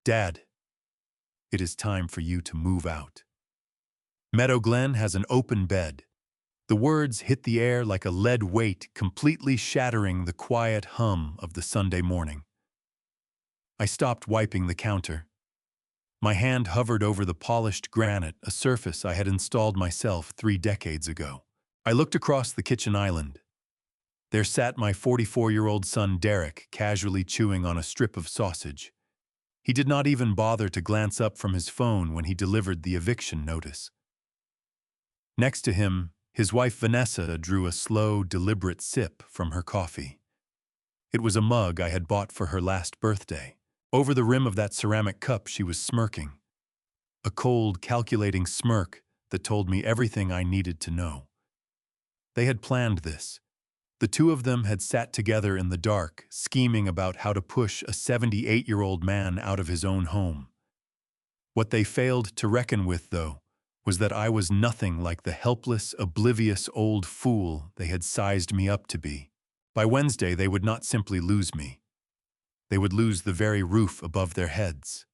Dad, it is time for you to move out. Meadow Glen has an open bed. The words hit the air like a lead weight, completely shattering the quiet hum of the Sunday morning. I stopped wiping the counter. My hand hovered over the polished granite, a surface I had installed myself 3 decades ago. I looked across the kitchen island. There sat my 44-year-old son Derek, casually chewing on a strip of sausage. He did not even bother to glance up from his phone when he delivered the eviction notice. Next to him, his wife Vanessa drew a slow, deliberate sip from her coffee. It was a mug I had bought for her last birthday. Over the rim of that ceramic cup she was smirking. A cold, calculating smirk that told me everything I needed to know. They had planned this. The two of them had sat together in the dark, scheming about how to push a 78-year-old man out of his own home. What they failed to reckon with, though, was that I was nothing like the helpless, oblivious old fool they had sized me up to be. By Wednesday, they would not simply lose me. They would lose the very roof above their heads.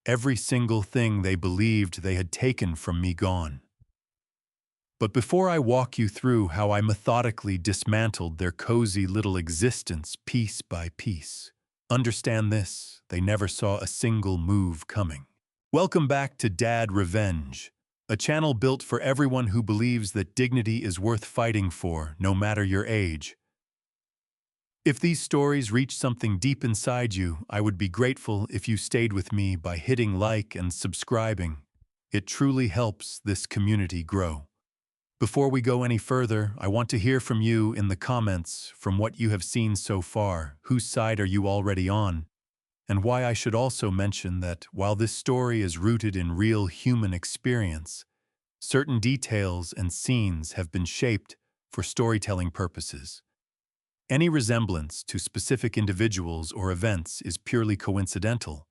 Every single thing they believed they had taken from me gone. But before I walk you through how I methodically dismantled their cozy little existence piece by piece, understand this: they never saw a single move coming. Welcome back to Dad Revenge, a channel built for everyone who believes that dignity is worth fighting for, no matter your age. If these stories reach something deep inside you, I would be grateful if you stayed with me by hitting like and subscribing. It truly helps this community grow. Before we go any further, I want to hear from you in the comments. From what you have seen so far, whose side are you already on? And why I should also mention that while this story is rooted in real human experience, certain details and scenes have been shaped for storytelling purposes. Any resemblance to specific individuals or events is purely coincidental,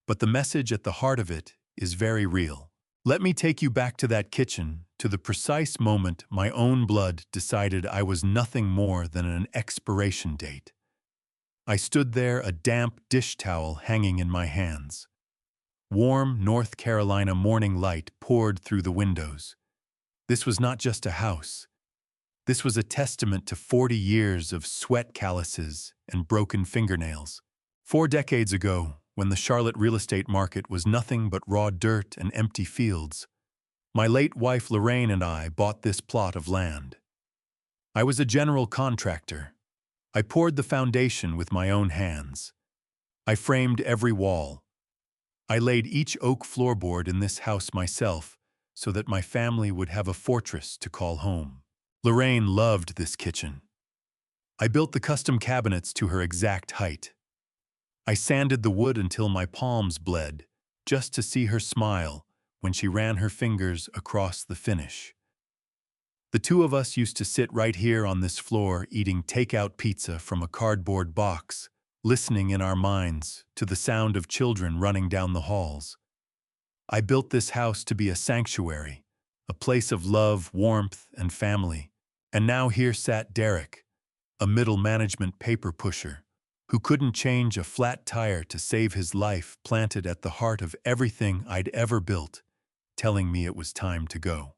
but the message at the heart of it is very real. Let me take you back to that kitchen, to the precise moment my own blood decided I was nothing more than an expiration date. I stood there, a damp dish towel hanging in my hands. Warm North Carolina morning light poured through the windows. This was not just a house. This was a testament to 40 years of sweat calluses and broken fingernails. 4 decades ago, when the Charlotte real estate market was nothing but raw dirt and empty fields, my late wife Lorraine and I bought this plot of land. I was a general contractor. I poured the foundation with my own hands. I framed every wall. I laid each oak floorboard in this house myself so that my family would have a fortress to call home. Lorraine loved this kitchen. I built the custom cabinets to her exact height. I sanded the wood until my palms bled, just to see her smile when she ran her fingers across the finish. The two of us used to sit right here on this floor eating takeout pizza from a cardboard box, listening in our minds to the sound of children running down the halls. I built this house to be a sanctuary, a place of love, warmth, and family. And now here sat Derek, a middle management paper pusher, who couldn't change a flat tire to save his life, planted at the heart of everything I'd ever built, telling me it was time to go.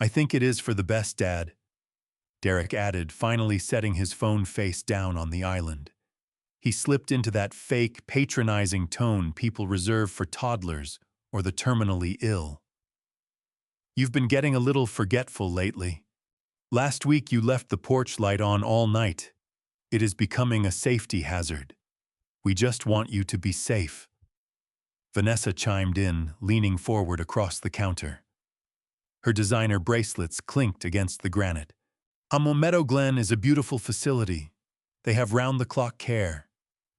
I think it is for the best, Dad, Derek added, finally setting his phone face down on the island. He slipped into that fake, patronizing tone people reserve for toddlers or the terminally ill. You've been getting a little forgetful lately. Last week you left the porch light on all night. It is becoming a safety hazard. We just want you to be safe. Vanessa chimed in, leaning forward across the counter. Her designer bracelets clinked against the granite. Meadow Glen is a beautiful facility. They have round-the-clock care.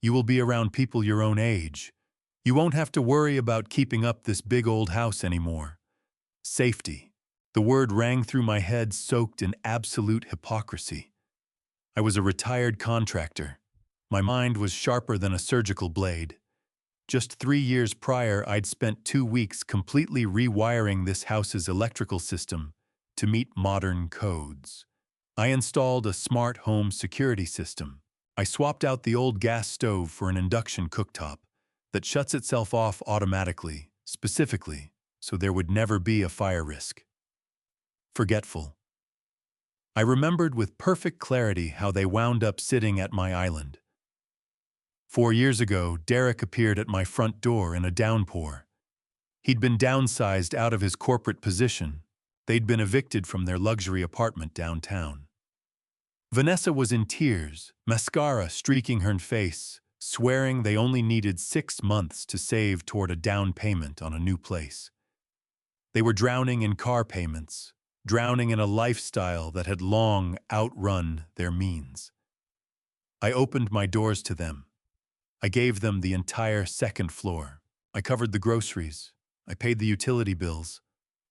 You will be around people your own age. You won't have to worry about keeping up this big old house anymore. Safety. The word rang through my head, soaked in absolute hypocrisy. I was a retired contractor. My mind was sharper than a surgical blade. Just 3 years prior, I'd spent 2 weeks completely rewiring this house's electrical system to meet modern codes. I installed a smart home security system, I swapped out the old gas stove for an induction cooktop that shuts itself off automatically, specifically, so there would never be a fire risk. Forgetful. I remembered with perfect clarity how they wound up sitting at my island. 4 years ago, Derek appeared at my front door in a downpour. He'd been downsized out of his corporate position. They'd been evicted from their luxury apartment downtown. Vanessa was in tears, mascara streaking her face, swearing they only needed 6 months to save toward a down payment on a new place. They were drowning in car payments, drowning in a lifestyle that had long outrun their means. I opened my doors to them. I gave them the entire second floor. I covered the groceries. I paid the utility bills.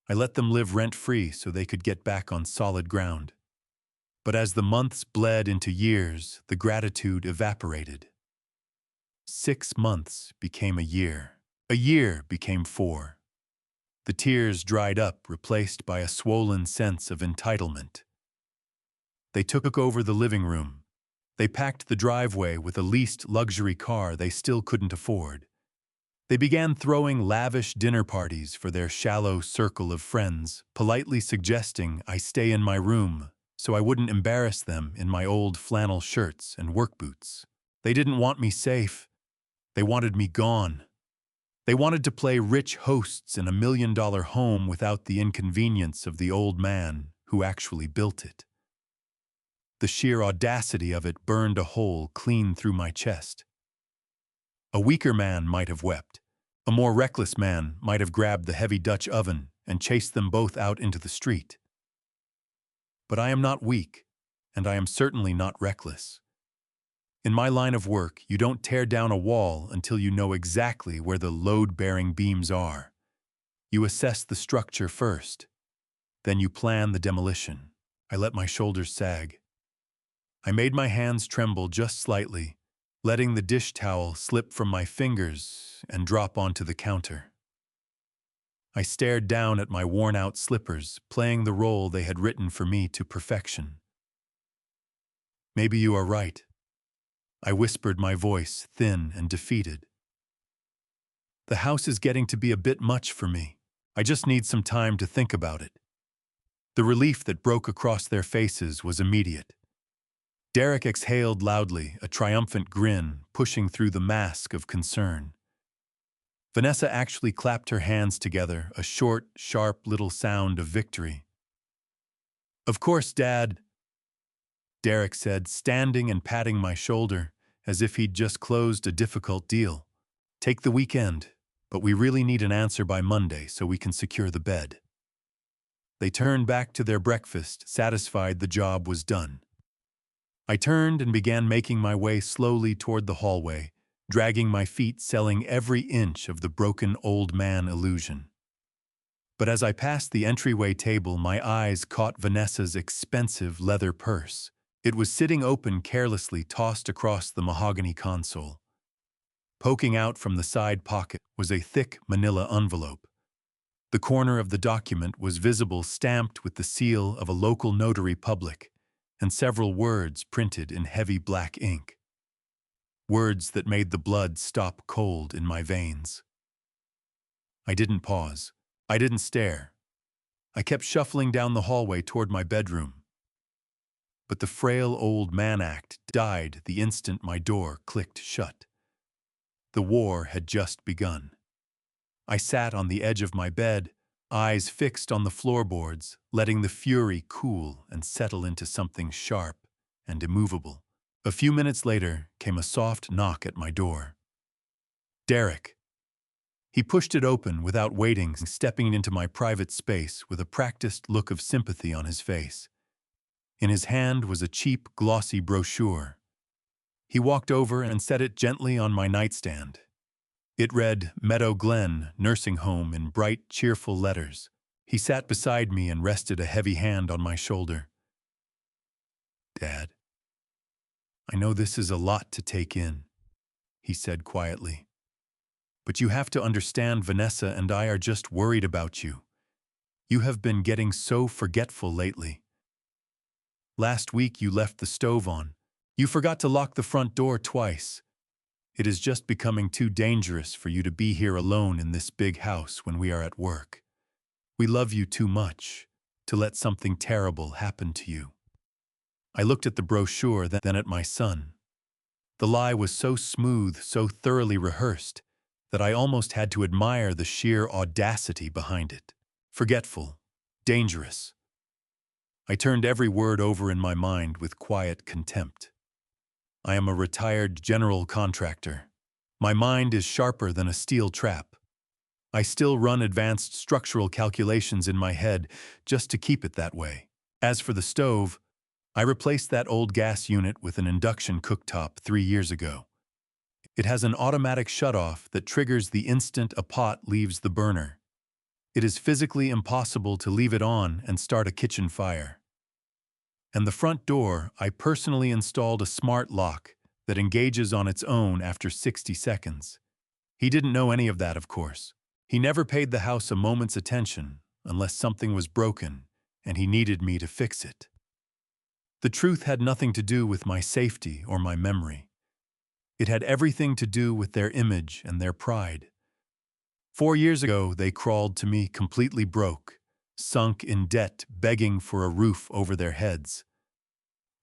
I let them live rent-free so they could get back on solid ground. But as the months bled into years, the gratitude evaporated. 6 months became a year. A year became 4. The tears dried up, replaced by a swollen sense of entitlement. They took over the living room. They packed the driveway with a leased luxury car they still couldn't afford. They began throwing lavish dinner parties for their shallow circle of friends, politely suggesting I stay in my room so I wouldn't embarrass them in my old flannel shirts and work boots. They didn't want me safe. They wanted me gone. They wanted to play rich hosts in a $1 million home without the inconvenience of the old man who actually built it. The sheer audacity of it burned a hole clean through my chest. A weaker man might have wept. A more reckless man might have grabbed the heavy Dutch oven and chased them both out into the street. But I am not weak, and I am certainly not reckless. In my line of work, you don't tear down a wall until you know exactly where the load-bearing beams are. You assess the structure first. Then you plan the demolition. I let my shoulders sag. I made my hands tremble just slightly, letting the dish towel slip from my fingers and drop onto the counter. I stared down at my worn-out slippers, playing the role they had written for me to perfection. Maybe you are right. I whispered, my voice thin and defeated. The house is getting to be a bit much for me. I just need some time to think about it. The relief that broke across their faces was immediate. Derek exhaled loudly, a triumphant grin pushing through the mask of concern. Vanessa actually clapped her hands together, a short, sharp little sound of victory. "Of course, Dad," Derek said, standing and patting my shoulder as if he'd just closed a difficult deal. "Take the weekend, but we really need an answer by Monday so we can secure the bed." They turned back to their breakfast, satisfied the job was done. I turned and began making my way slowly toward the hallway, dragging my feet, selling every inch of the broken old man illusion. But as I passed the entryway table, my eyes caught Vanessa's expensive leather purse. It was sitting open, carelessly tossed across the mahogany console. Poking out from the side pocket was a thick manila envelope. The corner of the document was visible, stamped with the seal of a local notary public, and several words printed in heavy black ink. Words that made the blood stop cold in my veins. I didn't pause. I didn't stare. I kept shuffling down the hallway toward my bedroom. But the frail old man act died the instant my door clicked shut. The war had just begun. I sat on the edge of my bed, eyes fixed on the floorboards, letting the fury cool and settle into something sharp and immovable. A few minutes later came a soft knock at my door. Derek. He pushed it open without waiting, stepping into my private space with a practiced look of sympathy on his face. In his hand was a cheap, glossy brochure. He walked over and set it gently on my nightstand. It read, Meadow Glen Nursing Home, in bright, cheerful letters. He sat beside me and rested a heavy hand on my shoulder. "Dad, I know this is a lot to take in," he said quietly. "But you have to understand, Vanessa and I are just worried about you. You have been getting so forgetful lately. Last week you left the stove on, You forgot to lock the front door twice. It is just becoming too dangerous for you to be here alone in this big house when we are at work. We love you too much to let something terrible happen to you." I looked at the brochure, then at my son. The lie was so smooth, so thoroughly rehearsed, that I almost had to admire the sheer audacity behind it. Forgetful, dangerous. I turned every word over in my mind with quiet contempt. I am a retired general contractor. My mind is sharper than a steel trap. I still run advanced structural calculations in my head just to keep it that way. As for the stove, I replaced that old gas unit with an induction cooktop 3 years ago. It has an automatic shutoff that triggers the instant a pot leaves the burner. It is physically impossible to leave it on and start a kitchen fire. And the front door, I personally installed a smart lock that engages on its own after 60 seconds. He didn't know any of that, of course. He never paid the house a moment's attention unless something was broken and he needed me to fix it. The truth had nothing to do with my safety or my memory. It had everything to do with their image and their pride. 4 years ago, they crawled to me completely broke, sunk in debt, begging for a roof over their heads.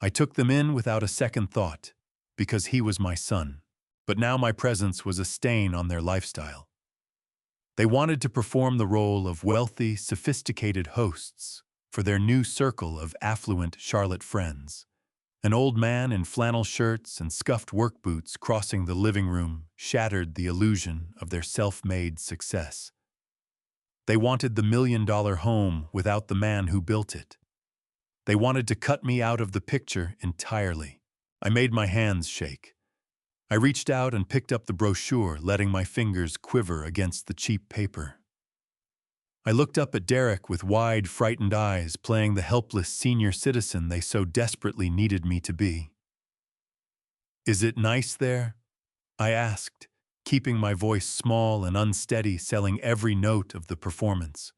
I took them in without a second thought, because he was my son. But now my presence was a stain on their lifestyle. They wanted to perform the role of wealthy, sophisticated hosts for their new circle of affluent Charlotte friends. An old man in flannel shirts and scuffed work boots crossing the living room shattered the illusion of their self-made success. They wanted the $1 million home without the man who built it. They wanted to cut me out of the picture entirely. I made my hands shake. I reached out and picked up the brochure, letting my fingers quiver against the cheap paper. I looked up at Derek with wide, frightened eyes, playing the helpless senior citizen they so desperately needed me to be. "Is it nice there?" I asked, keeping my voice small and unsteady, selling every note of the performance.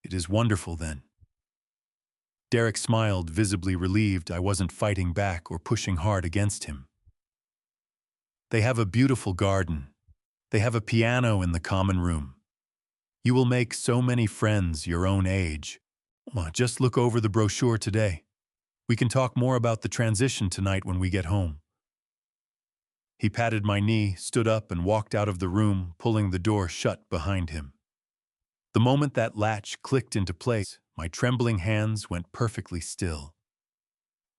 "It is wonderful, then." Derek smiled, visibly relieved I wasn't fighting back or pushing hard against him. "They have a beautiful garden. They have a piano in the common room. You will make so many friends your own age. Just look over the brochure today. We can talk more about the transition tonight when we get home." He patted my knee, stood up, and walked out of the room, pulling the door shut behind him. The moment that latch clicked into place, my trembling hands went perfectly still.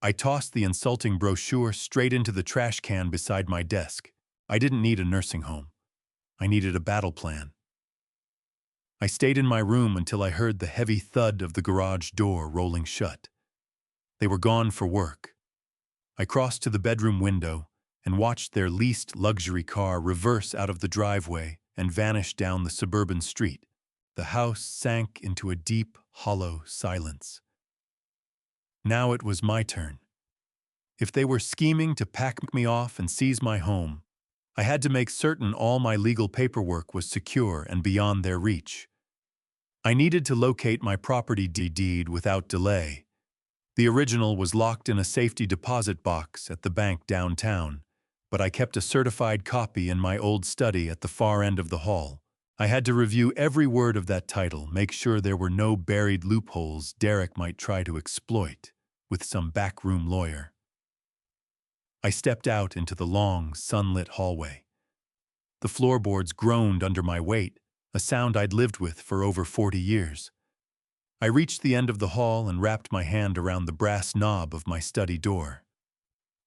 I tossed the insulting brochure straight into the trash can beside my desk. I didn't need a nursing home. I needed a battle plan. I stayed in my room until I heard the heavy thud of the garage door rolling shut. They were gone for work. I crossed to the bedroom window and watched their leased luxury car reverse out of the driveway and vanish down the suburban street. The house sank into a deep, hollow silence. Now it was my turn. If they were scheming to pack me off and seize my home, I had to make certain all my legal paperwork was secure and beyond their reach. I needed to locate my property deed without delay. The original was locked in a safety deposit box at the bank downtown, but I kept a certified copy in my old study at the far end of the hall. I had to review every word of that title, make sure there were no buried loopholes Derek might try to exploit with some backroom lawyer. I stepped out into the long, sunlit hallway. The floorboards groaned under my weight, a sound I'd lived with for over 40 years. I reached the end of the hall and wrapped my hand around the brass knob of my study door.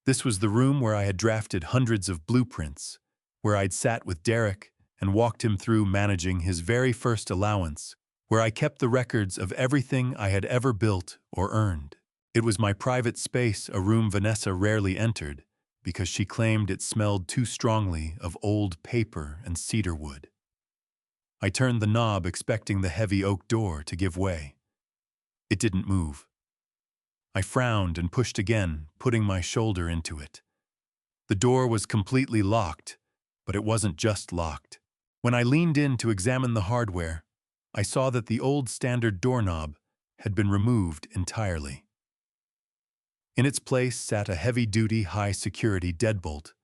This was the room where I had drafted hundreds of blueprints, where I'd sat with Derek and walked him through managing his very first allowance, where I kept the records of everything I had ever built or earned. It was my private space, a room Vanessa rarely entered, because she claimed it smelled too strongly of old paper and cedar wood. I turned the knob, expecting the heavy oak door to give way. It didn't move. I frowned and pushed again, putting my shoulder into it. The door was completely locked, but it wasn't just locked. When I leaned in to examine the hardware, I saw that the old standard doorknob had been removed entirely. In its place sat a heavy-duty, high-security deadbolt.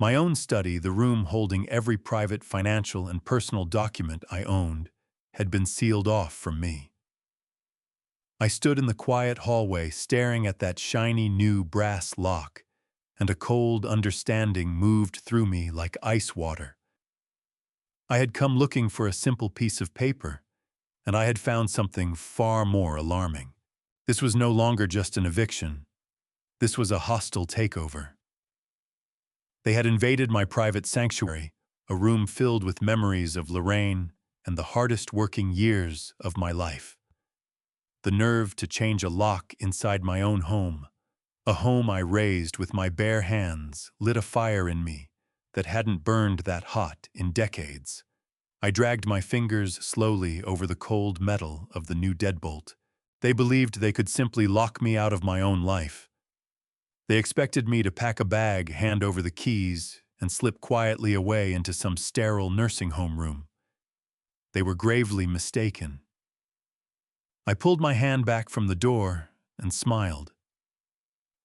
My own study, the room holding every private financial and personal document I owned, had been sealed off from me. I stood in the quiet hallway staring at that shiny new brass lock, and a cold understanding moved through me like ice water. I had come looking for a simple piece of paper, and I had found something far more alarming. This was no longer just an eviction. This was a hostile takeover. They had invaded my private sanctuary, a room filled with memories of Lorraine and the hardest working years of my life. The nerve to change a lock inside my own home, a home I raised with my bare hands, lit a fire in me that hadn't burned that hot in decades. I dragged my fingers slowly over the cold metal of the new deadbolt. They believed they could simply lock me out of my own life. They expected me to pack a bag, hand over the keys, and slip quietly away into some sterile nursing home room. They were gravely mistaken. I pulled my hand back from the door and smiled.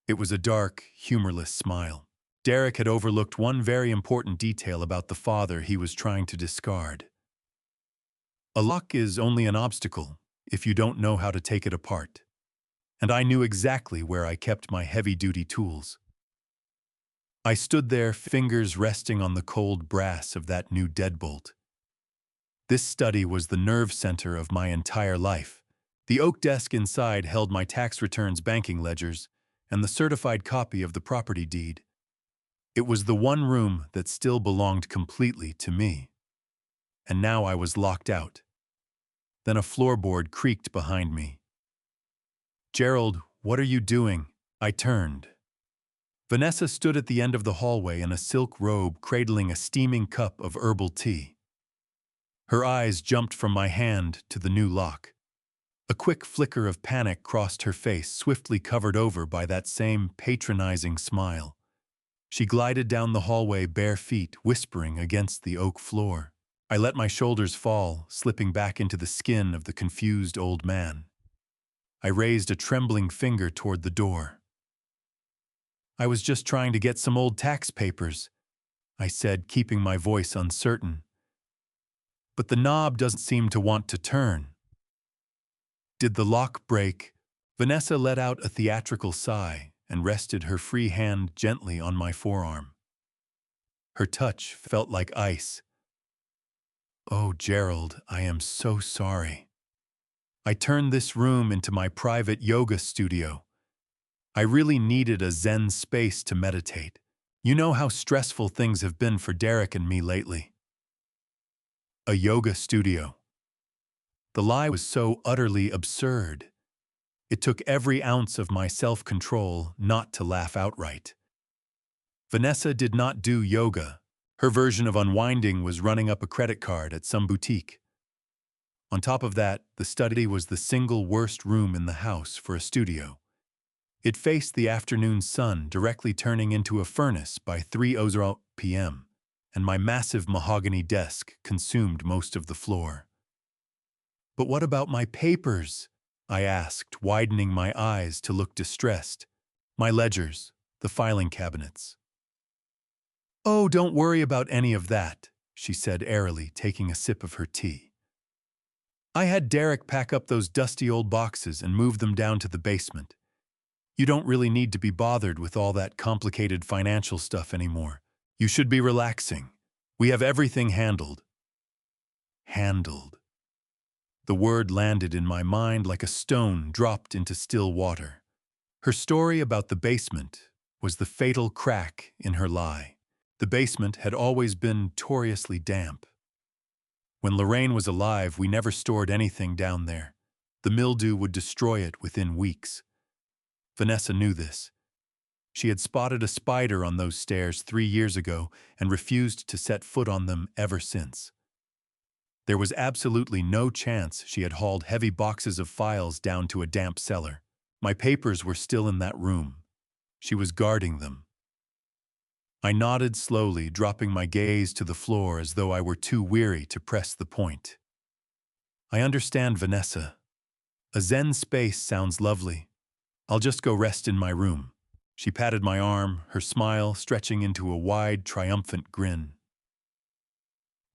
It was a dark, humorless smile. Derek had overlooked one very important detail about the father he was trying to discard. A lock is only an obstacle if you don't know how to take it apart. And I knew exactly where I kept my heavy-duty tools. I stood there, fingers resting on the cold brass of that new deadbolt. This study was the nerve center of my entire life. The oak desk inside held my tax returns, banking ledgers, and the certified copy of the property deed. It was the one room that still belonged completely to me. And now I was locked out. Then a floorboard creaked behind me. "Gerald, what are you doing?" I turned. Vanessa stood at the end of the hallway in a silk robe, cradling a steaming cup of herbal tea. Her eyes jumped from my hand to the new lock. A quick flicker of panic crossed her face, swiftly covered over by that same patronizing smile. She glided down the hallway, bare feet, whispering against the oak floor. I let my shoulders fall, slipping back into the skin of the confused old man. I raised a trembling finger toward the door. "I was just trying to get some old tax papers," I said, keeping my voice uncertain. "But the knob doesn't seem to want to turn." "Did the lock break?" Vanessa let out a theatrical sigh and rested her free hand gently on my forearm. Her touch felt like ice. "Oh, Gerald, I am so sorry. I turned this room into my private yoga studio. I really needed a Zen space to meditate. You know how stressful things have been for Derek and me lately." A yoga studio. The lie was so utterly absurd. It took every ounce of my self-control not to laugh outright. Vanessa did not do yoga. Her version of unwinding was running up a credit card at some boutique. On top of that, the study was the single worst room in the house for a studio. It faced the afternoon sun, directly turning into a furnace by 3:00 p.m., and my massive mahogany desk consumed most of the floor. "But what about my papers?" I asked, widening my eyes to look distressed. "My ledgers, the filing cabinets." "Oh, don't worry about any of that," she said airily, taking a sip of her tea. "I had Derek pack up those dusty old boxes and move them down to the basement. You don't really need to be bothered with all that complicated financial stuff anymore. You should be relaxing. We have everything handled." Handled. The word landed in my mind like a stone dropped into still water. Her story about the basement was the fatal crack in her lie. The basement had always been notoriously damp. When Lorraine was alive, we never stored anything down there. The mildew would destroy it within weeks. Vanessa knew this. She had spotted a spider on those stairs 3 years ago and refused to set foot on them ever since. There was absolutely no chance she had hauled heavy boxes of files down to a damp cellar. My papers were still in that room. She was guarding them. I nodded slowly, dropping my gaze to the floor as though I were too weary to press the point. "I understand, Vanessa. A Zen space sounds lovely. I'll just go rest in my room. She patted my arm, her smile stretching into a wide, triumphant grin.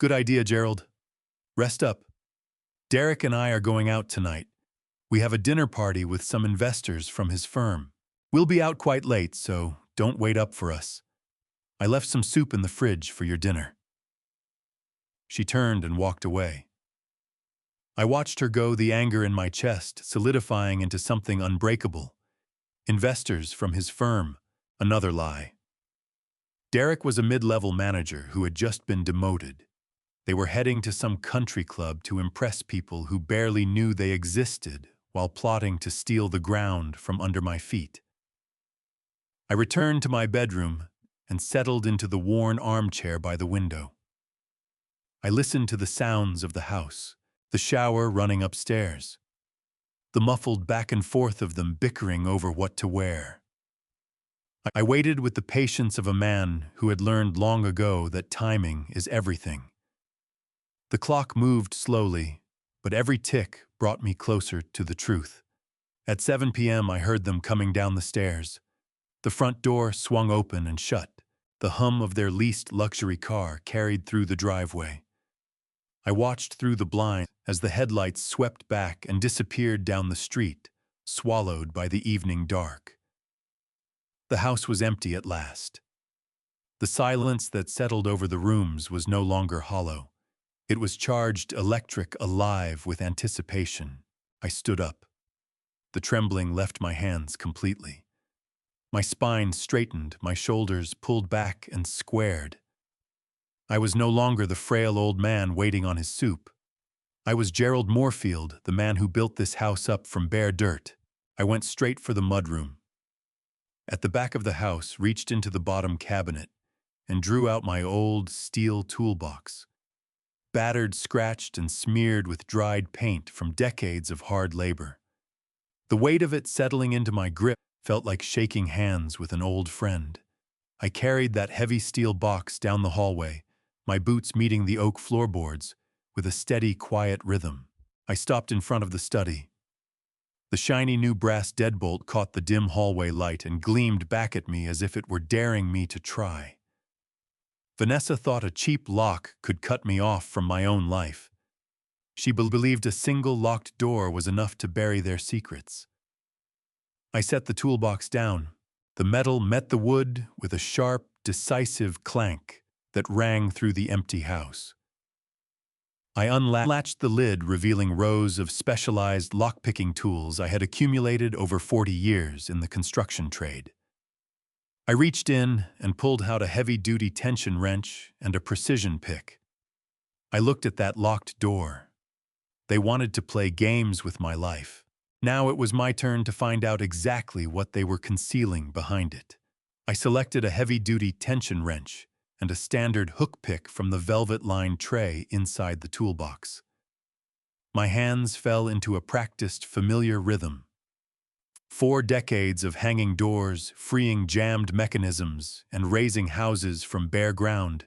Good idea, Gerald. Rest up. Derek and I are going out tonight. We have a dinner party with some investors from his firm. We'll be out quite late, so don't wait up for us. I left some soup in the fridge for your dinner. She turned and walked away. I watched her go, the anger in my chest solidifying into something unbreakable. Investors from his firm, another lie. Derek was a mid-level manager who had just been demoted. They were heading to some country club to impress people who barely knew they existed while plotting to steal the ground from under my feet. I returned to my bedroom and settled into the worn armchair by the window. I listened to the sounds of the house, the shower running upstairs, the muffled back and forth of them bickering over what to wear. I waited with the patience of a man who had learned long ago that timing is everything. The clock moved slowly, but every tick brought me closer to the truth. At 7 p.m. I heard them coming down the stairs. The front door swung open and shut. The hum of their leased luxury car carried through the driveway. I watched through the blind as the headlights swept back and disappeared down the street, swallowed by the evening dark. The house was empty at last. The silence that settled over the rooms was no longer hollow. It was charged, electric, alive with anticipation. I stood up. The trembling left my hands completely. My spine straightened, my shoulders pulled back and squared. I was no longer the frail old man waiting on his soup. I was Gerald Moorfield, the man who built this house up from bare dirt. I went straight for the mudroom. At the back of the house, reached into the bottom cabinet and drew out my old steel toolbox. Battered, scratched, and smeared with dried paint from decades of hard labor. The weight of it settling into my grip felt like shaking hands with an old friend. I carried that heavy steel box down the hallway, my boots meeting the oak floorboards, with a steady, quiet rhythm. I stopped in front of the study. The shiny new brass deadbolt caught the dim hallway light and gleamed back at me as if it were daring me to try. Vanessa thought a cheap lock could cut me off from my own life. She believed a single locked door was enough to bury their secrets. I set the toolbox down. The metal met the wood with a sharp, decisive clank that rang through the empty house. I unlatched the lid, revealing rows of specialized lockpicking tools I had accumulated over 40 years in the construction trade. I reached in and pulled out a heavy-duty tension wrench and a precision pick. I looked at that locked door. They wanted to play games with my life. Now it was my turn to find out exactly what they were concealing behind it. I selected a heavy-duty tension wrench and a standard hook pick from the velvet-lined tray inside the toolbox. My hands fell into a practiced, familiar rhythm. 4 decades of hanging doors, freeing jammed mechanisms, and raising houses from bare ground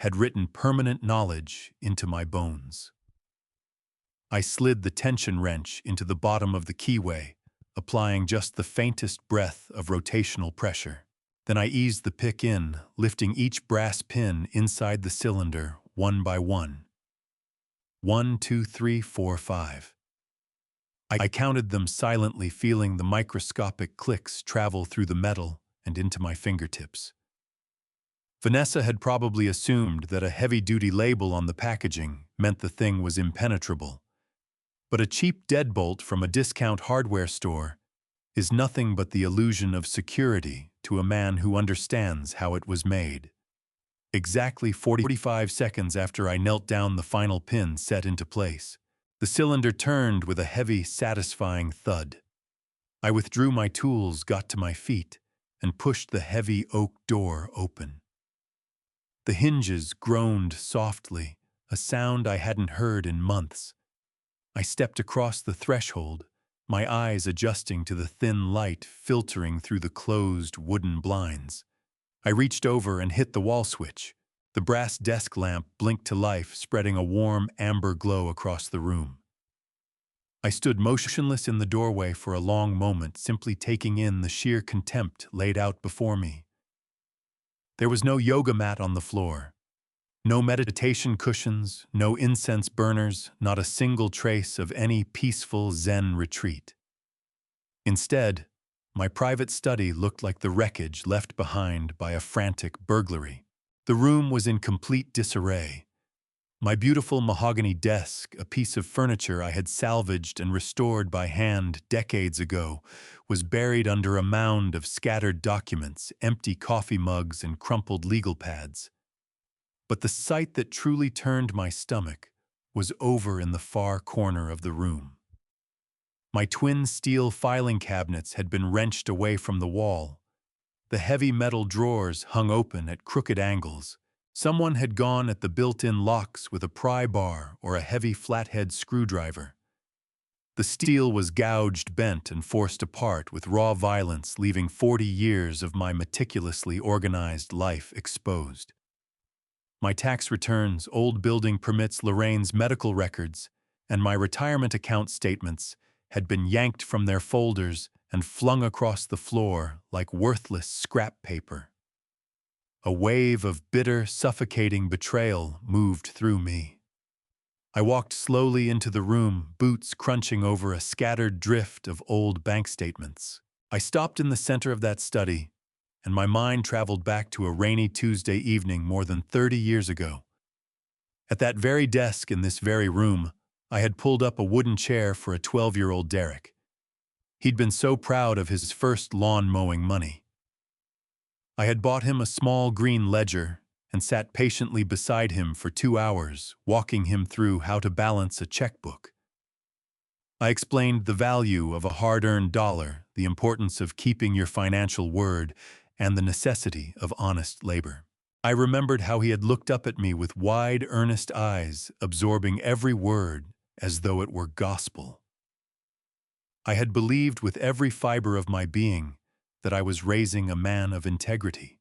had written permanent knowledge into my bones. I slid the tension wrench into the bottom of the keyway, applying just the faintest breath of rotational pressure. Then I eased the pick in, lifting each brass pin inside the cylinder one by one. 1, 2, 3, 4, 5. I counted them silently, feeling the microscopic clicks travel through the metal and into my fingertips. Vanessa had probably assumed that a heavy-duty label on the packaging meant the thing was impenetrable. But a cheap deadbolt from a discount hardware store is nothing but the illusion of security to a man who understands how it was made. Exactly 45 seconds after I knelt down, the final pin set into place. The cylinder turned with a heavy, satisfying thud. I withdrew my tools, got to my feet, and pushed the heavy oak door open. The hinges groaned softly, a sound I hadn't heard in months. I stepped across the threshold, my eyes adjusting to the thin light filtering through the closed wooden blinds. I reached over and hit the wall switch. The brass desk lamp blinked to life, spreading a warm amber glow across the room. I stood motionless in the doorway for a long moment, simply taking in the sheer contempt laid out before me. There was no yoga mat on the floor, no meditation cushions, no incense burners, not a single trace of any peaceful Zen retreat. Instead, my private study looked like the wreckage left behind by a frantic burglary. The room was in complete disarray. My beautiful mahogany desk, a piece of furniture I had salvaged and restored by hand decades ago, was buried under a mound of scattered documents, empty coffee mugs, and crumpled legal pads. But the sight that truly turned my stomach was over in the far corner of the room. My twin steel filing cabinets had been wrenched away from the wall. The heavy metal drawers hung open at crooked angles. Someone had gone at the built-in locks with a pry bar or a heavy flathead screwdriver. The steel was gouged, bent, and forced apart with raw violence, leaving 40 years of my meticulously organized life exposed. My tax returns, old building permits, Lorraine's medical records, and my retirement account statements had been yanked from their folders and flung across the floor like worthless scrap paper. A wave of bitter, suffocating betrayal moved through me. I walked slowly into the room, boots crunching over a scattered drift of old bank statements. I stopped in the center of that study, and my mind traveled back to a rainy Tuesday evening more than 30 years ago. At that very desk in this very room, I had pulled up a wooden chair for a 12-year-old Derek. He'd been so proud of his first lawn mowing money. I had bought him a small green ledger and sat patiently beside him for 2 hours, walking him through how to balance a checkbook. I explained the value of a hard-earned dollar, the importance of keeping your financial word, and the necessity of honest labor. I remembered how he had looked up at me with wide, earnest eyes, absorbing every word as though it were gospel. I had believed with every fiber of my being that I was raising a man of integrity.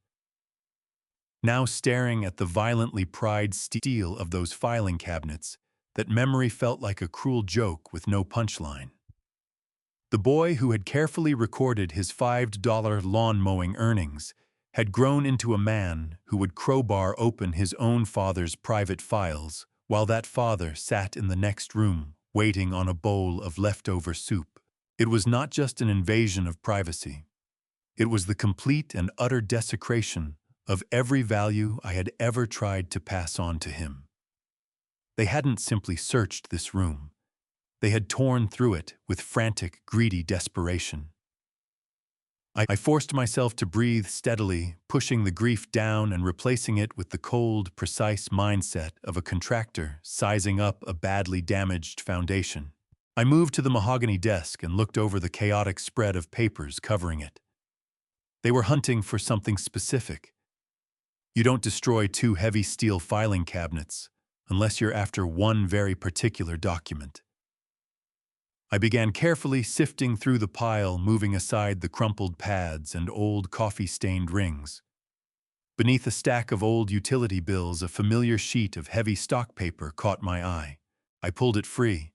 Now, staring at the violently pried steel of those filing cabinets, that memory felt like a cruel joke with no punchline. The boy who had carefully recorded his $5 lawn mowing earnings had grown into a man who would crowbar open his own father's private files while that father sat in the next room waiting on a bowl of leftover soup. It was not just an invasion of privacy. It was the complete and utter desecration of every value I had ever tried to pass on to him. They hadn't simply searched this room. They had torn through it with frantic, greedy desperation. I forced myself to breathe steadily, pushing the grief down and replacing it with the cold, precise mindset of a contractor sizing up a badly damaged foundation. I moved to the mahogany desk and looked over the chaotic spread of papers covering it. They were hunting for something specific. You don't destroy 2 heavy steel filing cabinets unless you're after one very particular document. I began carefully sifting through the pile, moving aside the crumpled pads and old coffee-stained rings. Beneath a stack of old utility bills, a familiar sheet of heavy stock paper caught my eye. I pulled it free.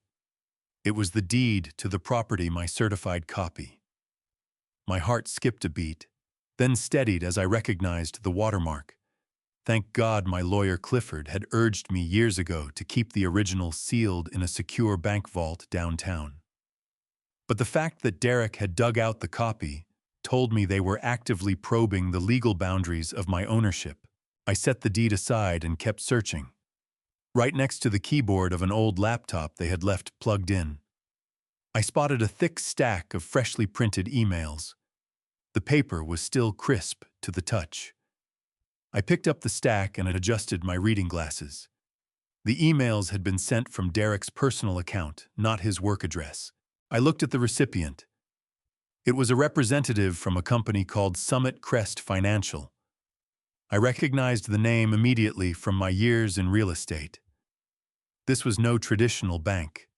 It was the deed to the property, my certified copy. My heart skipped a beat, then steadied as I recognized the watermark. Thank God my lawyer Clifford had urged me years ago to keep the original sealed in a secure bank vault downtown. But the fact that Derek had dug out the copy told me they were actively probing the legal boundaries of my ownership. I set the deed aside and kept searching. Right next to the keyboard of an old laptop they had left plugged in, I spotted a thick stack of freshly printed emails. The paper was still crisp to the touch. I picked up the stack and adjusted my reading glasses. The emails had been sent from Derek's personal account, not his work address. I looked at the recipient. It was a representative from a company called Summit Crest Financial. I recognized the name immediately from my years in real estate. This was no traditional bank.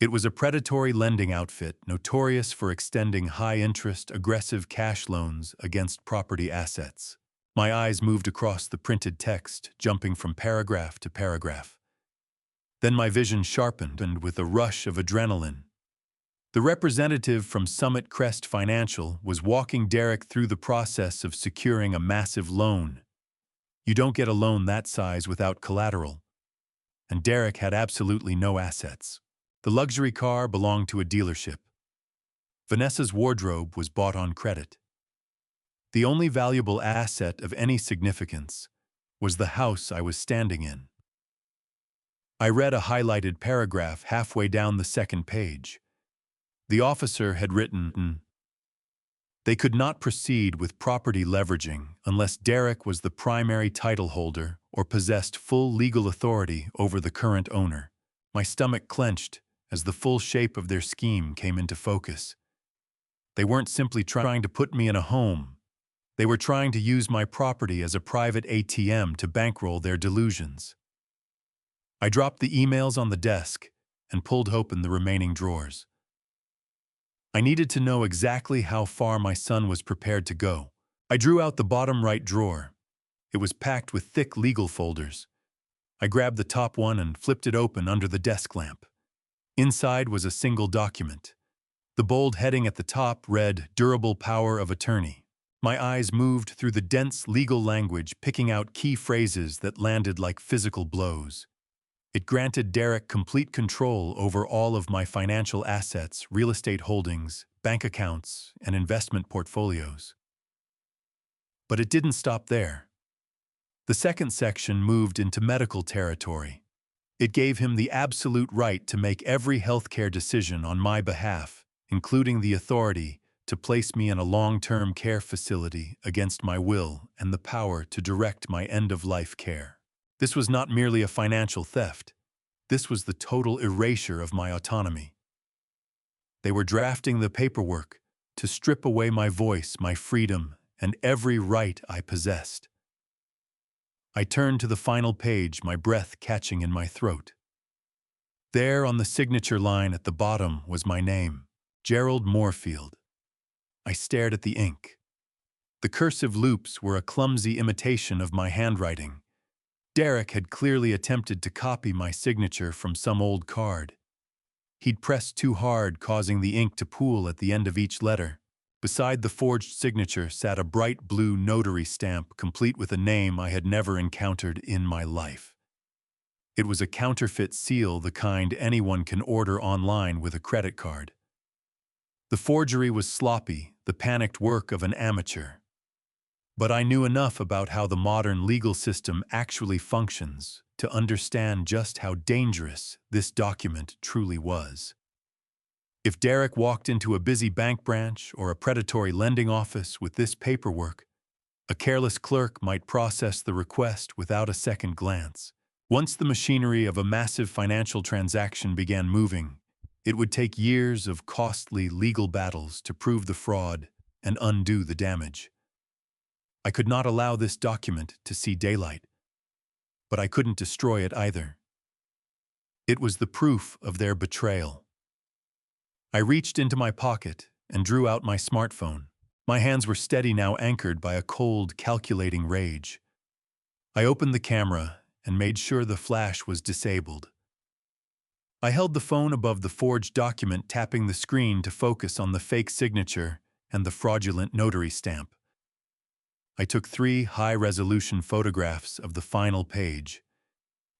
It was a predatory lending outfit notorious for extending high-interest, aggressive cash loans against property assets. My eyes moved across the printed text, jumping from paragraph to paragraph. Then my vision sharpened, and with a rush of adrenaline, The representative from Summit Crest Financial was walking Derek through the process of securing a massive loan. You don't get a loan that size without collateral. And Derek had absolutely no assets. The luxury car belonged to a dealership. Vanessa's wardrobe was bought on credit. The only valuable asset of any significance was the house I was standing in. I read a highlighted paragraph halfway down the second page. The officer had written, "They could not proceed with property leveraging unless Derek was the primary title holder or possessed full legal authority over the current owner." My stomach clenched as the full shape of their scheme came into focus. They weren't simply trying to put me in a home. They were trying to use my property as a private ATM to bankroll their delusions. I dropped the emails on the desk and pulled open the remaining drawers. I needed to know exactly how far my son was prepared to go. I drew out the bottom right drawer. It was packed with thick legal folders. I grabbed the top one and flipped it open under the desk lamp. Inside was a single document. The bold heading at the top read, "Durable Power of Attorney." My eyes moved through the dense legal language, picking out key phrases that landed like physical blows. It granted Derek complete control over all of my financial assets, real estate holdings, bank accounts, and investment portfolios. But it didn't stop there. The second section moved into medical territory. It gave him the absolute right to make every healthcare decision on my behalf, including the authority to place me in a long-term care facility against my will and the power to direct my end-of-life care. This was not merely a financial theft. This was the total erasure of my autonomy. They were drafting the paperwork to strip away my voice, my freedom, and every right I possessed. I turned to the final page, my breath catching in my throat. There on the signature line at the bottom was my name, Gerald Moorfield. I stared at the ink. The cursive loops were a clumsy imitation of my handwriting. Derek had clearly attempted to copy my signature from some old card. He'd pressed too hard, causing the ink to pool at the end of each letter. Beside the forged signature sat a bright blue notary stamp, complete with a name I had never encountered in my life. It was a counterfeit seal, the kind anyone can order online with a credit card. The forgery was sloppy, the panicked work of an amateur. But I knew enough about how the modern legal system actually functions to understand just how dangerous this document truly was. If Derek walked into a busy bank branch or a predatory lending office with this paperwork, a careless clerk might process the request without a second glance. Once the machinery of a massive financial transaction began moving, it would take years of costly legal battles to prove the fraud and undo the damage. I could not allow this document to see daylight, but I couldn't destroy it either. It was the proof of their betrayal. I reached into my pocket and drew out my smartphone. My hands were steady now, anchored by a cold, calculating rage. I opened the camera and made sure the flash was disabled. I held the phone above the forged document, tapping the screen to focus on the fake signature and the fraudulent notary stamp. I took 3 high-resolution photographs of the final page.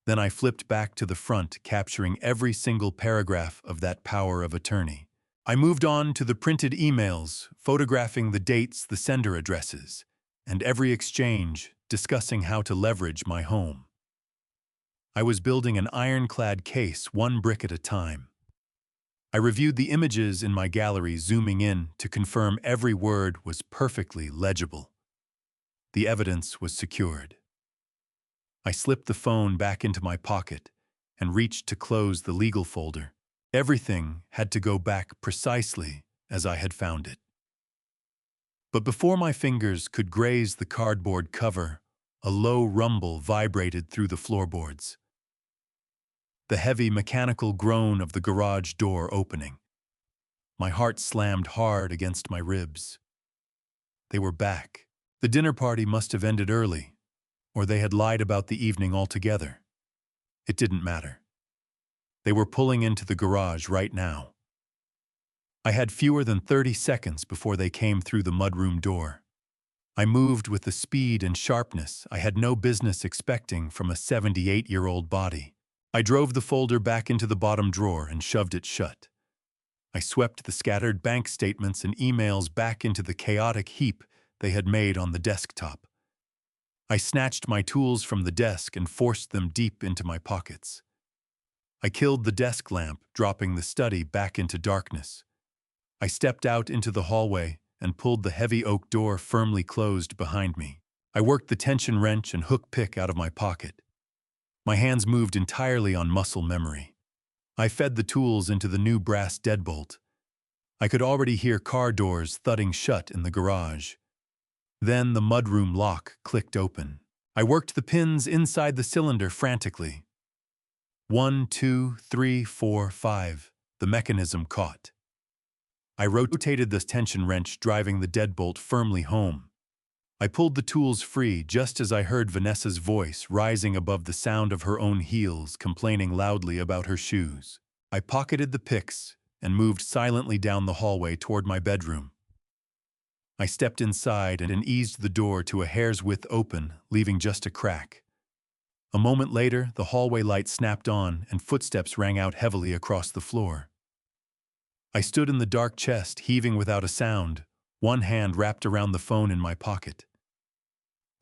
Then I flipped back to the front, capturing every single paragraph of that power of attorney. I moved on to the printed emails, photographing the dates, the sender addresses, and every exchange, discussing how to leverage my home. I was building an ironclad case, one brick at a time. I reviewed the images in my gallery, zooming in to confirm every word was perfectly legible. The evidence was secured. I slipped the phone back into my pocket and reached to close the legal folder. Everything had to go back precisely as I had found it. But before my fingers could graze the cardboard cover, a low rumble vibrated through the floorboards. The heavy mechanical groan of the garage door opening. My heart slammed hard against my ribs. They were back. The dinner party must have ended early, or they had lied about the evening altogether. It didn't matter. They were pulling into the garage right now. I had fewer than 30 seconds before they came through the mudroom door. I moved with the speed and sharpness I had no business expecting from a 78-year-old body. I drove the folder back into the bottom drawer and shoved it shut. I swept the scattered bank statements and emails back into the chaotic heap they had made on the desktop. I snatched my tools from the desk and forced them deep into my pockets. I killed the desk lamp, dropping the study back into darkness. I stepped out into the hallway and pulled the heavy oak door firmly closed behind me. I worked the tension wrench and hook pick out of my pocket. My hands moved entirely on muscle memory. I fed the tools into the new brass deadbolt. I could already hear car doors thudding shut in the garage. Then the mudroom lock clicked open. I worked the pins inside the cylinder frantically. 1, 2, 3, 4, 5. The mechanism caught. I rotated the tension wrench, driving the deadbolt firmly home. I pulled the tools free just as I heard Vanessa's voice rising above the sound of her own heels, complaining loudly about her shoes. I pocketed the picks and moved silently down the hallway toward my bedroom. I stepped inside and eased the door to a hair's width open, leaving just a crack. A moment later, the hallway light snapped on and footsteps rang out heavily across the floor. I stood in the dark chest, heaving without a sound, one hand wrapped around the phone in my pocket.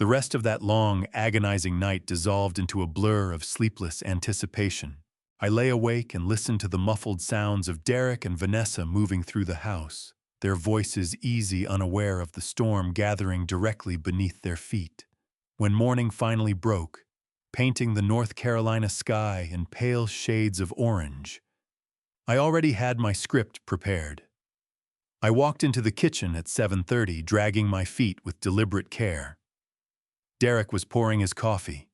The rest of that long, agonizing night dissolved into a blur of sleepless anticipation. I lay awake and listened to the muffled sounds of Derek and Vanessa moving through the house, their voices easy, unaware of the storm gathering directly beneath their feet. When morning finally broke, painting the North Carolina sky in pale shades of orange, I already had my script prepared. I walked into the kitchen at 7:30, dragging my feet with deliberate care. Derek was pouring his coffee.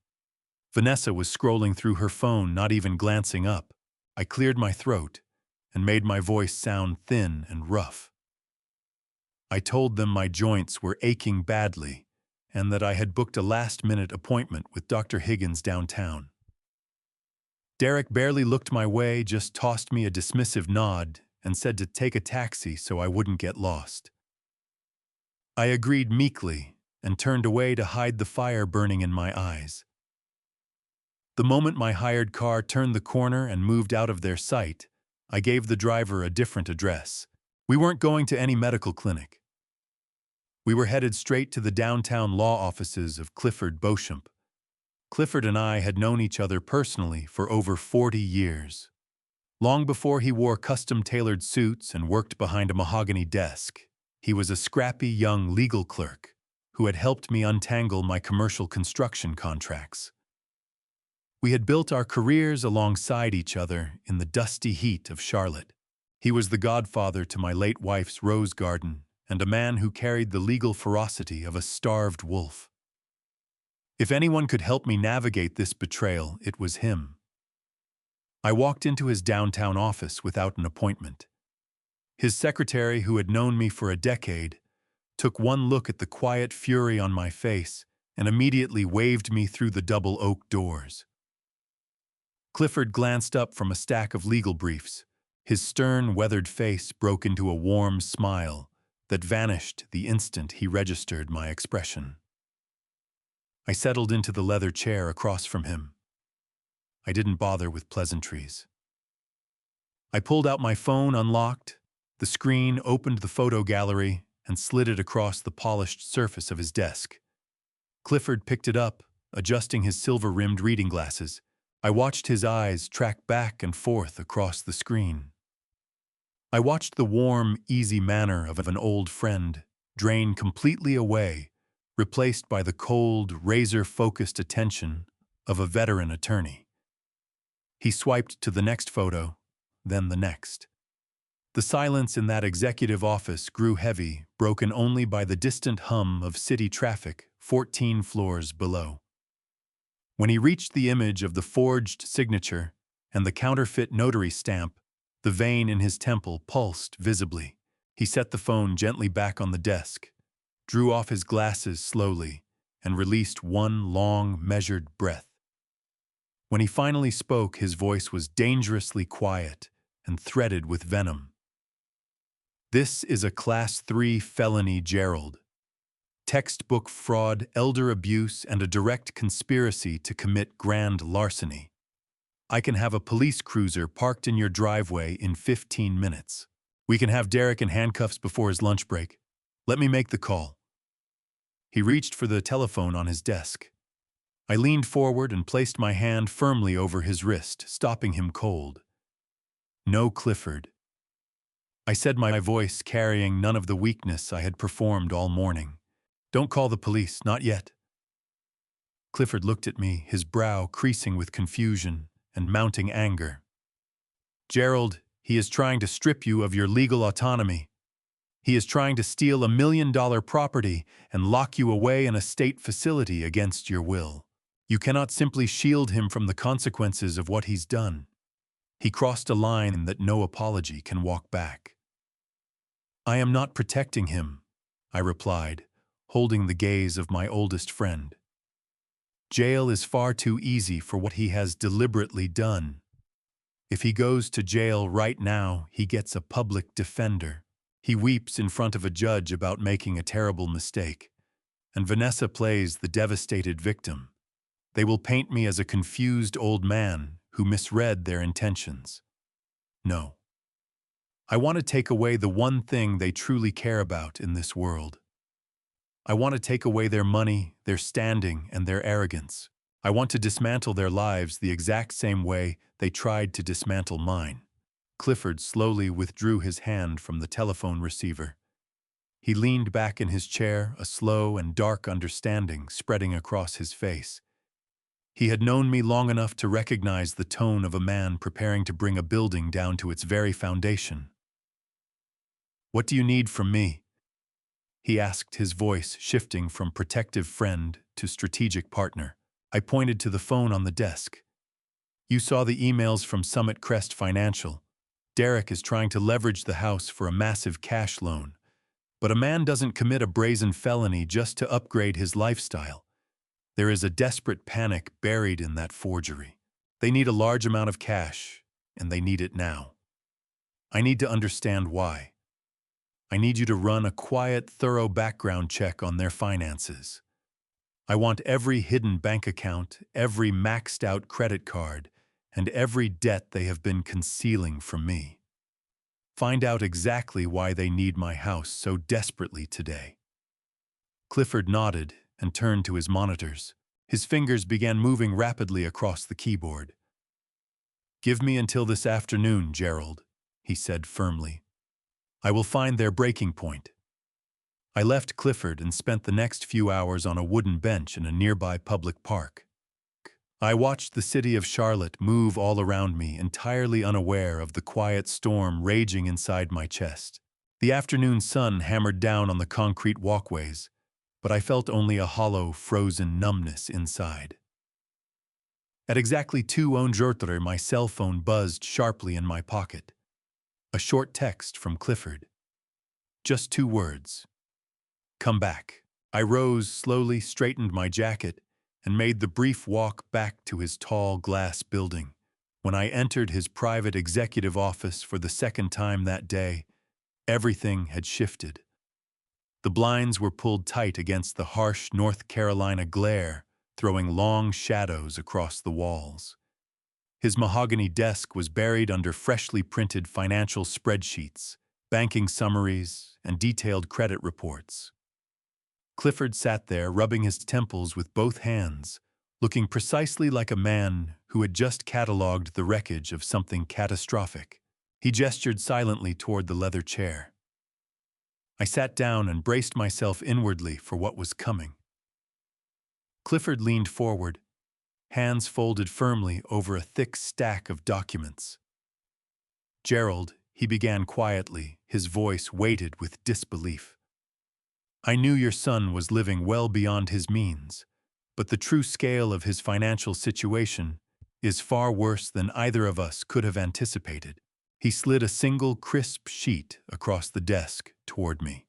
Vanessa was scrolling through her phone, not even glancing up. I cleared my throat and made my voice sound thin and rough. I told them my joints were aching badly and that I had booked a last-minute appointment with Dr. Higgins downtown. Derek barely looked my way, just tossed me a dismissive nod and said to take a taxi so I wouldn't get lost. I agreed meekly and turned away to hide the fire burning in my eyes. The moment my hired car turned the corner and moved out of their sight, I gave the driver a different address. We weren't going to any medical clinic. We were headed straight to the downtown law offices of Clifford Beauchamp. Clifford and I had known each other personally for over 40 years. Long before he wore custom-tailored suits and worked behind a mahogany desk, he was a scrappy young legal clerk who had helped me untangle my commercial construction contracts. We had built our careers alongside each other in the dusty heat of Charlotte. He was the godfather to my late wife's rose garden and a man who carried the legal ferocity of a starved wolf. If anyone could help me navigate this betrayal, it was him. I walked into his downtown office without an appointment. His secretary, who had known me for a decade, took one look at the quiet fury on my face and immediately waved me through the double oak doors. Clifford glanced up from a stack of legal briefs. His stern, weathered face broke into a warm smile that vanished the instant he registered my expression. I settled into the leather chair across from him. I didn't bother with pleasantries. I pulled out my phone, unlocked the screen, opened the photo gallery, and slid it across the polished surface of his desk. Clifford picked it up, adjusting his silver-rimmed reading glasses. I watched his eyes track back and forth across the screen. I watched the warm, easy manner of an old friend drain completely away, replaced by the cold, razor-focused attention of a veteran attorney. He swiped to the next photo, then the next. The silence in that executive office grew heavy, broken only by the distant hum of city traffic 14 floors below. When he reached the image of the forged signature and the counterfeit notary stamp, the vein in his temple pulsed visibly. He set the phone gently back on the desk, drew off his glasses slowly, and released one long, measured breath. When he finally spoke, his voice was dangerously quiet and threaded with venom. This is a Class 3 felony, Gerald. Textbook fraud, elder abuse, and a direct conspiracy to commit grand larceny. I can have a police cruiser parked in your driveway in 15 minutes. We can have Derek in handcuffs before his lunch break. Let me make the call. He reached for the telephone on his desk. I leaned forward and placed my hand firmly over his wrist, stopping him cold. No, Clifford. I said, my voice carrying none of the weakness I had performed all morning. Don't call the police, not yet. Clifford looked at me, his brow creasing with confusion and mounting anger. Gerald, he is trying to strip you of your legal autonomy. He is trying to steal $1 million property and lock you away in a state facility against your will. You cannot simply shield him from the consequences of what he's done. He crossed a line that no apology can walk back. I am not protecting him, I replied, holding the gaze of my oldest friend. Jail is far too easy for what he has deliberately done. If he goes to jail right now, he gets a public defender. He weeps in front of a judge about making a terrible mistake. And Vanessa plays the devastated victim. They will paint me as a confused old man who misread their intentions. No. I want to take away the one thing they truly care about in this world. I want to take away their money, their standing, and their arrogance. I want to dismantle their lives the exact same way they tried to dismantle mine. Clifford slowly withdrew his hand from the telephone receiver. He leaned back in his chair, a slow and dark understanding spreading across his face. He had known me long enough to recognize the tone of a man preparing to bring a building down to its very foundation. What do you need from me? He asked, his voice shifting from protective friend to strategic partner. I pointed to the phone on the desk. You saw the emails from Summit Crest Financial. Derek is trying to leverage the house for a massive cash loan. But a man doesn't commit a brazen felony just to upgrade his lifestyle. There is a desperate panic buried in that forgery. They need a large amount of cash, and they need it now. I need to understand why. I need you to run a quiet, thorough background check on their finances. I want every hidden bank account, every maxed-out credit card, and every debt they have been concealing from me. Find out exactly why they need my house so desperately today. Clifford nodded and turned to his monitors. His fingers began moving rapidly across the keyboard. Give me until this afternoon, Gerald, he said firmly. I will find their breaking point. I left Clifford and spent the next few hours on a wooden bench in a nearby public park. I watched the city of Charlotte move all around me, entirely unaware of the quiet storm raging inside my chest. The afternoon sun hammered down on the concrete walkways, but I felt only a hollow, frozen numbness inside. At exactly 2:00, my cell phone buzzed sharply in my pocket. A short text from Clifford. Just 2 words. Come back. I rose slowly, straightened my jacket, and made the brief walk back to his tall glass building. When I entered his private executive office for the second time that day, everything had shifted. The blinds were pulled tight against the harsh North Carolina glare, throwing long shadows across the walls. His mahogany desk was buried under freshly printed financial spreadsheets, banking summaries, and detailed credit reports. Clifford sat there, rubbing his temples with both hands, looking precisely like a man who had just cataloged the wreckage of something catastrophic. He gestured silently toward the leather chair. I sat down and braced myself inwardly for what was coming. Clifford leaned forward, hands folded firmly over a thick stack of documents. Gerald, he began quietly, his voice weighted with disbelief. I knew your son was living well beyond his means, but the true scale of his financial situation is far worse than either of us could have anticipated. He slid a single crisp sheet across the desk toward me.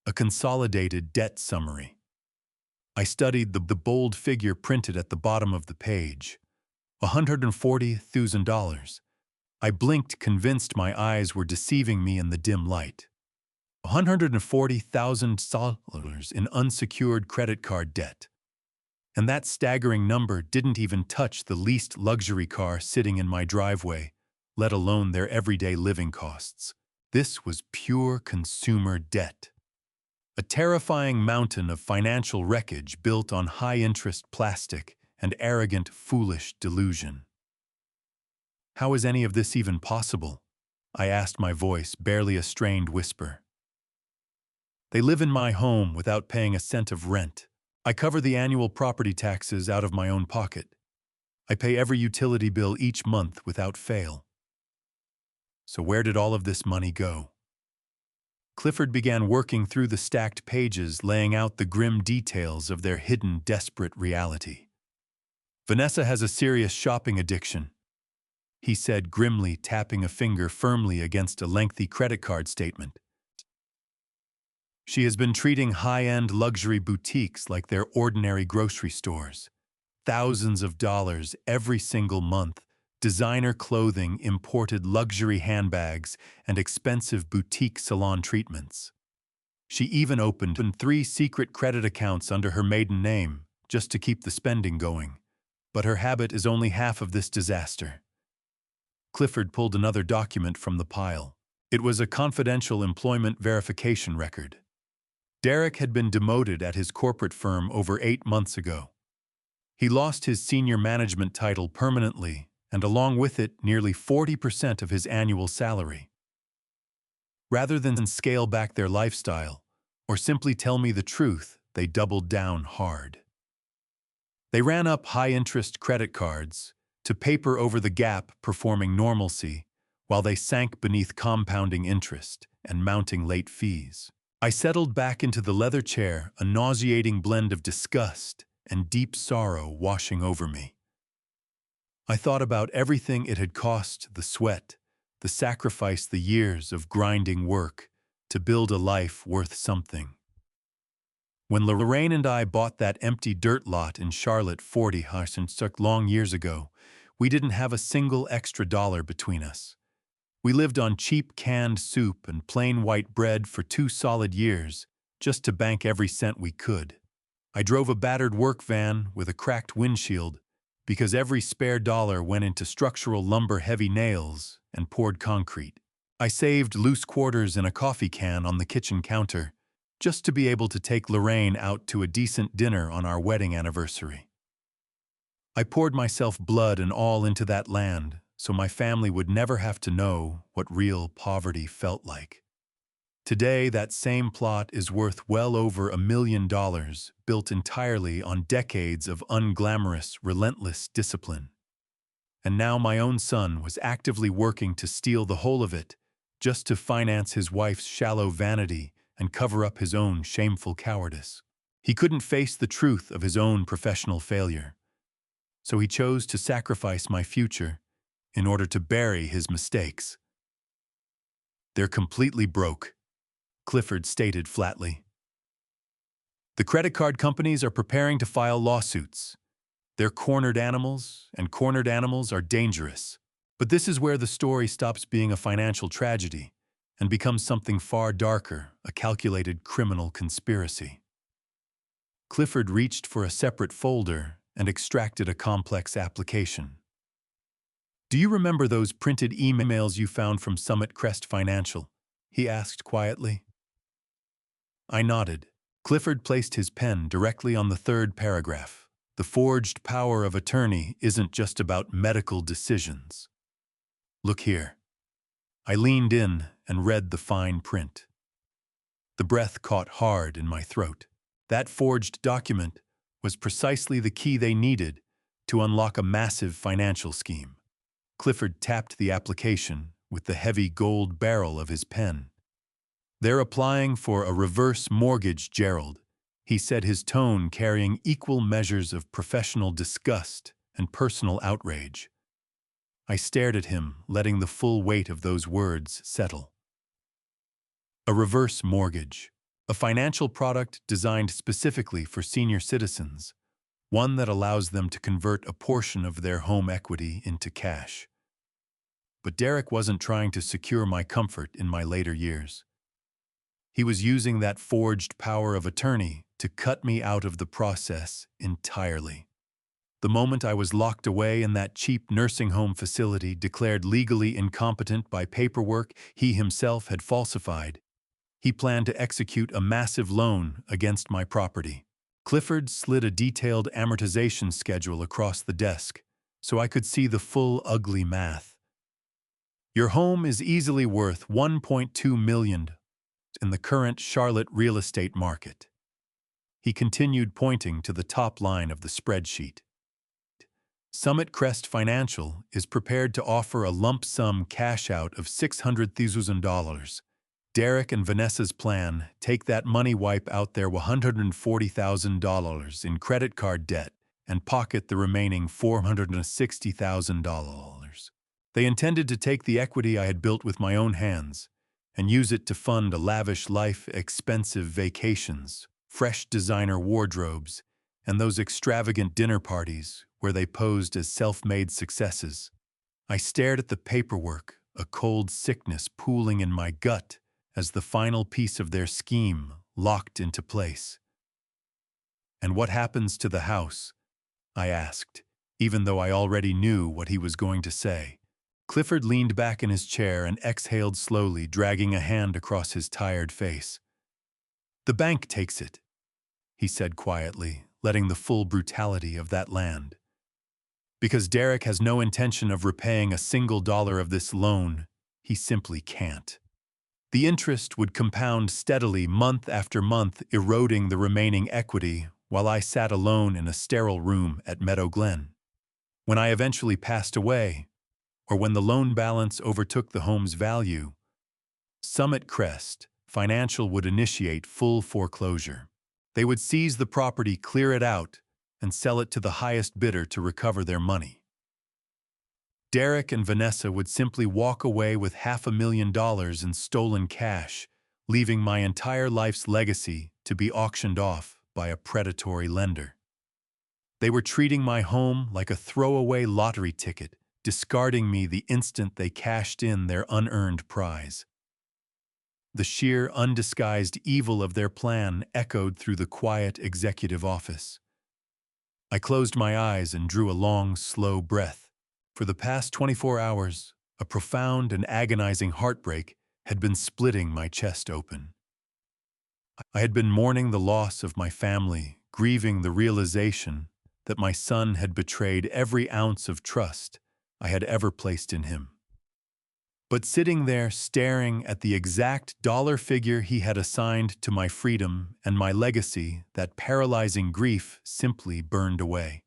A consolidated debt summary. I studied the bold figure printed at the bottom of the page. $140,000. I blinked, convinced my eyes were deceiving me in the dim light. $140,000 in unsecured credit card debt. And that staggering number didn't even touch the least luxury car sitting in my driveway, let alone their everyday living costs. This was pure consumer debt. A terrifying mountain of financial wreckage built on high-interest plastic and arrogant, foolish delusion. How is any of this even possible? I asked, my voice barely a strained whisper. They live in my home without paying a cent of rent. I cover the annual property taxes out of my own pocket. I pay every utility bill each month without fail. So where did all of this money go? Clifford began working through the stacked pages, laying out the grim details of their hidden, desperate reality. Vanessa has a serious shopping addiction, he said grimly, tapping a finger firmly against a lengthy credit card statement. She has been treating high-end luxury boutiques like their ordinary grocery stores. Thousands of dollars every single month, designer clothing, imported luxury handbags, and expensive boutique salon treatments. She even opened 3 secret credit accounts under her maiden name, just to keep the spending going. But her habit is only half of this disaster. Clifford pulled another document from the pile. It was a confidential employment verification record. Derek had been demoted at his corporate firm over 8 months ago. He lost his senior management title permanently, and along with it, nearly 40% of his annual salary. Rather than scale back their lifestyle, or simply tell me the truth, they doubled down hard. They ran up high-interest credit cards to paper over the gap performing normalcy, while they sank beneath compounding interest and mounting late fees. I settled back into the leather chair, a nauseating blend of disgust and deep sorrow washing over me. I thought about everything it had cost, the sweat, the sacrifice, the years of grinding work to build a life worth something. When Lorraine and I bought that empty dirt lot in Charlotte 40 long years ago, we didn't have a single extra dollar between us. We lived on cheap canned soup and plain white bread for 2 solid years, just to bank every cent we could. I drove a battered work van with a cracked windshield because every spare dollar went into structural lumber, heavy nails, and poured concrete. I saved loose quarters in a coffee can on the kitchen counter just to be able to take Lorraine out to a decent dinner on our wedding anniversary. I poured myself blood and all into that land so my family would never have to know what real poverty felt like. Today, that same plot is worth well over $1 million, built entirely on decades of unglamorous, relentless discipline. And now my own son was actively working to steal the whole of it, just to finance his wife's shallow vanity and cover up his own shameful cowardice. He couldn't face the truth of his own professional failure, so he chose to sacrifice my future in order to bury his mistakes. They're completely broke, Clifford stated flatly. The credit card companies are preparing to file lawsuits. They're cornered animals, and cornered animals are dangerous. But this is where the story stops being a financial tragedy and becomes something far darker, a calculated criminal conspiracy. Clifford reached for a separate folder and extracted a complex application. "Do you remember those printed emails you found from Summit Crest Financial?" he asked quietly. I nodded. Clifford placed his pen directly on the 3rd paragraph. The forged power of attorney isn't just about medical decisions. Look here. I leaned in and read the fine print. The breath caught hard in my throat. That forged document was precisely the key they needed to unlock a massive financial scheme. Clifford tapped the application with the heavy gold barrel of his pen. "They're applying for a reverse mortgage, Gerald," he said, his tone carrying equal measures of professional disgust and personal outrage. I stared at him, letting the full weight of those words settle. A reverse mortgage, a financial product designed specifically for senior citizens, one that allows them to convert a portion of their home equity into cash. But Derek wasn't trying to secure my comfort in my later years. He was using that forged power of attorney to cut me out of the process entirely. The moment I was locked away in that cheap nursing home facility declared legally incompetent by paperwork he himself had falsified, he planned to execute a massive loan against my property. Clifford slid a detailed amortization schedule across the desk so I could see the full ugly math. Your home is easily worth $1.2 million in the current Charlotte real estate market. He continued, pointing to the top line of the spreadsheet. Summit Crest Financial is prepared to offer a lump sum cash out of $600,000. Derek and Vanessa's plan: take that money, wipe out their $140,000 in credit card debt, and pocket the remaining $460,000. They intended to take the equity I had built with my own hands and use it to fund a lavish life, expensive vacations, fresh designer wardrobes, and those extravagant dinner parties where they posed as self-made successes. I stared at the paperwork, a cold sickness pooling in my gut as the final piece of their scheme locked into place. "And what happens to the house?" I asked, even though I already knew what he was going to say. Clifford leaned back in his chair and exhaled slowly, dragging a hand across his tired face. "The bank takes it," he said quietly, letting the full brutality of that land. "Because Derek has no intention of repaying a single dollar of this loan, he simply can't. The interest would compound steadily month after month, eroding the remaining equity while I sat alone in a sterile room at Meadow Glen. When I eventually passed away, or when the loan balance overtook the home's value, Summit Crest Financial would initiate full foreclosure. They would seize the property, clear it out, and sell it to the highest bidder to recover their money. Derek and Vanessa would simply walk away with $500,000 in stolen cash, leaving my entire life's legacy to be auctioned off by a predatory lender. They were treating my home like a throwaway lottery ticket, discarding me the instant they cashed in their unearned prize. The sheer, undisguised evil of their plan echoed through the quiet executive office. I closed my eyes and drew a long, slow breath. For the past 24 hours, a profound and agonizing heartbreak had been splitting my chest open. I had been mourning the loss of my family, grieving the realization that my son had betrayed every ounce of trust I had ever placed in him. But sitting there staring at the exact dollar figure he had assigned to my freedom and my legacy, that paralyzing grief simply burned away.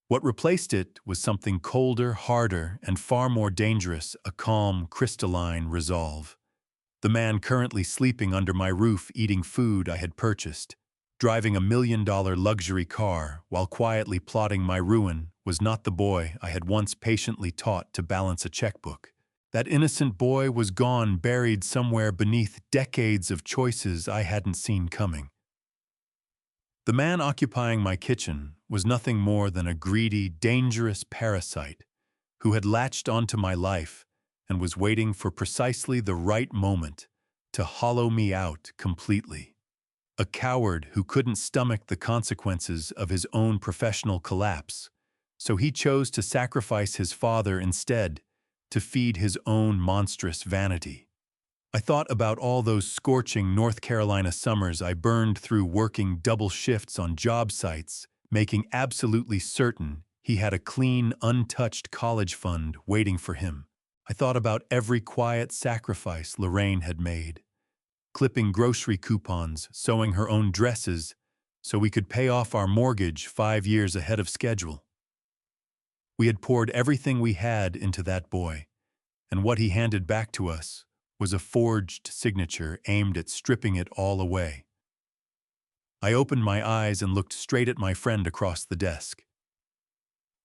What replaced it was something colder, harder, and far more dangerous: a calm, crystalline resolve. The man currently sleeping under my roof, eating food I had purchased, driving a $1 million luxury car while quietly plotting my ruin, was not the boy I had once patiently taught to balance a checkbook. That innocent boy was gone, buried somewhere beneath decades of choices I hadn't seen coming. The man occupying my kitchen was nothing more than a greedy, dangerous parasite who had latched onto my life and was waiting for precisely the right moment to hollow me out completely. A coward who couldn't stomach the consequences of his own professional collapse, so he chose to sacrifice his father instead to feed his own monstrous vanity. I thought about all those scorching North Carolina summers I burned through working double shifts on job sites, making absolutely certain he had a clean, untouched college fund waiting for him. I thought about every quiet sacrifice Lorraine had made, clipping grocery coupons, sewing her own dresses so we could pay off our mortgage 5 years ahead of schedule. We had poured everything we had into that boy, and what he handed back to us was a forged signature aimed at stripping it all away. I opened my eyes and looked straight at my friend across the desk.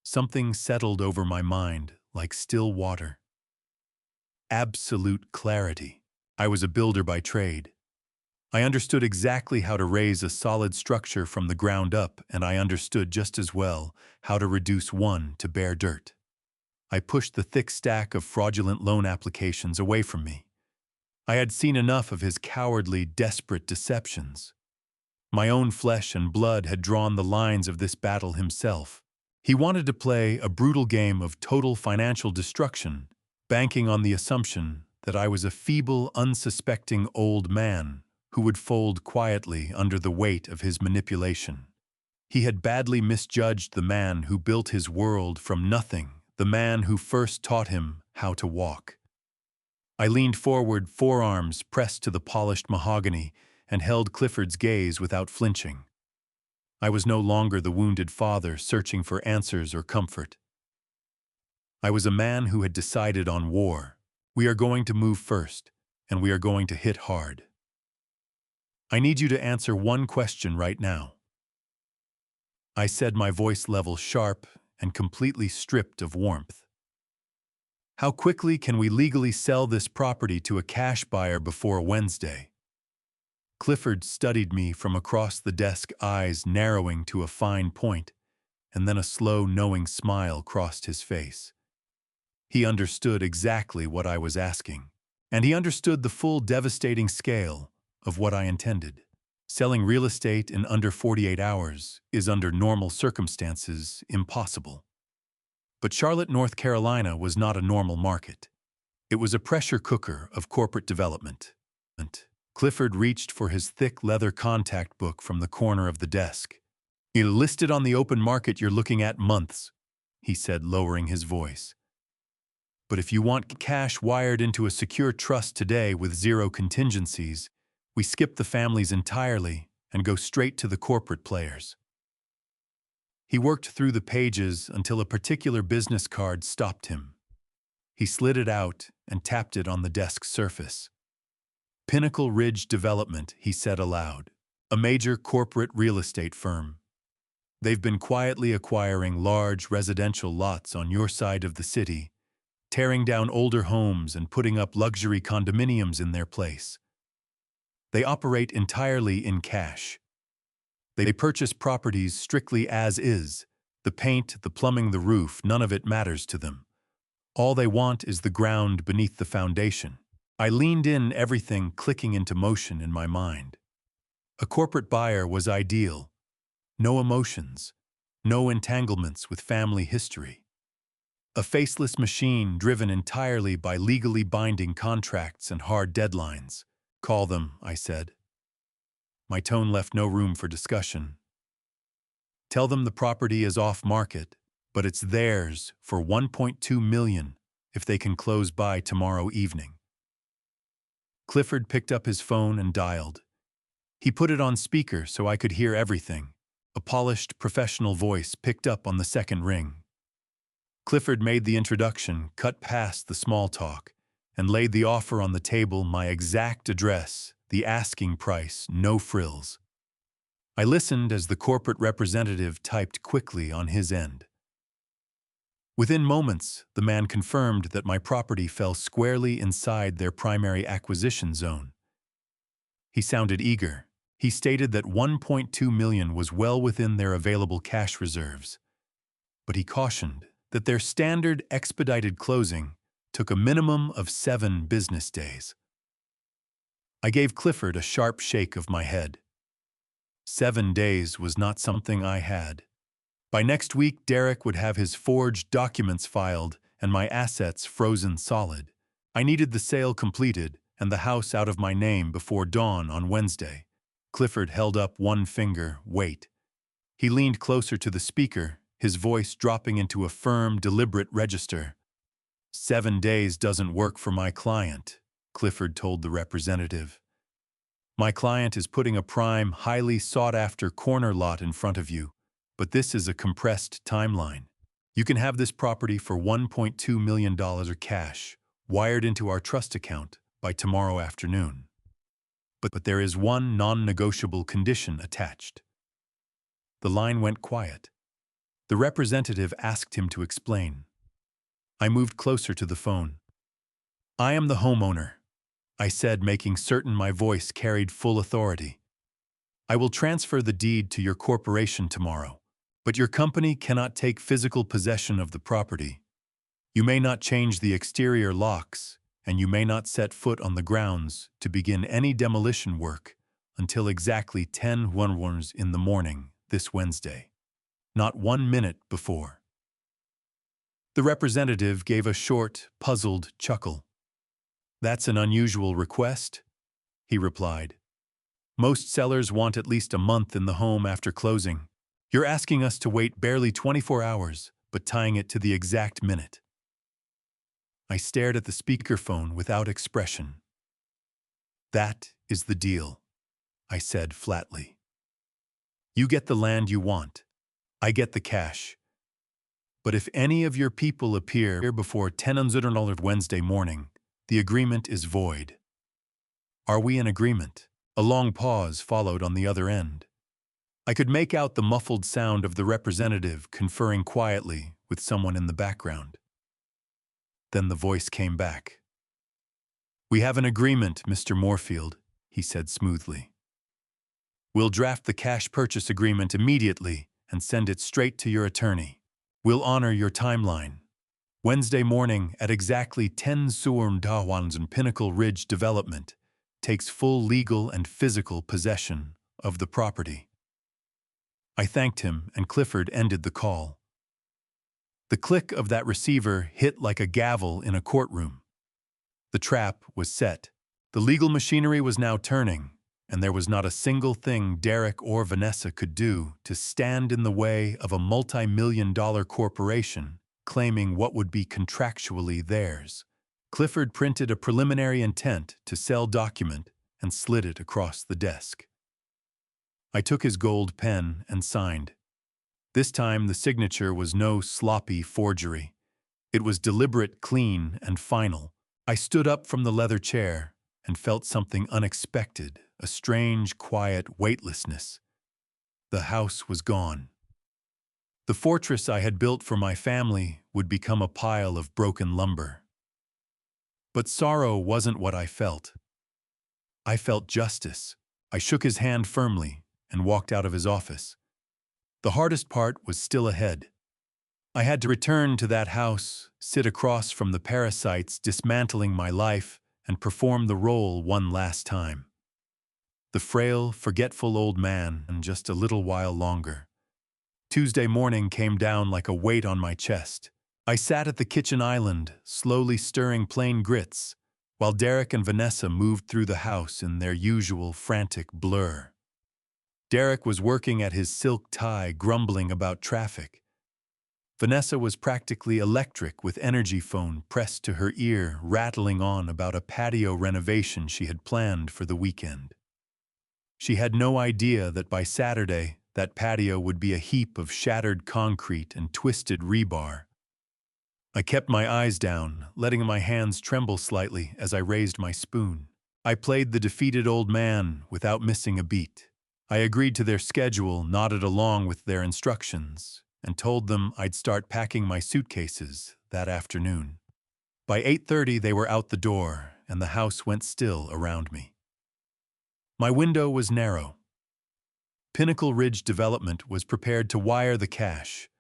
Something settled over my mind like still water. Absolute clarity. I was a builder by trade. I understood exactly how to raise a solid structure from the ground up, and I understood just as well how to reduce one to bare dirt. I pushed the thick stack of fraudulent loan applications away from me. I had seen enough of his cowardly, desperate deceptions. My own flesh and blood had drawn the lines of this battle himself. He wanted to play a brutal game of total financial destruction, banking on the assumption that I was a feeble, unsuspecting old man who would fold quietly under the weight of his manipulation. He had badly misjudged the man who built his world from nothing, the man who first taught him how to walk. I leaned forward, forearms pressed to the polished mahogany, and held Clifford's gaze without flinching. I was no longer the wounded father searching for answers or comfort. I was a man who had decided on war. We are going to move first, and we are going to hit hard. I need you to answer one question right now. I said, my voice level sharp and completely stripped of warmth. How quickly can we legally sell this property to a cash buyer before Wednesday? Clifford studied me from across the desk, eyes narrowing to a fine point, and then a slow, knowing smile crossed his face. He understood exactly what I was asking, and he understood the full devastating scale of what I intended. Selling real estate in under 48 hours is, under normal circumstances, impossible. But Charlotte, North Carolina was not a normal market. It was a pressure cooker of corporate development. Clifford reached for his thick leather contact book from the corner of the desk. "You listed on the open market, you're looking at months," he said, lowering his voice. "But if you want cash wired into a secure trust today with zero contingencies, we skip the families entirely and go straight to the corporate players." He worked through the pages until a particular business card stopped him. He slid it out and tapped it on the desk surface. "Pinnacle Ridge Development," he said aloud, "a major corporate real estate firm. They've been quietly acquiring large residential lots on your side of the city, tearing down older homes and putting up luxury condominiums in their place. They operate entirely in cash. They purchase properties strictly as is. The paint, the plumbing, the roof, none of it matters to them. All they want is the ground beneath the foundation." I leaned in, everything clicking into motion in my mind. A corporate buyer was ideal. No emotions, no entanglements with family history. A faceless machine driven entirely by legally binding contracts and hard deadlines. "Call them," I said. My tone left no room for discussion. "Tell them the property is off market, but it's theirs for $1.2 million if they can close by tomorrow evening." Clifford picked up his phone and dialed. He put it on speaker so I could hear everything. A polished, professional voice picked up on the second ring. Clifford made the introduction, cut past the small talk, and laid the offer on the table, my exact address, the asking price, no frills. I listened as the corporate representative typed quickly on his end. Within moments, the man confirmed that my property fell squarely inside their primary acquisition zone. He sounded eager. He stated that $1.2 million was well within their available cash reserves. But he cautioned that their standard expedited closing took a minimum of 7 business days. I gave Clifford a sharp shake of my head. 7 days was not something I had. By next week, Derek would have his forged documents filed and my assets frozen solid. I needed the sale completed and the house out of my name before dawn on Wednesday. Clifford held up one finger. "Wait." He leaned closer to the speaker, his voice dropping into a firm, deliberate register. "7 days doesn't work for my client," Clifford told the representative. "My client is putting a prime, highly sought-after corner lot in front of you. But this is a compressed timeline. You can have this property for $1.2 million cash, wired into our trust account, by tomorrow afternoon. But there is one non-negotiable condition attached." The line went quiet. The representative asked him to explain. I moved closer to the phone. "I am the homeowner," I said, making certain my voice carried full authority. "I will transfer the deed to your corporation tomorrow. But your company cannot take physical possession of the property. You may not change the exterior locks. and you may not set foot on the grounds to begin any demolition work until exactly 10:11 in the morning this Wednesday, not 1 minute before." The representative gave a short, puzzled chuckle. "That's an unusual request," he replied. "Most sellers want at least a month in the home after closing. You're asking us to wait barely 24 hours, but tying it to the exact minute." I stared at the speakerphone without expression. "That is the deal," I said flatly. "You get the land you want. I get the cash. But if any of your people appear before 10:00 Wednesday morning, the agreement is void." "Are we in agreement?" A long pause followed on the other end. I could make out the muffled sound of the representative conferring quietly with someone in the background. Then the voice came back. "We have an agreement, Mr. Moorfield," he said smoothly. "We'll draft the cash purchase agreement immediately and send it straight to your attorney. We'll honor your timeline. Wednesday morning at exactly 10 and Pinnacle Ridge Development takes full legal and physical possession of the property." I thanked him, and Clifford ended the call. The click of that receiver hit like a gavel in a courtroom. The trap was set. The legal machinery was now turning, and there was not a single thing Derek or Vanessa could do to stand in the way of a multi-million-dollar corporation claiming what would be contractually theirs. Clifford printed a preliminary intent to sell document and slid it across the desk. I took his gold pen and signed. This time the signature was no sloppy forgery. It was deliberate, clean, and final. I stood up from the leather chair and felt something unexpected, a strange, quiet weightlessness. The house was gone. The fortress I had built for my family would become a pile of broken lumber. But sorrow wasn't what I felt. I felt justice. I shook his hand firmly and walked out of his office. The hardest part was still ahead. I had to return to that house, sit across from the parasites dismantling my life, and perform the role one last time. The frail, forgetful old man, and just a little while longer. Tuesday morning came down like a weight on my chest. I sat at the kitchen island, slowly stirring plain grits, while Derek and Vanessa moved through the house in their usual frantic blur. Derek was working at his silk tie, grumbling about traffic. Vanessa was practically electric with energy phone pressed to her ear, rattling on about a patio renovation she had planned for the weekend. She had no idea that by Saturday, that patio would be a heap of shattered concrete and twisted rebar. I kept my eyes down, letting my hands tremble slightly as I raised my spoon. I played the defeated old man without missing a beat. I agreed to their schedule, nodded along with their instructions, and told them I'd start packing my suitcases that afternoon. By 8:30 they were out the door, and the house went still around me. My window was narrow. Pinnacle Ridge Development was prepared to wire the cash,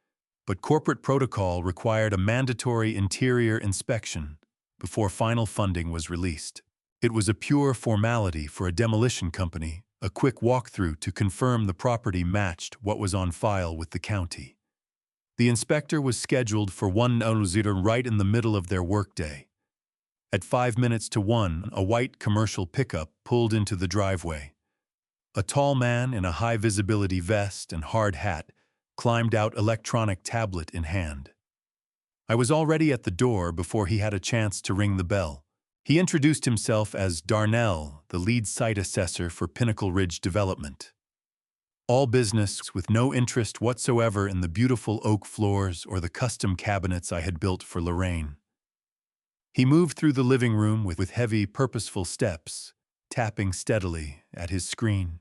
but corporate protocol required a mandatory interior inspection before final funding was released. It was a pure formality for a demolition company, a quick walkthrough to confirm the property matched what was on file with the county. The inspector was scheduled for 1:00 right in the middle of their workday. At 5 minutes to 1, a white commercial pickup pulled into the driveway. A tall man in a high-visibility vest and hard hat climbed out, electronic tablet in hand. I was already at the door before he had a chance to ring the bell. He introduced himself as Darnell, the lead site assessor for Pinnacle Ridge Development. All business with no interest whatsoever in the beautiful oak floors or the custom cabinets I had built for Lorraine. He moved through the living room with heavy, purposeful steps, tapping steadily at his screen.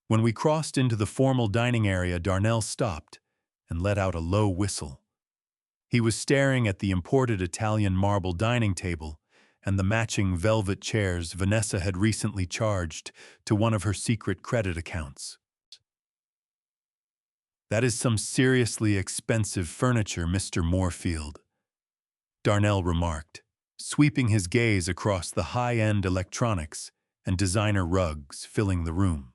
When we crossed into the formal dining area, Darnell stopped and let out a low whistle. He was staring at the imported Italian marble dining table and the matching velvet chairs Vanessa had recently charged to one of her secret credit accounts. "That is some seriously expensive furniture, Mr. Moorfield," Darnell remarked. sweeping his gaze across the high-end electronics and designer rugs filling the room.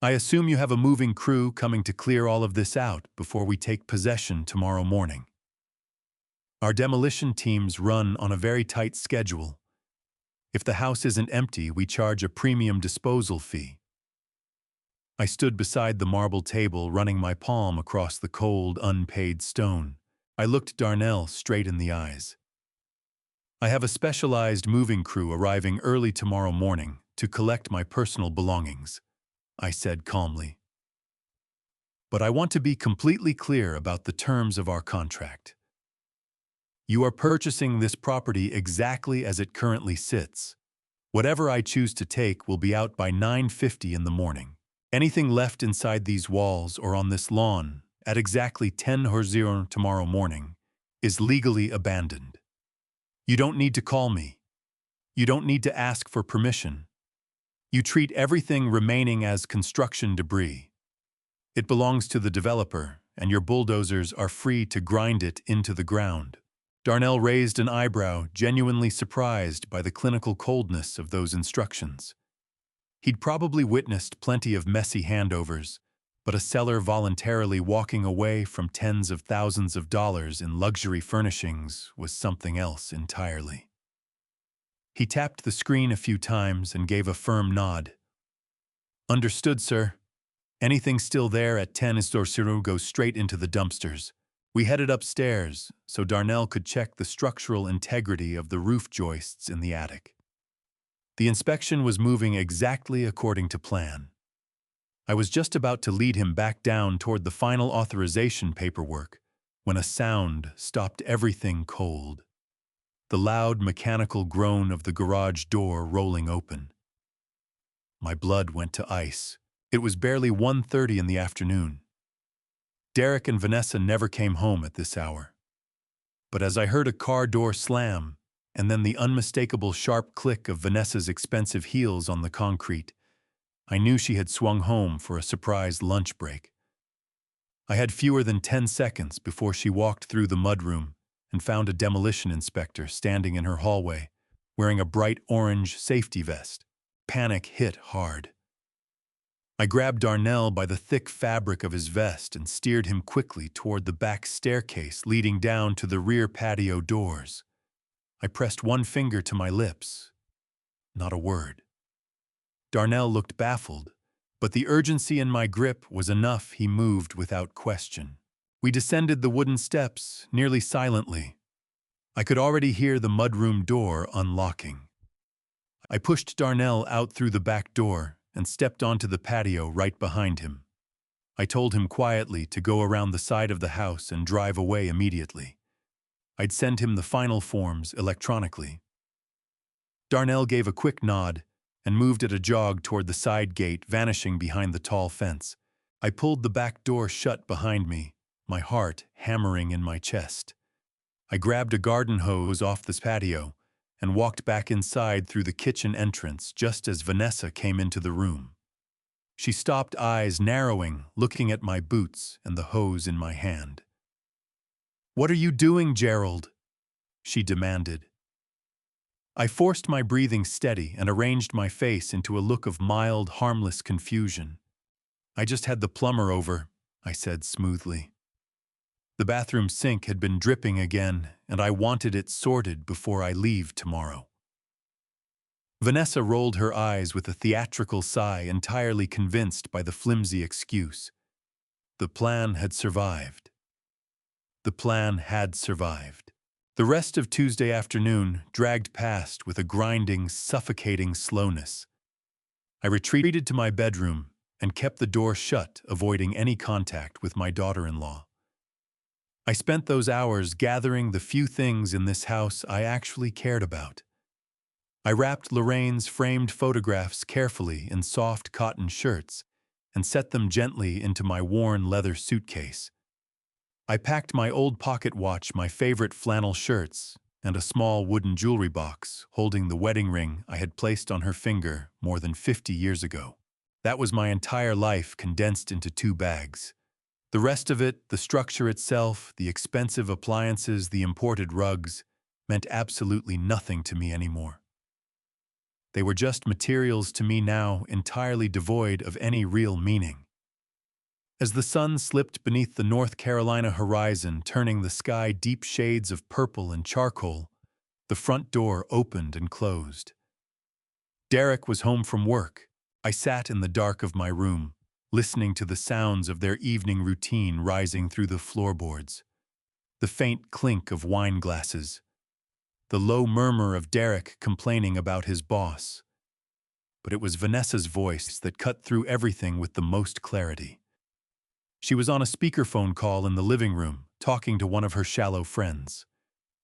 I assume you have a moving crew coming to clear all of this out before we take possession tomorrow morning. Our demolition teams run on a very tight schedule. If the house isn't empty, we charge a premium disposal fee. I stood beside the marble table, running my palm across the cold, unpaid stone. I looked Darnell straight in the eyes. I have a specialized moving crew arriving early tomorrow morning to collect my personal belongings, I said calmly. But I want to be completely clear about the terms of our contract. You are purchasing this property exactly as it currently sits. Whatever I choose to take will be out by 9:50 in the morning. Anything left inside these walls or on this lawn at exactly 10:00 tomorrow morning is legally abandoned. You don't need to call me. You don't need to ask for permission. You treat everything remaining as construction debris. It belongs to the developer, and your bulldozers are free to grind it into the ground. Darnell raised an eyebrow, genuinely surprised by the clinical coldness of those instructions. He'd probably witnessed plenty of messy handovers, but a seller voluntarily walking away from tens of thousands of dollars in luxury furnishings was something else entirely. He tapped the screen a few times and gave a firm nod. Understood, sir. Anything still there at 10:00 goes straight into the dumpsters. We headed upstairs so Darnell could check the structural integrity of the roof joists in the attic. The inspection was moving exactly according to plan. I was just about to lead him back down toward the final authorization paperwork when a sound stopped everything cold. The loud mechanical groan of the garage door rolling open. My blood went to ice. It was barely 1:30 in the afternoon. Derek and Vanessa never came home at this hour. But as I heard a car door slam, and then the unmistakable sharp click of Vanessa's expensive heels on the concrete, I knew she had swung home for a surprise lunch break. I had fewer than 10 seconds before she walked through the mudroom and found a demolition inspector standing in her hallway, wearing a bright orange safety vest. Panic hit hard. I grabbed Darnell by the thick fabric of his vest and steered him quickly toward the back staircase leading down to the rear patio doors. I pressed one finger to my lips. Not a word. Darnell looked baffled, but the urgency in my grip was enough. He moved without question. We descended the wooden steps, nearly silently. I could already hear the mudroom door unlocking. I pushed Darnell out through the back door and stepped onto the patio right behind him. I told him quietly to go around the side of the house and drive away immediately. I'd send him the final forms electronically. Darnell gave a quick nod and moved at a jog toward the side gate, vanishing behind the tall fence. I pulled the back door shut behind me, my heart hammering in my chest. I grabbed a garden hose off the patio and walked back inside through the kitchen entrance just as Vanessa came into the room. She stopped, eyes narrowing, looking at my boots and the hose in my hand. "What are you doing, Gerald?" she demanded. I forced my breathing steady and arranged my face into a look of mild, harmless confusion. "I just had the plumber over," I said smoothly. The bathroom sink had been dripping again, and I wanted it sorted before I leave tomorrow. Vanessa rolled her eyes with a theatrical sigh, entirely convinced by the flimsy excuse. The plan had survived. The plan had survived. The rest of Tuesday afternoon dragged past with a grinding, suffocating slowness. I retreated to my bedroom and kept the door shut, avoiding any contact with my daughter-in-law. I spent those hours gathering the few things in this house I actually cared about. I wrapped Lorraine's framed photographs carefully in soft cotton shirts and set them gently into my worn leather suitcase. I packed my old pocket watch, my favorite flannel shirts, and a small wooden jewelry box holding the wedding ring I had placed on her finger more than 50 years ago. That was my entire life condensed into 2 bags. The rest of it, the structure itself, the expensive appliances, the imported rugs, meant absolutely nothing to me anymore. They were just materials to me now, entirely devoid of any real meaning. As the sun slipped beneath the North Carolina horizon, turning the sky deep shades of purple and charcoal, the front door opened and closed. Derek was home from work. I sat in the dark of my room, listening to the sounds of their evening routine rising through the floorboards. The faint clink of wine glasses, the low murmur of Derek complaining about his boss. But it was Vanessa's voice that cut through everything with the most clarity. She was on a speakerphone call in the living room, talking to one of her shallow friends.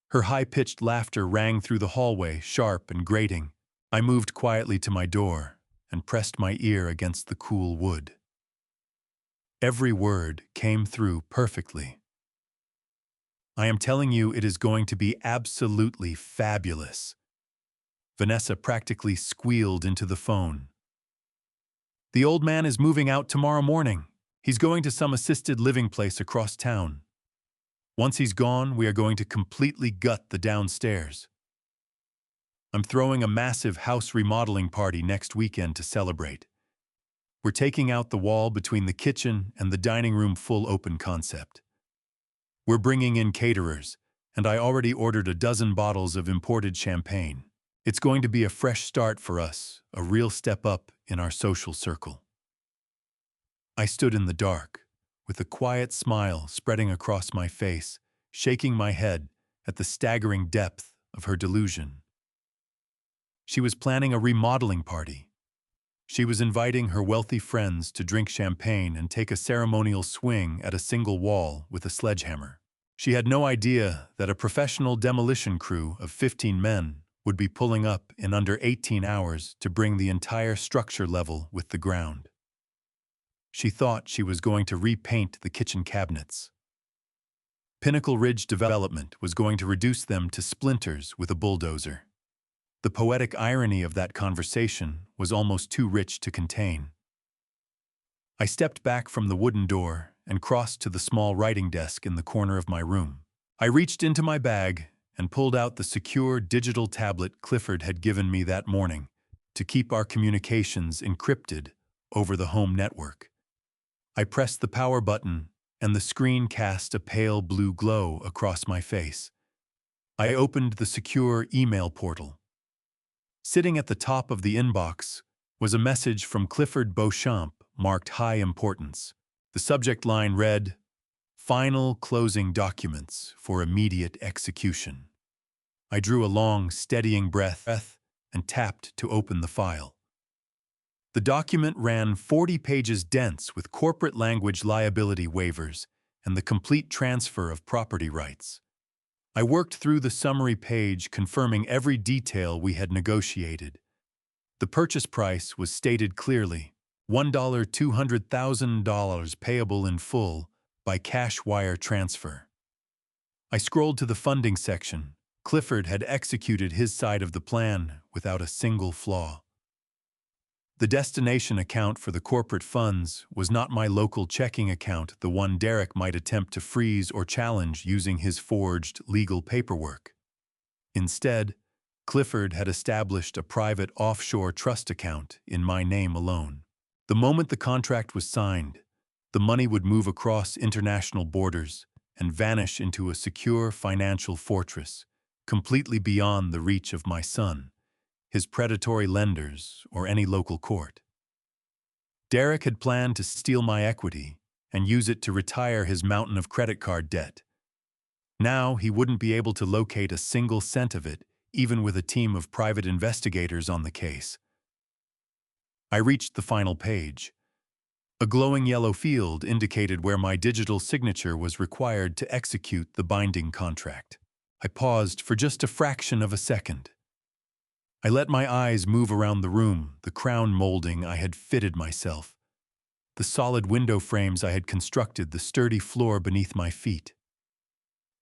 Her high-pitched laughter rang through the hallway, sharp and grating. I moved quietly to my door and pressed my ear against the cool wood. Every word came through perfectly. "I am telling you, it is going to be absolutely fabulous." Vanessa practically squealed into the phone. "The old man is moving out tomorrow morning. He's going to some assisted living place across town. Once he's gone, we are going to completely gut the downstairs. I'm throwing a massive house remodeling party next weekend to celebrate. We're taking out the wall between the kitchen and the dining room full open concept. We're bringing in caterers, and I already ordered a dozen bottles of imported champagne. It's going to be a fresh start for us, a real step up in our social circle." I stood in the dark, with a quiet smile spreading across my face, shaking my head at the staggering depth of her delusion. She was planning a remodeling party. She was inviting her wealthy friends to drink champagne and take a ceremonial swing at a single wall with a sledgehammer. She had no idea that a professional demolition crew of 15 men would be pulling up in under 18 hours to bring the entire structure level with the ground. She thought she was going to repaint the kitchen cabinets. Pinnacle Ridge Development was going to reduce them to splinters with a bulldozer. The poetic irony of that conversation was almost too rich to contain. I stepped back from the wooden door and crossed to the small writing desk in the corner of my room. I reached into my bag and pulled out the secure digital tablet Clifford had given me that morning to keep our communications encrypted over the home network. I pressed the power button, and the screen cast a pale blue glow across my face. I opened the secure email portal. Sitting at the top of the inbox was a message from Clifford Beauchamp marked high importance. The subject line read, "Final closing documents for immediate execution." I drew a long, steadying breath and tapped to open the file. The document ran 40 pages dense with corporate language liability waivers and the complete transfer of property rights. I worked through the summary page confirming every detail we had negotiated. The purchase price was stated clearly, $200,000 payable in full by cash wire transfer. I scrolled to the funding section. Clifford had executed his side of the plan without a single flaw. The destination account for the corporate funds was not my local checking account, the one Derek might attempt to freeze or challenge using his forged legal paperwork. Instead, Clifford had established a private offshore trust account in my name alone. The moment the contract was signed, the money would move across international borders and vanish into a secure financial fortress, completely beyond the reach of my son, his predatory lenders, or any local court. Derek had planned to steal my equity and use it to retire his mountain of credit card debt. Now he wouldn't be able to locate a single cent of it, even with a team of private investigators on the case. I reached the final page. A glowing yellow field indicated where my digital signature was required to execute the binding contract. I paused for just a fraction of a second. I let my eyes move around the room, the crown molding I had fitted myself, the solid window frames I had constructed, the sturdy floor beneath my feet.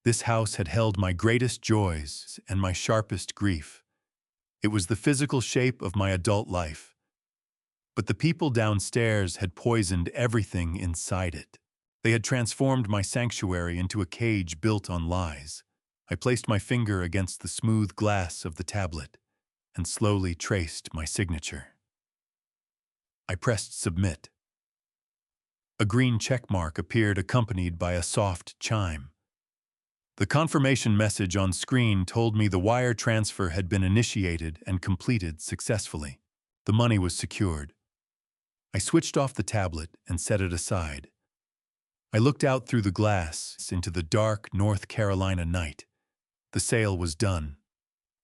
This house had held my greatest joys and my sharpest grief. It was the physical shape of my adult life. But the people downstairs had poisoned everything inside it. They had transformed my sanctuary into a cage built on lies. I placed my finger against the smooth glass of the tablet and slowly traced my signature. I pressed submit. A green checkmark appeared accompanied by a soft chime. The confirmation message on screen told me the wire transfer had been initiated and completed successfully. The money was secured. I switched off the tablet and set it aside. I looked out through the glass into the dark North Carolina night. The sale was done.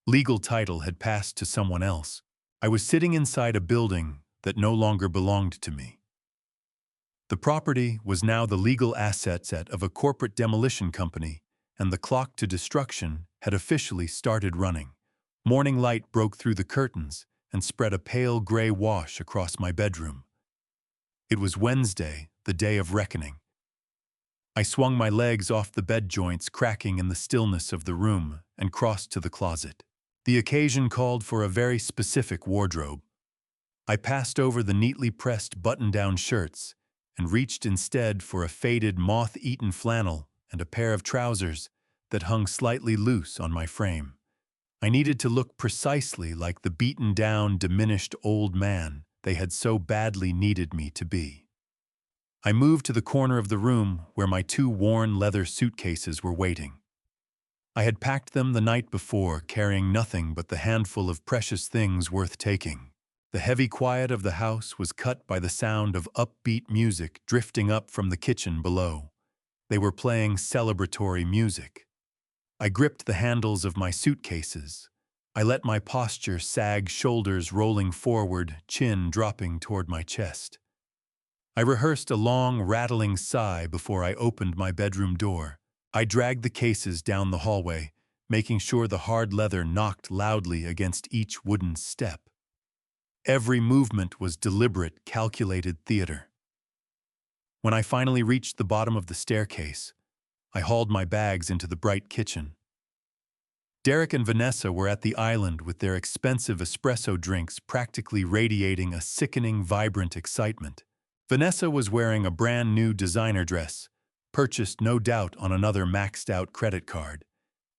Legal title had passed to someone else. I was sitting inside a building that no longer belonged to me. The property was now the legal asset of a corporate demolition company, and the clock to destruction had officially started running. Morning light broke through the curtains and spread a pale gray wash across my bedroom. It was Wednesday, the day of reckoning. I swung my legs off the bed joints cracking in the stillness of the room and crossed to the closet. The occasion called for a very specific wardrobe. I passed over the neatly pressed button-down shirts and reached instead for a faded moth-eaten flannel and a pair of trousers that hung slightly loose on my frame. I needed to look precisely like the beaten-down, diminished old man they had so badly needed me to be. I moved to the corner of the room where my 2 worn leather suitcases were waiting. I had packed them the night before, carrying nothing but the handful of precious things worth taking. The heavy quiet of the house was cut by the sound of upbeat music drifting up from the kitchen below. They were playing celebratory music. I gripped the handles of my suitcases. I let my posture sag, shoulders rolling forward, chin dropping toward my chest. I rehearsed a long, rattling sigh before I opened my bedroom door. I dragged the cases down the hallway, making sure the hard leather knocked loudly against each wooden step. Every movement was deliberate, calculated theater. When I finally reached the bottom of the staircase, I hauled my bags into the bright kitchen. Derek and Vanessa were at the island with their expensive espresso drinks practically radiating a sickening, vibrant excitement. Vanessa was wearing a brand new designer dress, purchased no doubt on another maxed-out credit card,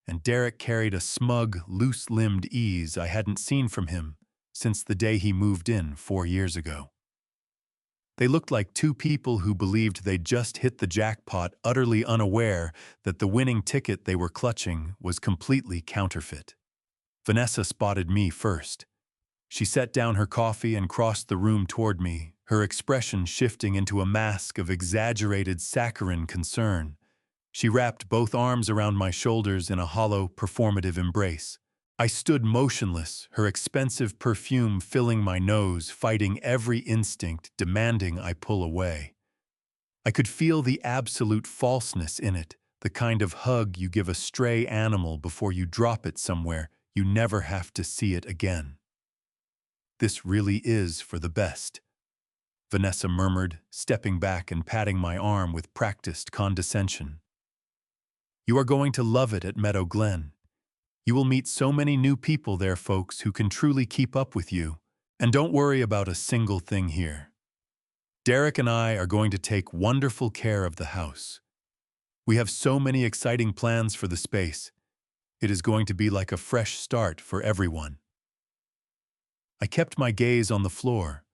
and Derek carried a smug, loose-limbed ease I hadn't seen from him since the day he moved in 4 years ago. They looked like 2 people who believed they'd just hit the jackpot, utterly unaware that the winning ticket they were clutching was completely counterfeit. Vanessa spotted me first. She set down her coffee and crossed the room toward me, her expression shifting into a mask of exaggerated saccharine concern. She wrapped both arms around my shoulders in a hollow, performative embrace. I stood motionless, her expensive perfume filling my nose, fighting every instinct, demanding I pull away. I could feel the absolute falseness in it, the kind of hug you give a stray animal before you drop it somewhere you never have to see it again. "This really is for the best," Vanessa murmured, stepping back and patting my arm with practiced condescension. "You are going to love it at Meadow Glen. You will meet so many new people there, folks, who can truly keep up with you. And don't worry about a single thing here. Derek and I are going to take wonderful care of the house. We have so many exciting plans for the space. It is going to be like a fresh start for everyone." I kept my gaze on the floor,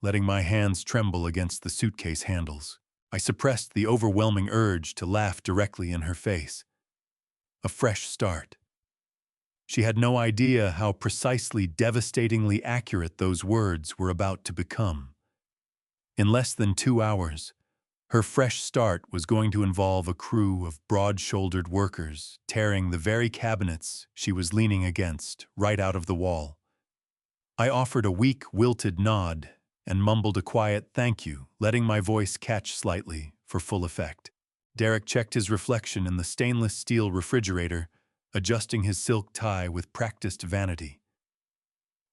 letting my hands tremble against the suitcase handles. I suppressed the overwhelming urge to laugh directly in her face. A fresh start. She had no idea how precisely devastatingly accurate those words were about to become. In less than 2 hours, her fresh start was going to involve a crew of broad-shouldered workers tearing the very cabinets she was leaning against right out of the wall. I offered a weak, wilted nod and mumbled a quiet thank you, letting my voice catch slightly for full effect. Derek checked his reflection in the stainless steel refrigerator, adjusting his silk tie with practiced vanity.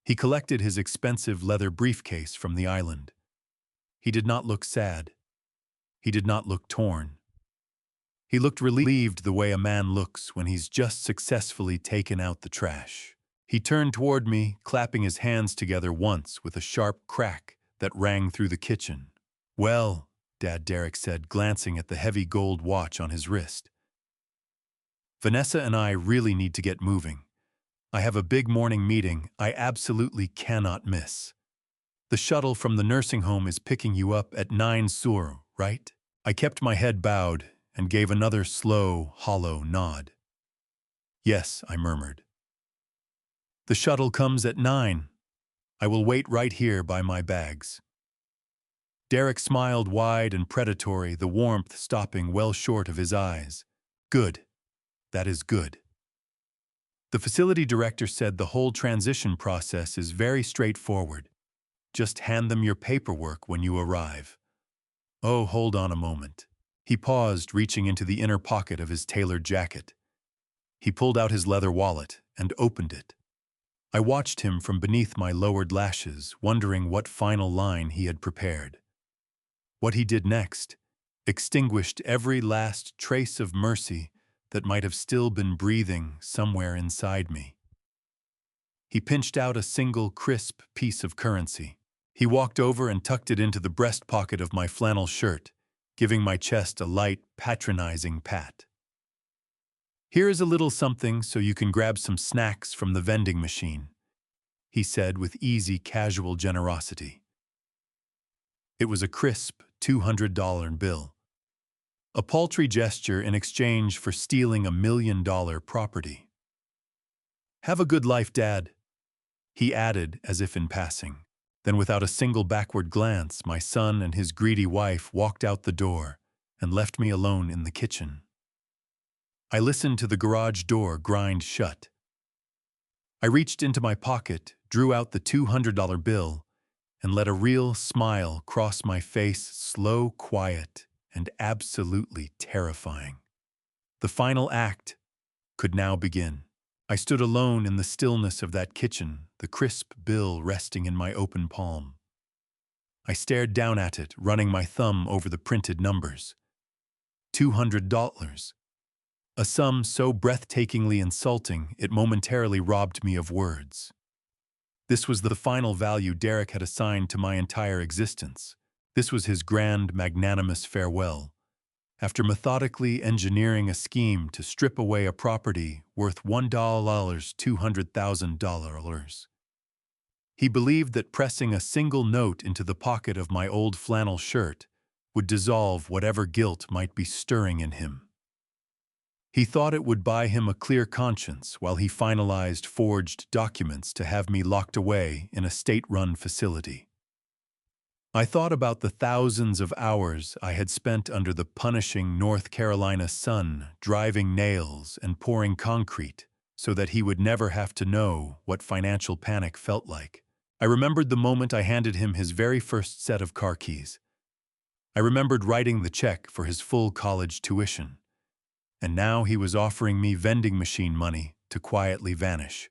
He collected his expensive leather briefcase from the island. He did not look sad. He did not look torn. He looked relieved the way a man looks when he's just successfully taken out the trash. He turned toward me, clapping his hands together once with a sharp crack that rang through the kitchen. "Well," Dad Derek said, glancing at the heavy gold watch on his wrist. Vanessa and I really need to get moving. I have a big morning meeting I absolutely cannot miss. The shuttle from the nursing home is picking you up at 9 sur, right? I kept my head bowed and gave another slow, hollow nod. Yes, I murmured. The shuttle comes at 9. I will wait right here by my bags. Derek smiled wide and predatory, the warmth stopping well short of his eyes. Good. That is good. The facility director said the whole transition process is very straightforward. Just hand them your paperwork when you arrive. Oh, hold on a moment. He paused, reaching into the inner pocket of his tailored jacket. He pulled out his leather wallet and opened it. I watched him from beneath my lowered lashes, wondering what final line he had prepared. What he did next extinguished every last trace of mercy that might have still been breathing somewhere inside me. He pinched out a single crisp piece of currency. He walked over and tucked it into the breast pocket of my flannel shirt, giving my chest a light, patronizing pat. Here is a little something so you can grab some snacks from the vending machine, he said with easy, casual generosity. It was a crisp $200 bill. A paltry gesture in exchange for stealing $1 million property. Have a good life, Dad, he added as if in passing. Then without a single backward glance, my son and his greedy wife walked out the door and left me alone in the kitchen. I listened to the garage door grind shut. I reached into my pocket, drew out the $200 bill, and let a real smile cross my face, slow, quiet, and absolutely terrifying. The final act could now begin. I stood alone in the stillness of that kitchen, the crisp bill resting in my open palm. I stared down at it, running my thumb over the printed numbers. $200. A sum so breathtakingly insulting it momentarily robbed me of words. This was the final value Derek had assigned to my entire existence. This was his grand, magnanimous farewell. After methodically engineering a scheme to strip away a property worth $200,000. He believed that pressing a single note into the pocket of my old flannel shirt would dissolve whatever guilt might be stirring in him. He thought it would buy him a clear conscience while he finalized forged documents to have me locked away in a state-run facility. I thought about the thousands of hours I had spent under the punishing North Carolina sun, driving nails and pouring concrete so that he would never have to know what financial panic felt like. I remembered the moment I handed him his very first set of car keys. I remembered writing the check for his full college tuition. And now he was offering me vending machine money to quietly vanish.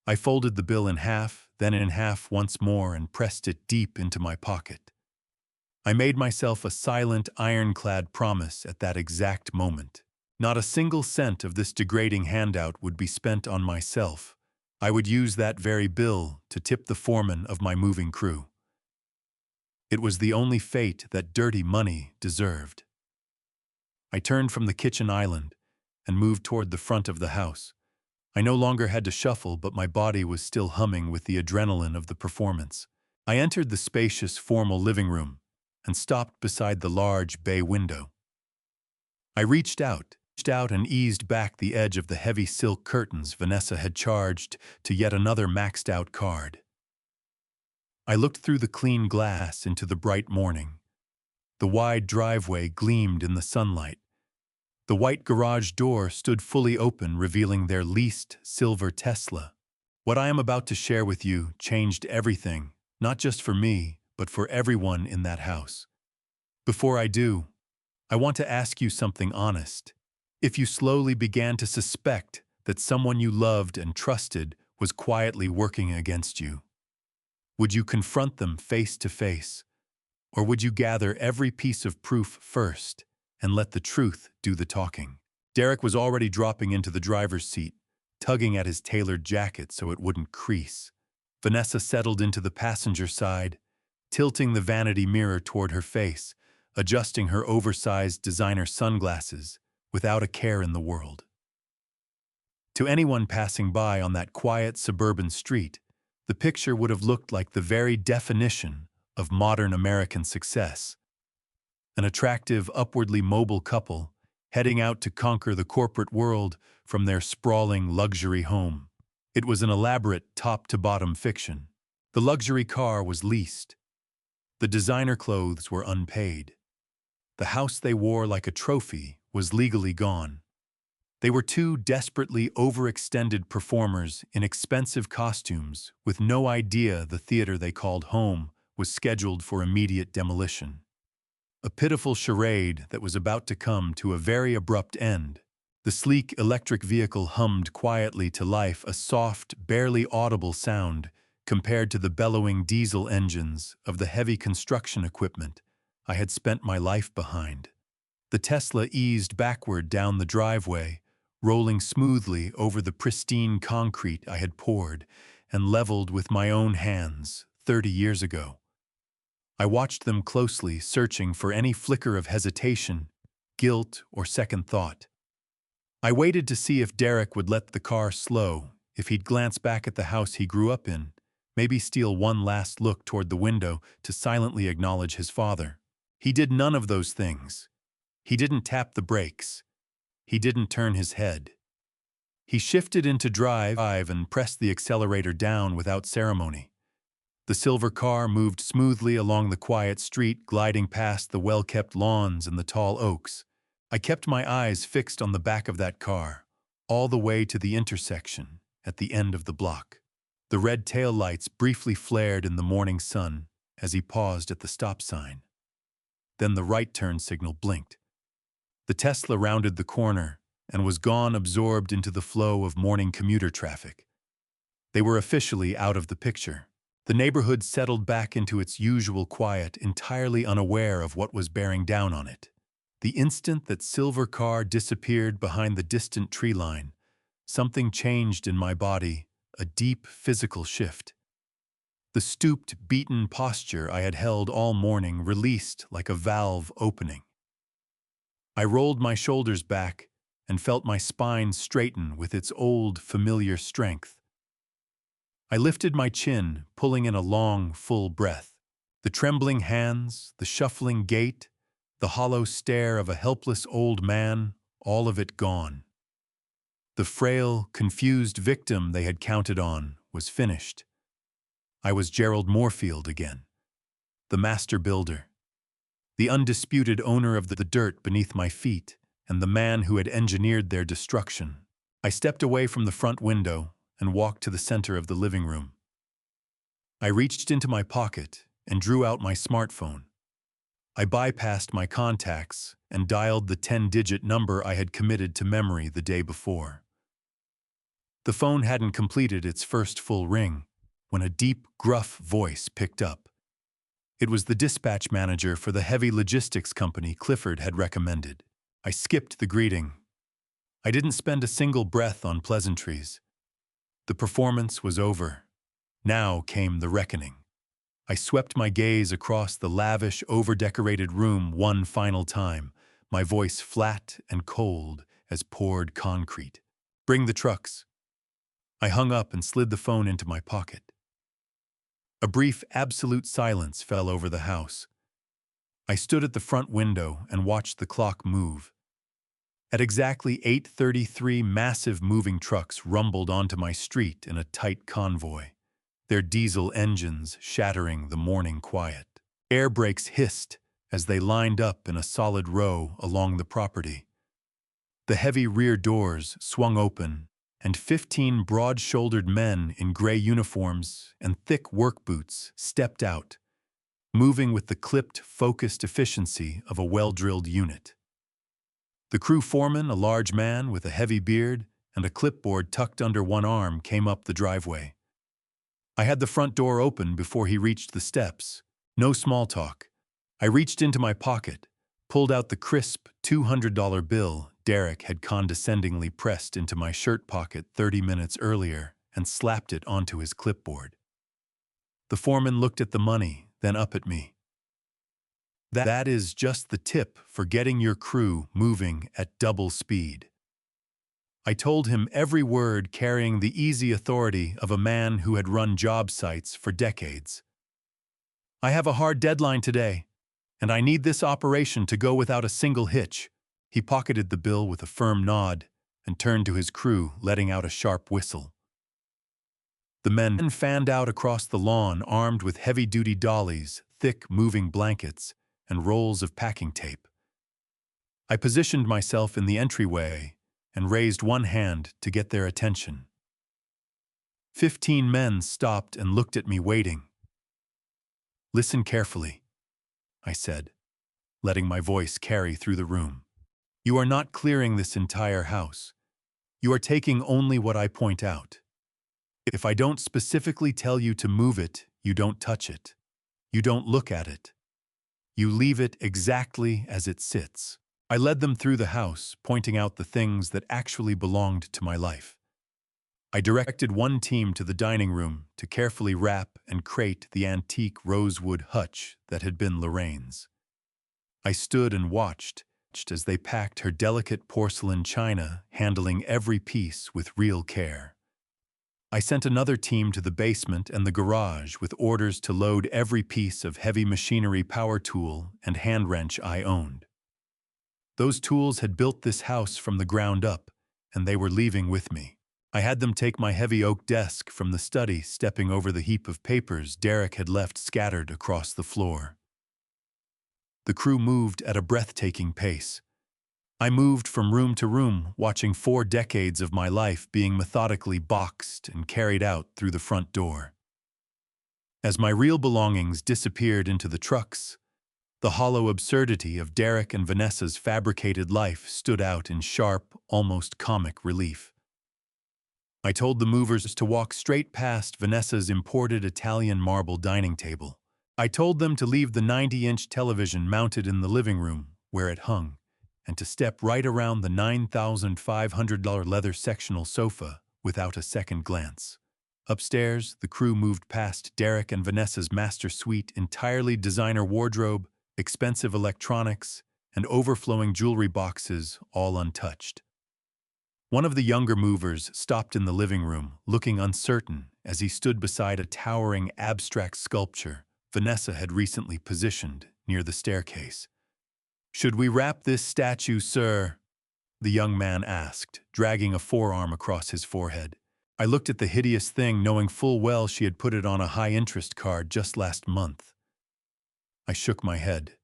I folded the bill in half, then in half once more, and pressed it deep into my pocket. I made myself a silent, ironclad promise at that exact moment. Not a single cent of this degrading handout would be spent on myself. I would use that very bill to tip the foreman of my moving crew. It was the only fate that dirty money deserved. I turned from the kitchen island and moved toward the front of the house. I no longer had to shuffle, but my body was still humming with the adrenaline of the performance. I entered the spacious, formal living room and stopped beside the large bay window. I reached out and eased back the edge of the heavy silk curtains Vanessa had charged to yet another maxed-out card. I looked through the clean glass into the bright morning. The wide driveway gleamed in the sunlight. The white garage door stood fully open, revealing their leased silver Tesla. What I am about to share with you changed everything, not just for me, but for everyone in that house. Before I do, I want to ask you something honest. If you slowly began to suspect that someone you loved and trusted was quietly working against you, would you confront them face to face? Or would you gather every piece of proof first and let the truth do the talking? Derek was already dropping into the driver's seat, tugging at his tailored jacket so it wouldn't crease. Vanessa settled into the passenger side, tilting the vanity mirror toward her face, adjusting her oversized designer sunglasses, without a care in the world. To anyone passing by on that quiet suburban street, the picture would have looked like the very definition of modern American success. An attractive, upwardly mobile couple heading out to conquer the corporate world from their sprawling luxury home. It was an elaborate top-to-bottom fiction. The luxury car was leased. The designer clothes were unpaid. The house they wore like a trophy was legally gone. They were two desperately overextended performers in expensive costumes with no idea the theater they called home was scheduled for immediate demolition. A pitiful charade that was about to come to a very abrupt end. The sleek electric vehicle hummed quietly to life, a soft, barely audible sound compared to the bellowing diesel engines of the heavy construction equipment I had spent my life behind. The Tesla eased backward down the driveway, rolling smoothly over the pristine concrete I had poured and leveled with my own hands 30 years ago. I watched them closely, searching for any flicker of hesitation, guilt, or second thought. I waited to see if Derek would let the car slow, if he'd glance back at the house he grew up in, maybe steal one last look toward the window to silently acknowledge his father. He did none of those things. He didn't tap the brakes. He didn't turn his head. He shifted into drive and pressed the accelerator down without ceremony. The silver car moved smoothly along the quiet street, gliding past the well-kept lawns and the tall oaks. I kept my eyes fixed on the back of that car, all the way to the intersection at the end of the block. The red taillights briefly flared in the morning sun as he paused at the stop sign. Then the right turn signal blinked. The Tesla rounded the corner and was gone, absorbed into the flow of morning commuter traffic. They were officially out of the picture. The neighborhood settled back into its usual quiet, entirely unaware of what was bearing down on it. The instant that silver car disappeared behind the distant tree line, something changed in my body, a deep physical shift. The stooped, beaten posture I had held all morning released like a valve opening. I rolled my shoulders back and felt my spine straighten with its old, familiar strength. I lifted my chin, pulling in a long, full breath. The trembling hands, the shuffling gait, the hollow stare of a helpless old man, all of it gone. The frail, confused victim they had counted on was finished. I was Gerald Moorfield again, the master builder, the undisputed owner of the dirt beneath my feet, and the man who had engineered their destruction. I stepped away from the front window and walked to the center of the living room. I reached into my pocket and drew out my smartphone. I bypassed my contacts and dialed the 10-digit number I had committed to memory the day before. The phone hadn't completed its first full ring when a deep, gruff voice picked up. It was the dispatch manager for the heavy logistics company Clifford had recommended. I skipped the greeting. I didn't spend a single breath on pleasantries. The performance was over. Now came the reckoning. I swept my gaze across the lavish, over-decorated room one final time, my voice flat and cold as poured concrete. "Bring the trucks." I hung up and slid the phone into my pocket. A brief, absolute silence fell over the house. I stood at the front window and watched the clock move. At exactly 8:33, massive moving trucks rumbled onto my street in a tight convoy, their diesel engines shattering the morning quiet. Air brakes hissed as they lined up in a solid row along the property. The heavy rear doors swung open, and 15 broad-shouldered men in gray uniforms and thick work boots stepped out, moving with the clipped, focused efficiency of a well-drilled unit. The crew foreman, a large man with a heavy beard and a clipboard tucked under one arm, came up the driveway. I had the front door open before he reached the steps. No small talk. I reached into my pocket, pulled out the crisp $200 bill Derek had condescendingly pressed into my shirt pocket 30 minutes earlier, and slapped it onto his clipboard. The foreman looked at the money, then up at me. That is just the tip for getting your crew moving at double speed. I told him every word carrying the easy authority of a man who had run job sites for decades. I have a hard deadline today, and I need this operation to go without a single hitch. He pocketed the bill with a firm nod and turned to his crew, letting out a sharp whistle. The men fanned out across the lawn armed with heavy-duty dollies, thick moving blankets, and rolls of packing tape. I positioned myself in the entryway and raised one hand to get their attention. 15 men stopped and looked at me waiting. "Listen carefully," I said, letting my voice carry through the room. "You are not clearing this entire house. You are taking only what I point out. If I don't specifically tell you to move it, you don't touch it. You don't look at it. You leave it exactly as it sits." I led them through the house, pointing out the things that actually belonged to my life. I directed one team to the dining room to carefully wrap and crate the antique rosewood hutch that had been Lorraine's. I stood and watched as they packed her delicate porcelain china, handling every piece with real care. I sent another team to the basement and the garage with orders to load every piece of heavy machinery, power tool, and hand wrench I owned. Those tools had built this house from the ground up, and they were leaving with me. I had them take my heavy oak desk from the study, stepping over the heap of papers Derek had left scattered across the floor. The crew moved at a breathtaking pace. I moved from room to room, watching 4 decades of my life being methodically boxed and carried out through the front door. As my real belongings disappeared into the trucks, the hollow absurdity of Derek and Vanessa's fabricated life stood out in sharp, almost comic relief. I told the movers to walk straight past Vanessa's imported Italian marble dining table. I told them to leave the 90-inch television mounted in the living room, where it hung, and to step right around the $9,500 leather sectional sofa without a second glance. Upstairs, the crew moved past Derek and Vanessa's master suite, entirely designer wardrobe, expensive electronics, and overflowing jewelry boxes, all untouched. One of the younger movers stopped in the living room, looking uncertain as he stood beside a towering abstract sculpture Vanessa had recently positioned near the staircase. "Should we wrap this statue, sir?" the young man asked, dragging a forearm across his forehead. I looked at the hideous thing, knowing full well she had put it on a high-interest card just last month. I shook my head.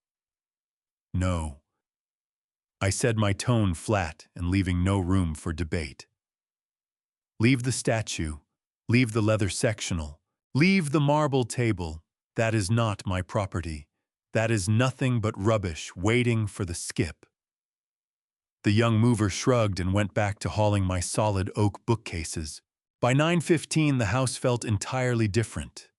"No," I said, my tone flat and leaving no room for debate. "Leave the statue, leave the leather sectional, leave the marble table. That is not my property. That is nothing but rubbish waiting for the skip." The young mover shrugged and went back to hauling my solid oak bookcases. By 9:15, the house felt entirely different.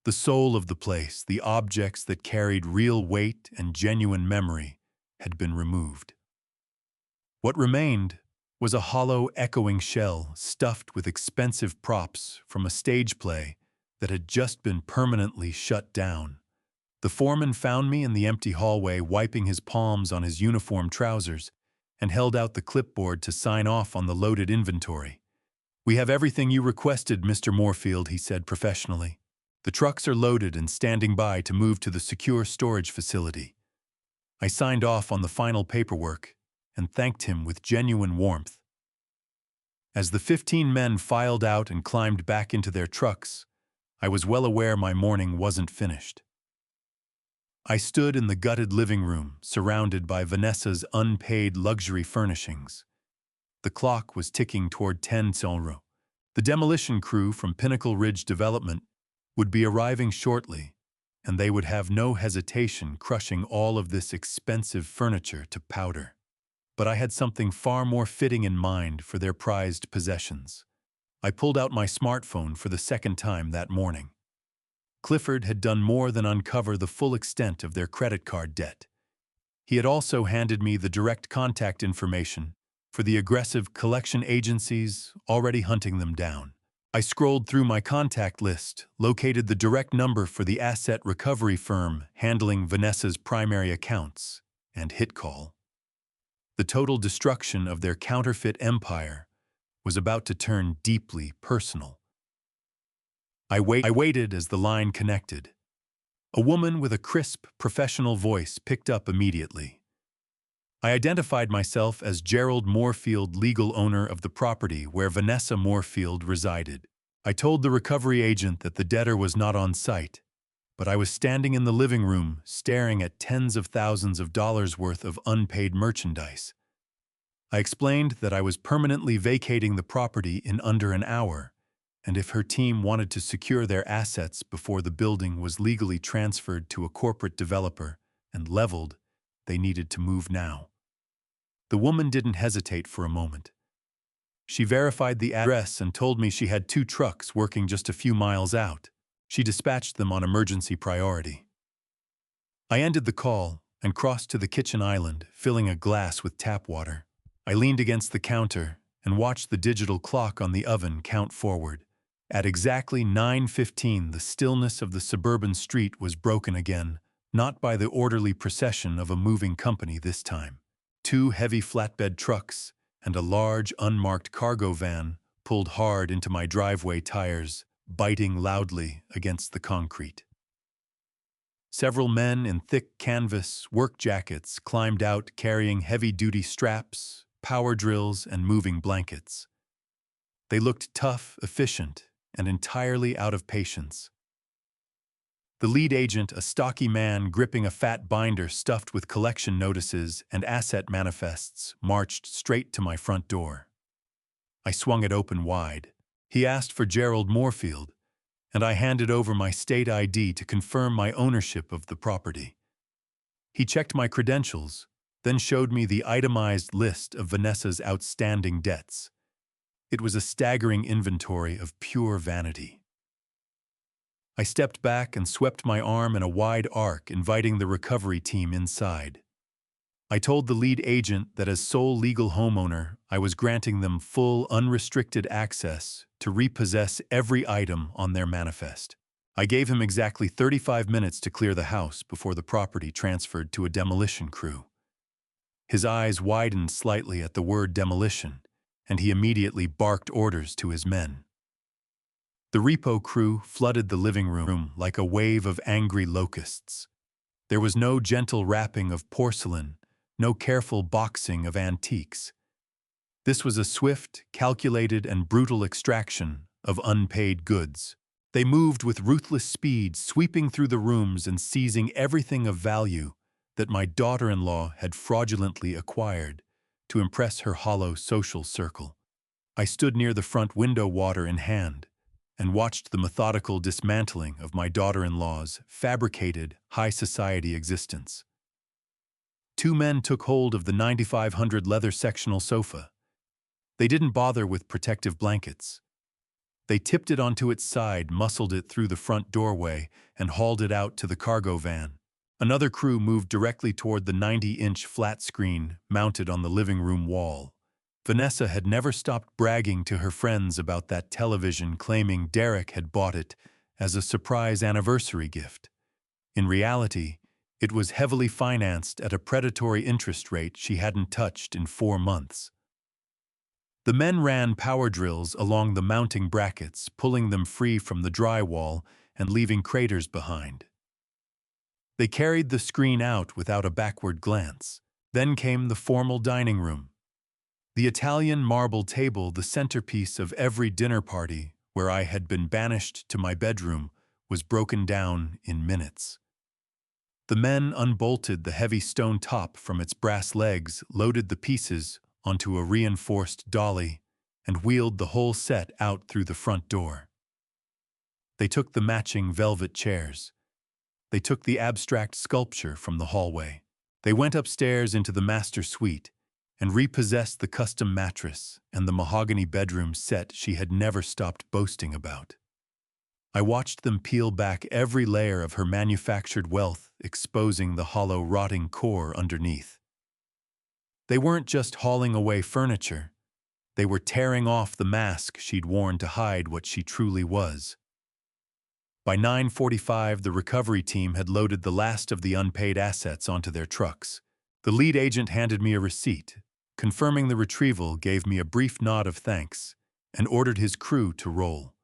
The soul of the place, the objects that carried real weight and genuine memory, had been removed. What remained was a hollow, echoing shell stuffed with expensive props from a stage play that had just been permanently shut down. The foreman found me in the empty hallway, wiping his palms on his uniform trousers, and held out the clipboard to sign off on the loaded inventory. "We have everything you requested, Mr. Moorfield," he said professionally. "The trucks are loaded and standing by to move to the secure storage facility." I signed off on the final paperwork and thanked him with genuine warmth. As the 15 men filed out and climbed back into their trucks, I was well aware my morning wasn't finished. I stood in the gutted living room, surrounded by Vanessa's unpaid luxury furnishings. The clock was ticking toward 10:00. The demolition crew from Pinnacle Ridge Development would be arriving shortly, and they would have no hesitation crushing all of this expensive furniture to powder. But I had something far more fitting in mind for their prized possessions. I pulled out my smartphone for the second time that morning. Clifford had done more than uncover the full extent of their credit card debt. He had also handed me the direct contact information for the aggressive collection agencies already hunting them down. I scrolled through my contact list, located the direct number for the asset recovery firm handling Vanessa's primary accounts, and hit call. The total destruction of their counterfeit empire was about to turn deeply personal. I waited as the line connected. A woman with a crisp, professional voice picked up immediately. I identified myself as Gerald Moorfield, legal owner of the property where Vanessa Moorfield resided. I told the recovery agent that the debtor was not on site, but I was standing in the living room staring at tens of thousands of dollars worth of unpaid merchandise. I explained that I was permanently vacating the property in under an hour, and if her team wanted to secure their assets before the building was legally transferred to a corporate developer and leveled, they needed to move now. The woman didn't hesitate for a moment. She verified the address and told me she had 2 trucks working just a few miles out. She dispatched them on emergency priority. I ended the call and crossed to the kitchen island, filling a glass with tap water. I leaned against the counter and watched the digital clock on the oven count forward. At exactly 9:15, the stillness of the suburban street was broken again, not by the orderly procession of a moving company this time. 2 heavy flatbed trucks and a large, unmarked cargo van pulled hard into my driveway tires, biting loudly against the concrete. Several men in thick canvas work jackets climbed out carrying heavy-duty straps, power drills, and moving blankets. They looked tough, efficient, and entirely out of patience. The lead agent, a stocky man gripping a fat binder stuffed with collection notices and asset manifests, marched straight to my front door. I swung it open wide. He asked for Gerald Moorfield, and I handed over my state ID to confirm my ownership of the property. He checked my credentials, then showed me the itemized list of Vanessa's outstanding debts. It was a staggering inventory of pure vanity. I stepped back and swept my arm in a wide arc, inviting the recovery team inside. I told the lead agent that as sole legal homeowner, I was granting them full, unrestricted access to repossess every item on their manifest. I gave him exactly 35 minutes to clear the house before the property transferred to a demolition crew. His eyes widened slightly at the word demolition, and he immediately barked orders to his men. The repo crew flooded the living room like a wave of angry locusts. There was no gentle wrapping of porcelain, no careful boxing of antiques. This was a swift, calculated, and brutal extraction of unpaid goods. They moved with ruthless speed, sweeping through the rooms and seizing everything of value that my daughter-in-law had fraudulently acquired to impress her hollow social circle. I stood near the front window, water in hand, and watched the methodical dismantling of my daughter-in-law's fabricated, high-society existence. 2 men took hold of the 9500 leather sectional sofa. They didn't bother with protective blankets. They tipped it onto its side, muscled it through the front doorway, and hauled it out to the cargo van. Another crew moved directly toward the 90-inch flat screen mounted on the living room wall. Vanessa had never stopped bragging to her friends about that television, claiming Derek had bought it as a surprise anniversary gift. In reality, it was heavily financed at a predatory interest rate she hadn't touched in 4 months. The men ran power drills along the mounting brackets, pulling them free from the drywall and leaving craters behind. They carried the screen out without a backward glance. Then came the formal dining room. The Italian marble table, the centerpiece of every dinner party where I had been banished to my bedroom, was broken down in minutes. The men unbolted the heavy stone top from its brass legs, loaded the pieces onto a reinforced dolly, and wheeled the whole set out through the front door. They took the matching velvet chairs. They took the abstract sculpture from the hallway. They went upstairs into the master suite and repossessed the custom mattress and the mahogany bedroom set she had never stopped boasting about. I watched them peel back every layer of her manufactured wealth, exposing the hollow, rotting core underneath. They weren't just hauling away furniture. They were tearing off the mask she'd worn to hide what she truly was. By 9:45, the recovery team had loaded the last of the unpaid assets onto their trucks. The lead agent handed me a receipt, confirming the retrieval, gave me a brief nod of thanks, and ordered his crew to roll.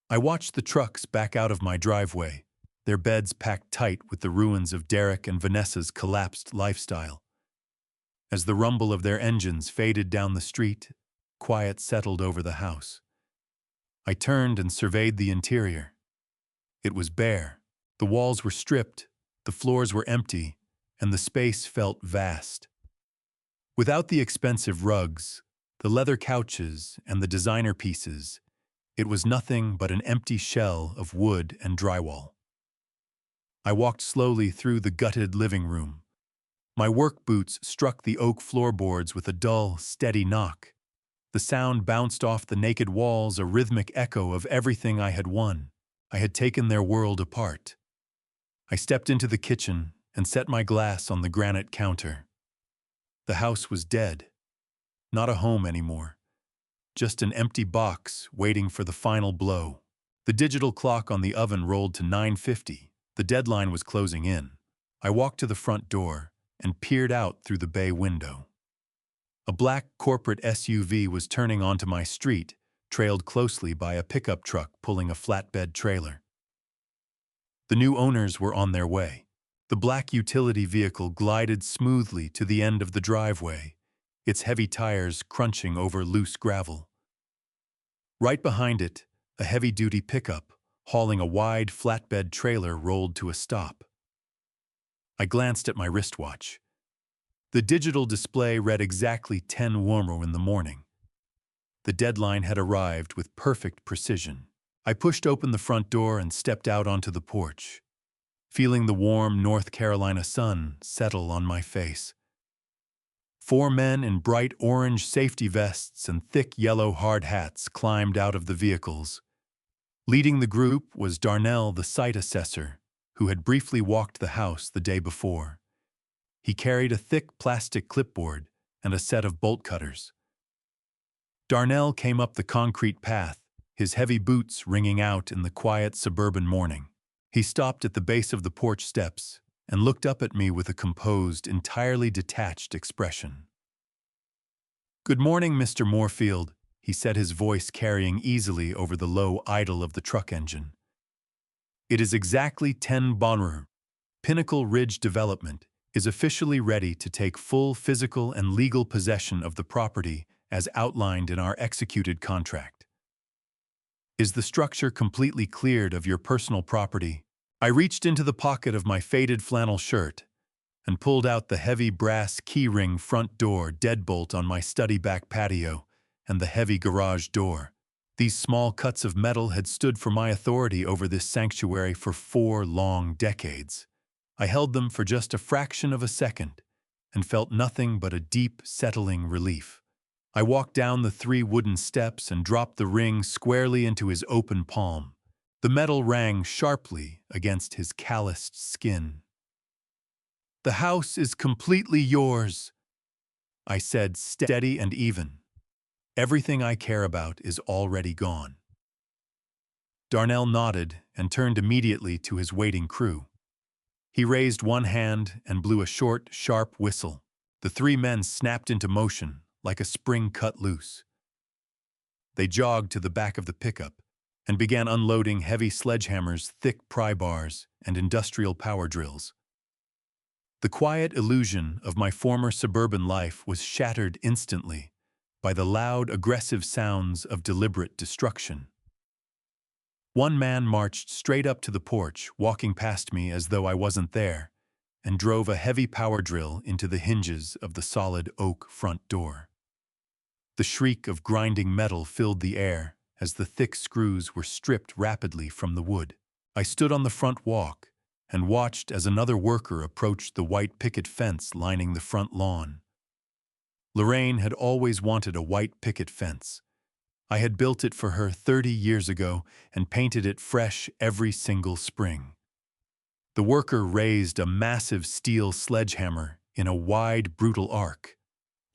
I watched the trucks back out of my driveway, their beds packed tight with the ruins of Derek and Vanessa's collapsed lifestyle. As the rumble of their engines faded down the street, quiet settled over the house. I turned and surveyed the interior. It was bare. The walls were stripped, the floors were empty, and the space felt vast. Without the expensive rugs, the leather couches, and the designer pieces, it was nothing but an empty shell of wood and drywall. I walked slowly through the gutted living room. My work boots struck the oak floorboards with a dull, steady knock. The sound bounced off the naked walls, a rhythmic echo of everything I had won. I had taken their world apart. I stepped into the kitchen and set my glass on the granite counter. The house was dead. Not a home anymore. Just an empty box waiting for the final blow. The digital clock on the oven rolled to 9:50. The deadline was closing in. I walked to the front door and peered out through the bay window. A black corporate SUV was turning onto my street, trailed closely by a pickup truck pulling a flatbed trailer. The new owners were on their way. The black utility vehicle glided smoothly to the end of the driveway, its heavy tires crunching over loose gravel. Right behind it, a heavy-duty pickup, hauling a wide flatbed trailer, rolled to a stop. I glanced at my wristwatch. The digital display read exactly 10 warmer in the morning. The deadline had arrived with perfect precision. I pushed open the front door and stepped out onto the porch, feeling the warm North Carolina sun settle on my face. 4 men in bright orange safety vests and thick yellow hard hats climbed out of the vehicles. Leading the group was Darnell, the site assessor, who had briefly walked the house the day before. He carried a thick plastic clipboard and a set of bolt cutters. Darnell came up the concrete path, his heavy boots ringing out in the quiet suburban morning. He stopped at the base of the porch steps and looked up at me with a composed, entirely detached expression. "Good morning, Mr. Moorfield," he said, his voice carrying easily over the low idle of the truck engine. "It is exactly 10 Bonner. Pinnacle Ridge Development is officially ready to take full physical and legal possession of the property as outlined in our executed contract. Is the structure completely cleared of your personal property?" I reached into the pocket of my faded flannel shirt and pulled out the heavy brass keyring front door deadbolt on my study back patio and the heavy garage door. These small cuts of metal had stood for my authority over this sanctuary for 4 long decades. I held them for just a fraction of a second and felt nothing but a deep, settling relief. I walked down the 3 wooden steps and dropped the ring squarely into his open palm. The metal rang sharply against his calloused skin. "The house is completely yours," I said, steady and even. "Everything I care about is already gone." Darnell nodded and turned immediately to his waiting crew. He raised one hand and blew a short, sharp whistle. The 3 men snapped into motion like a spring cut loose. They jogged to the back of the pickup and began unloading heavy sledgehammers, thick pry bars, and industrial power drills. The quiet illusion of my former suburban life was shattered instantly by the loud, aggressive sounds of deliberate destruction. One man marched straight up to the porch, walking past me as though I wasn't there, and drove a heavy power drill into the hinges of the solid oak front door. The shriek of grinding metal filled the air as the thick screws were stripped rapidly from the wood. I stood on the front walk and watched as another worker approached the white picket fence lining the front lawn. Lorraine had always wanted a white picket fence. I had built it for her 30 years ago and painted it fresh every single spring. The worker raised a massive steel sledgehammer in a wide, brutal arc.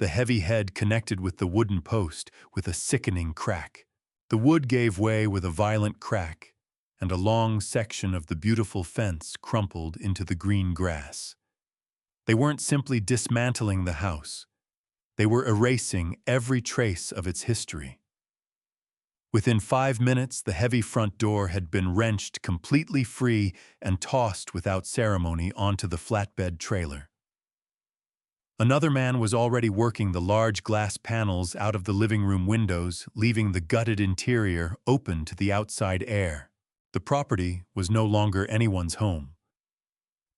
the heavy head connected with the wooden post with a sickening crack. The wood gave way with a violent crack, and a long section of the beautiful fence crumpled into the green grass. They weren't simply dismantling the house. They were erasing every trace of its history. Within 5 minutes, the heavy front door had been wrenched completely free and tossed without ceremony onto the flatbed trailer. Another man was already working the large glass panels out of the living room windows, leaving the gutted interior open to the outside air. The property was no longer anyone's home.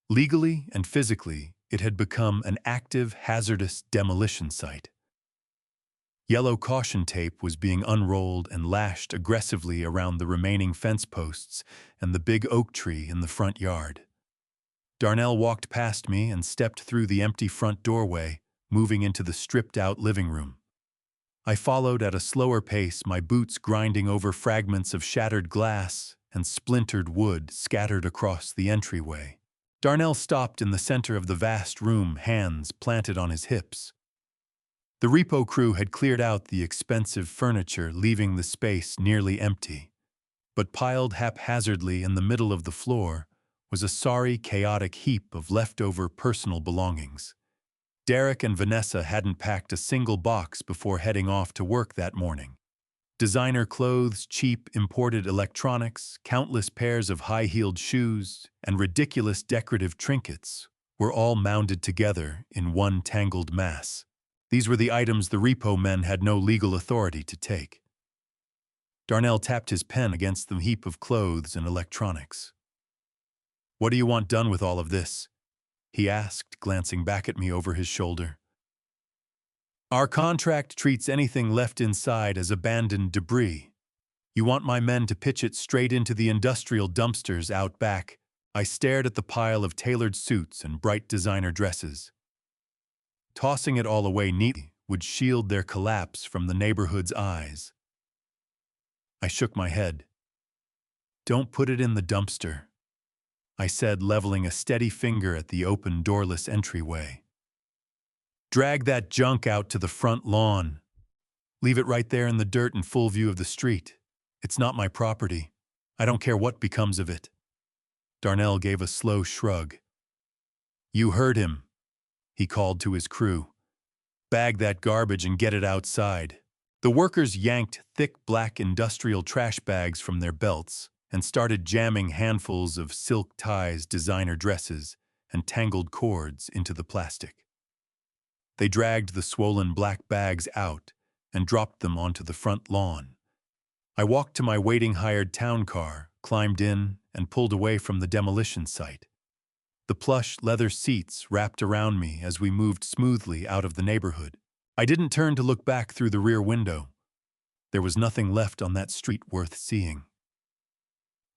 Legally and physically, it had become an active, hazardous demolition site. Yellow caution tape was being unrolled and lashed aggressively around the remaining fence posts and the big oak tree in the front yard. Darnell walked past me and stepped through the empty front doorway, moving into the stripped-out living room. I followed at a slower pace, my boots grinding over fragments of shattered glass and splintered wood scattered across the entryway. Darnell stopped in the center of the vast room, hands planted on his hips. The repo crew had cleared out the expensive furniture, leaving the space nearly empty. But piled haphazardly in the middle of the floor was a sorry, chaotic heap of leftover personal belongings. Derek and Vanessa hadn't packed a single box before heading off to work that morning. Designer clothes, cheap imported electronics, countless pairs of high-heeled shoes, and ridiculous decorative trinkets were all mounded together in one tangled mass. These were the items the repo men had no legal authority to take. Darnell tapped his pen against the heap of clothes and electronics. "What do you want done with all of this?" he asked, glancing back at me over his shoulder. "Our contract treats anything left inside as abandoned debris. You want my men to pitch it straight into the industrial dumpsters out back." I stared at the pile of tailored suits and bright designer dresses. Tossing it all away neatly would shield their collapse from the neighborhood's eyes. I shook my head. "Don't put it in the dumpster," I said, leveling a steady finger at the open, doorless entryway. "Drag that junk out to the front lawn. Leave it right there in the dirt in full view of the street. It's not my property. I don't care what becomes of it." Darnell gave a slow shrug. "You heard him," he called to his crew. "Bag that garbage and get it outside." The workers yanked thick black industrial trash bags from their belts and started jamming handfuls of silk ties, designer dresses, and tangled cords into the plastic. They dragged the swollen black bags out and dropped them onto the front lawn. I walked to my waiting hired town car, climbed in, and pulled away from the demolition site. The plush leather seats wrapped around me as we moved smoothly out of the neighborhood. I didn't turn to look back through the rear window. There was nothing left on that street worth seeing.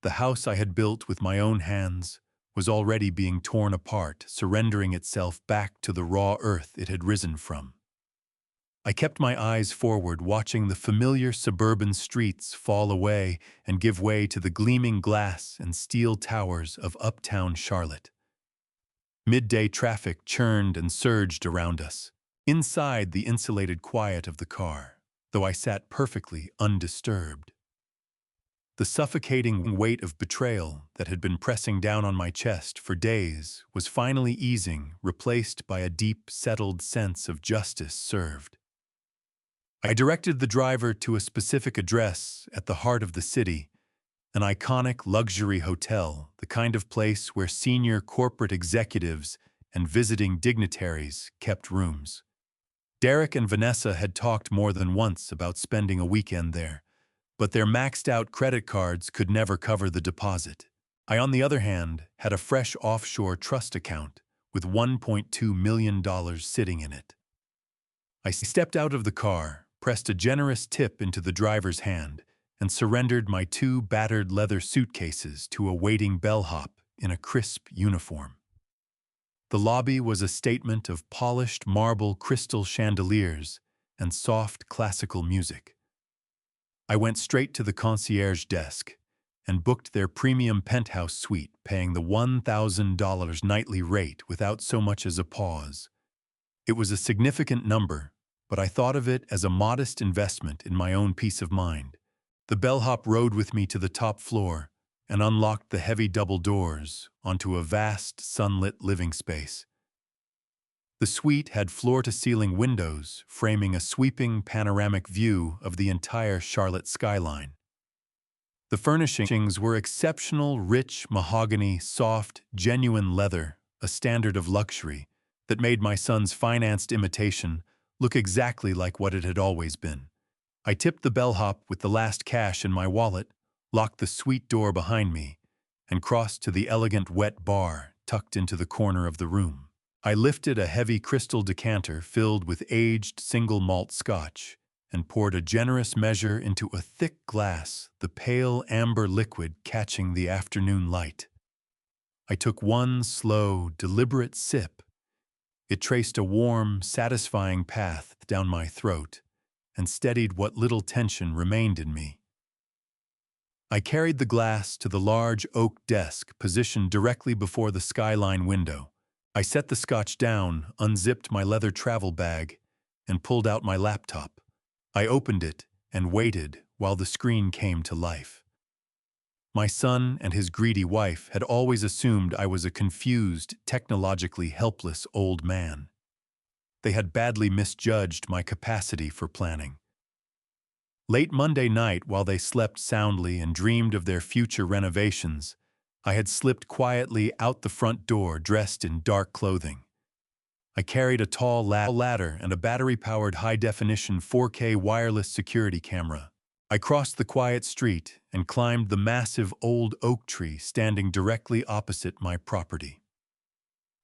The house I had built with my own hands was already being torn apart, surrendering itself back to the raw earth it had risen from. I kept my eyes forward, watching the familiar suburban streets fall away and give way to the gleaming glass and steel towers of uptown Charlotte. Midday traffic churned and surged around us. Inside the insulated quiet of the car, though I sat perfectly undisturbed. The suffocating weight of betrayal that had been pressing down on my chest for days was finally easing, replaced by a deep, settled sense of justice served. I directed the driver to a specific address at the heart of the city, an iconic luxury hotel, the kind of place where senior corporate executives and visiting dignitaries kept rooms. Derek and Vanessa had talked more than once about spending a weekend there, but their maxed-out credit cards could never cover the deposit. I, on the other hand, had a fresh offshore trust account with $1.2 million sitting in it. I stepped out of the car, pressed a generous tip into the driver's hand, and surrendered my 2 battered leather suitcases to a waiting bellhop in a crisp uniform. The lobby was a statement of polished marble crystal chandeliers and soft classical music. I went straight to the concierge desk and booked their premium penthouse suite, paying the $1,000 nightly rate without so much as a pause. It was a significant number, but I thought of it as a modest investment in my own peace of mind. The bellhop rode with me to the top floor and unlocked the heavy double doors onto a vast, sunlit living space. The suite had floor-to-ceiling windows framing a sweeping panoramic view of the entire Charlotte skyline. The furnishings were exceptional, rich mahogany, soft, genuine leather, a standard of luxury that made my son's financed imitation look exactly like what it had always been. I tipped the bellhop with the last cash in my wallet, locked the suite door behind me, and crossed to the elegant wet bar tucked into the corner of the room. I lifted a heavy crystal decanter filled with aged single malt scotch and poured a generous measure into a thick glass, the pale amber liquid catching the afternoon light. I took one slow, deliberate sip. It traced a warm, satisfying path down my throat and steadied what little tension remained in me. I carried the glass to the large oak desk positioned directly before the skyline window. I set the scotch down, unzipped my leather travel bag, and pulled out my laptop. I opened it and waited while the screen came to life. My son and his greedy wife had always assumed I was a confused, technologically helpless old man. They had badly misjudged my capacity for planning. Late Monday night, while they slept soundly and dreamed of their future renovations, I had slipped quietly out the front door dressed in dark clothing. I carried a tall ladder and a battery-powered high-definition 4K wireless security camera. I crossed the quiet street and climbed the massive old oak tree standing directly opposite my property.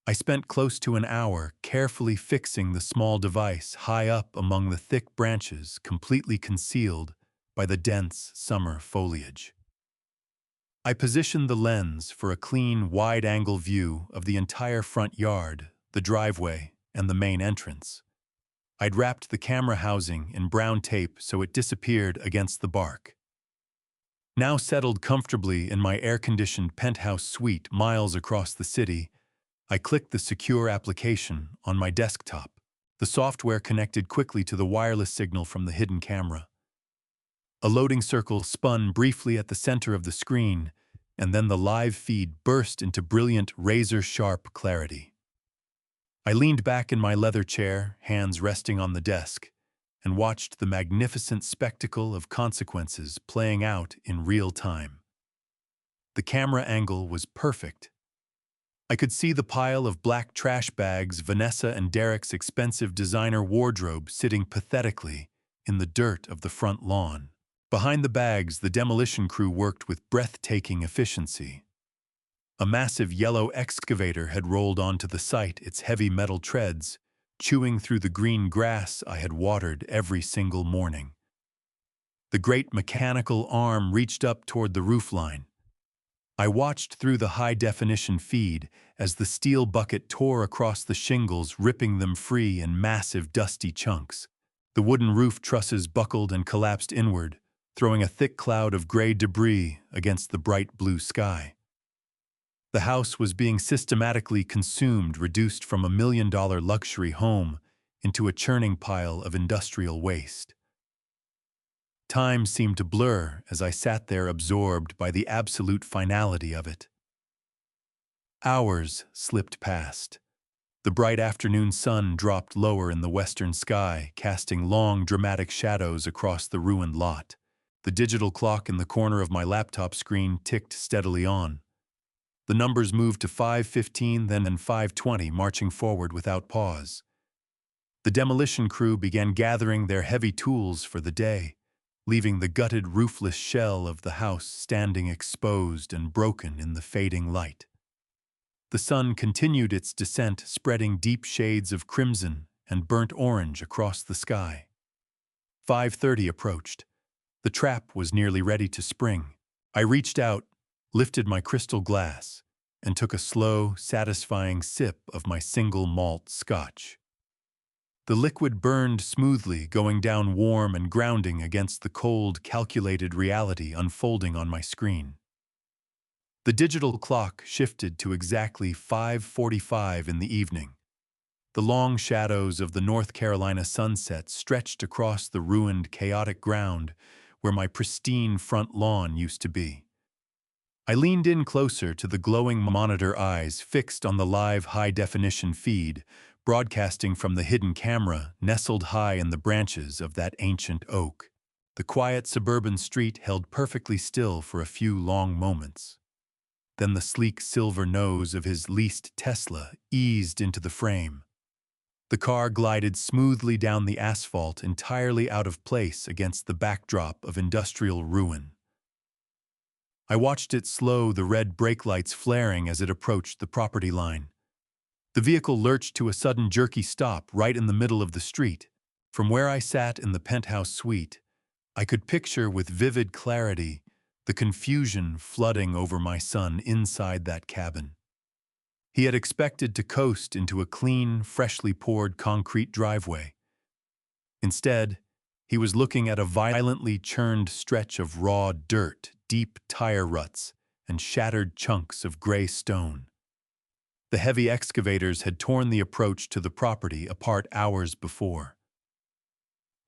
I spent close to an hour carefully fixing the small device high up among the thick branches completely concealed by the dense summer foliage. I positioned the lens for a clean, wide-angle view of the entire front yard, the driveway, and the main entrance. I'd wrapped the camera housing in brown tape so it disappeared against the bark. Now settled comfortably in my air-conditioned penthouse suite miles across the city, I clicked the secure application on my desktop. The software connected quickly to the wireless signal from the hidden camera. A loading circle spun briefly at the center of the screen, and then the live feed burst into brilliant, razor-sharp clarity. I leaned back in my leather chair, hands resting on the desk, and watched the magnificent spectacle of consequences playing out in real time. The camera angle was perfect. I could see the pile of black trash bags, Vanessa and Derek's expensive designer wardrobe sitting pathetically in the dirt of the front lawn. Behind the bags, the demolition crew worked with breathtaking efficiency. A massive yellow excavator had rolled onto the site, its heavy metal treads chewing through the green grass I had watered every single morning. The great mechanical arm reached up toward the roofline. I watched through the high-definition feed as the steel bucket tore across the shingles, ripping them free in massive, dusty chunks. The wooden roof trusses buckled and collapsed inward, throwing a thick cloud of gray debris against the bright blue sky. The house was being systematically consumed, reduced from $1 million luxury home into a churning pile of industrial waste. Time seemed to blur as I sat there absorbed by the absolute finality of it. Hours slipped past. The bright afternoon sun dropped lower in the western sky, casting long, dramatic shadows across the ruined lot. The digital clock in the corner of my laptop screen ticked steadily on. The numbers moved to 5:15, then 5:20, marching forward without pause. The demolition crew began gathering their heavy tools for the day, leaving the gutted, roofless shell of the house standing exposed and broken in the fading light. The sun continued its descent, spreading deep shades of crimson and burnt orange across the sky. 5:30 approached. The trap was nearly ready to spring. I reached out, lifted my crystal glass, and took a slow, satisfying sip of my single malt scotch. The liquid burned smoothly, going down warm and grounding against the cold, calculated reality unfolding on my screen. The digital clock shifted to exactly 5:45 in the evening. The long shadows of the North Carolina sunset stretched across the ruined, chaotic ground where my pristine front lawn used to be. I leaned in closer to the glowing monitor, eyes fixed on the live high-definition feed, broadcasting from the hidden camera nestled high in the branches of that ancient oak. The quiet suburban street held perfectly still for a few long moments. Then the sleek silver nose of his leased Tesla eased into the frame. The car glided smoothly down the asphalt, entirely out of place against the backdrop of industrial ruin. I watched it slow, the red brake lights flaring as it approached the property line. The vehicle lurched to a sudden jerky stop right in the middle of the street. From where I sat in the penthouse suite, I could picture with vivid clarity the confusion flooding over my son inside that cabin. He had expected to coast into a clean, freshly poured concrete driveway. Instead, he was looking at a violently churned stretch of raw dirt, deep tire ruts, and shattered chunks of gray stone. The heavy excavators had torn the approach to the property apart hours before.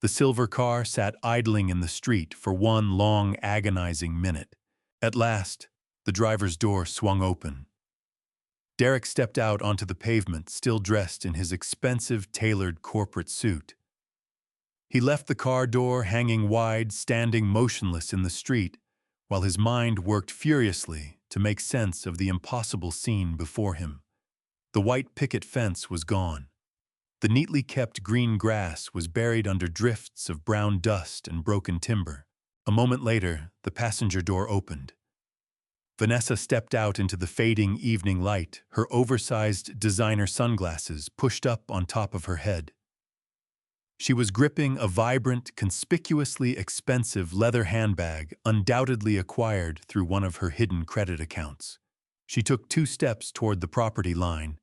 The silver car sat idling in the street for one long, agonizing minute. At last, the driver's door swung open. Derek stepped out onto the pavement, still dressed in his expensive, tailored corporate suit. He left the car door hanging wide, standing motionless in the street, while his mind worked furiously to make sense of the impossible scene before him. The white picket fence was gone. The neatly kept green grass was buried under drifts of brown dust and broken timber. A moment later, the passenger door opened. Vanessa stepped out into the fading evening light, her oversized designer sunglasses pushed up on top of her head. She was gripping a vibrant, conspicuously expensive leather handbag undoubtedly acquired through one of her hidden credit accounts. She took 2 steps toward the property line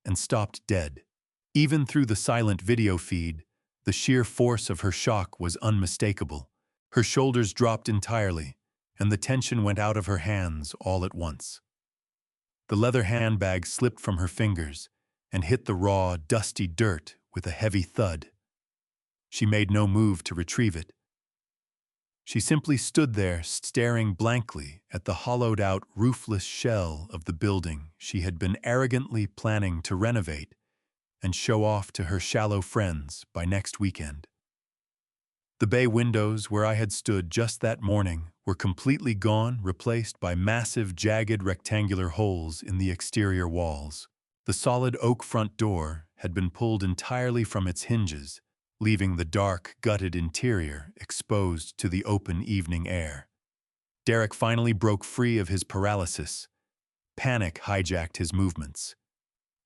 and stopped dead. Even through the silent video feed, the sheer force of her shock was unmistakable. Her shoulders dropped entirely, and the tension went out of her hands all at once. The leather handbag slipped from her fingers and hit the raw, dusty dirt with a heavy thud. She made no move to retrieve it. She simply stood there, staring blankly at the hollowed-out, roofless shell of the building she had been arrogantly planning to renovate and show off to her shallow friends by next weekend. The bay windows where I had stood just that morning were completely gone, replaced by massive, jagged, rectangular holes in the exterior walls. The solid oak front door had been pulled entirely from its hinges, leaving the dark, gutted interior exposed to the open evening air. Derek finally broke free of his paralysis. Panic hijacked his movements.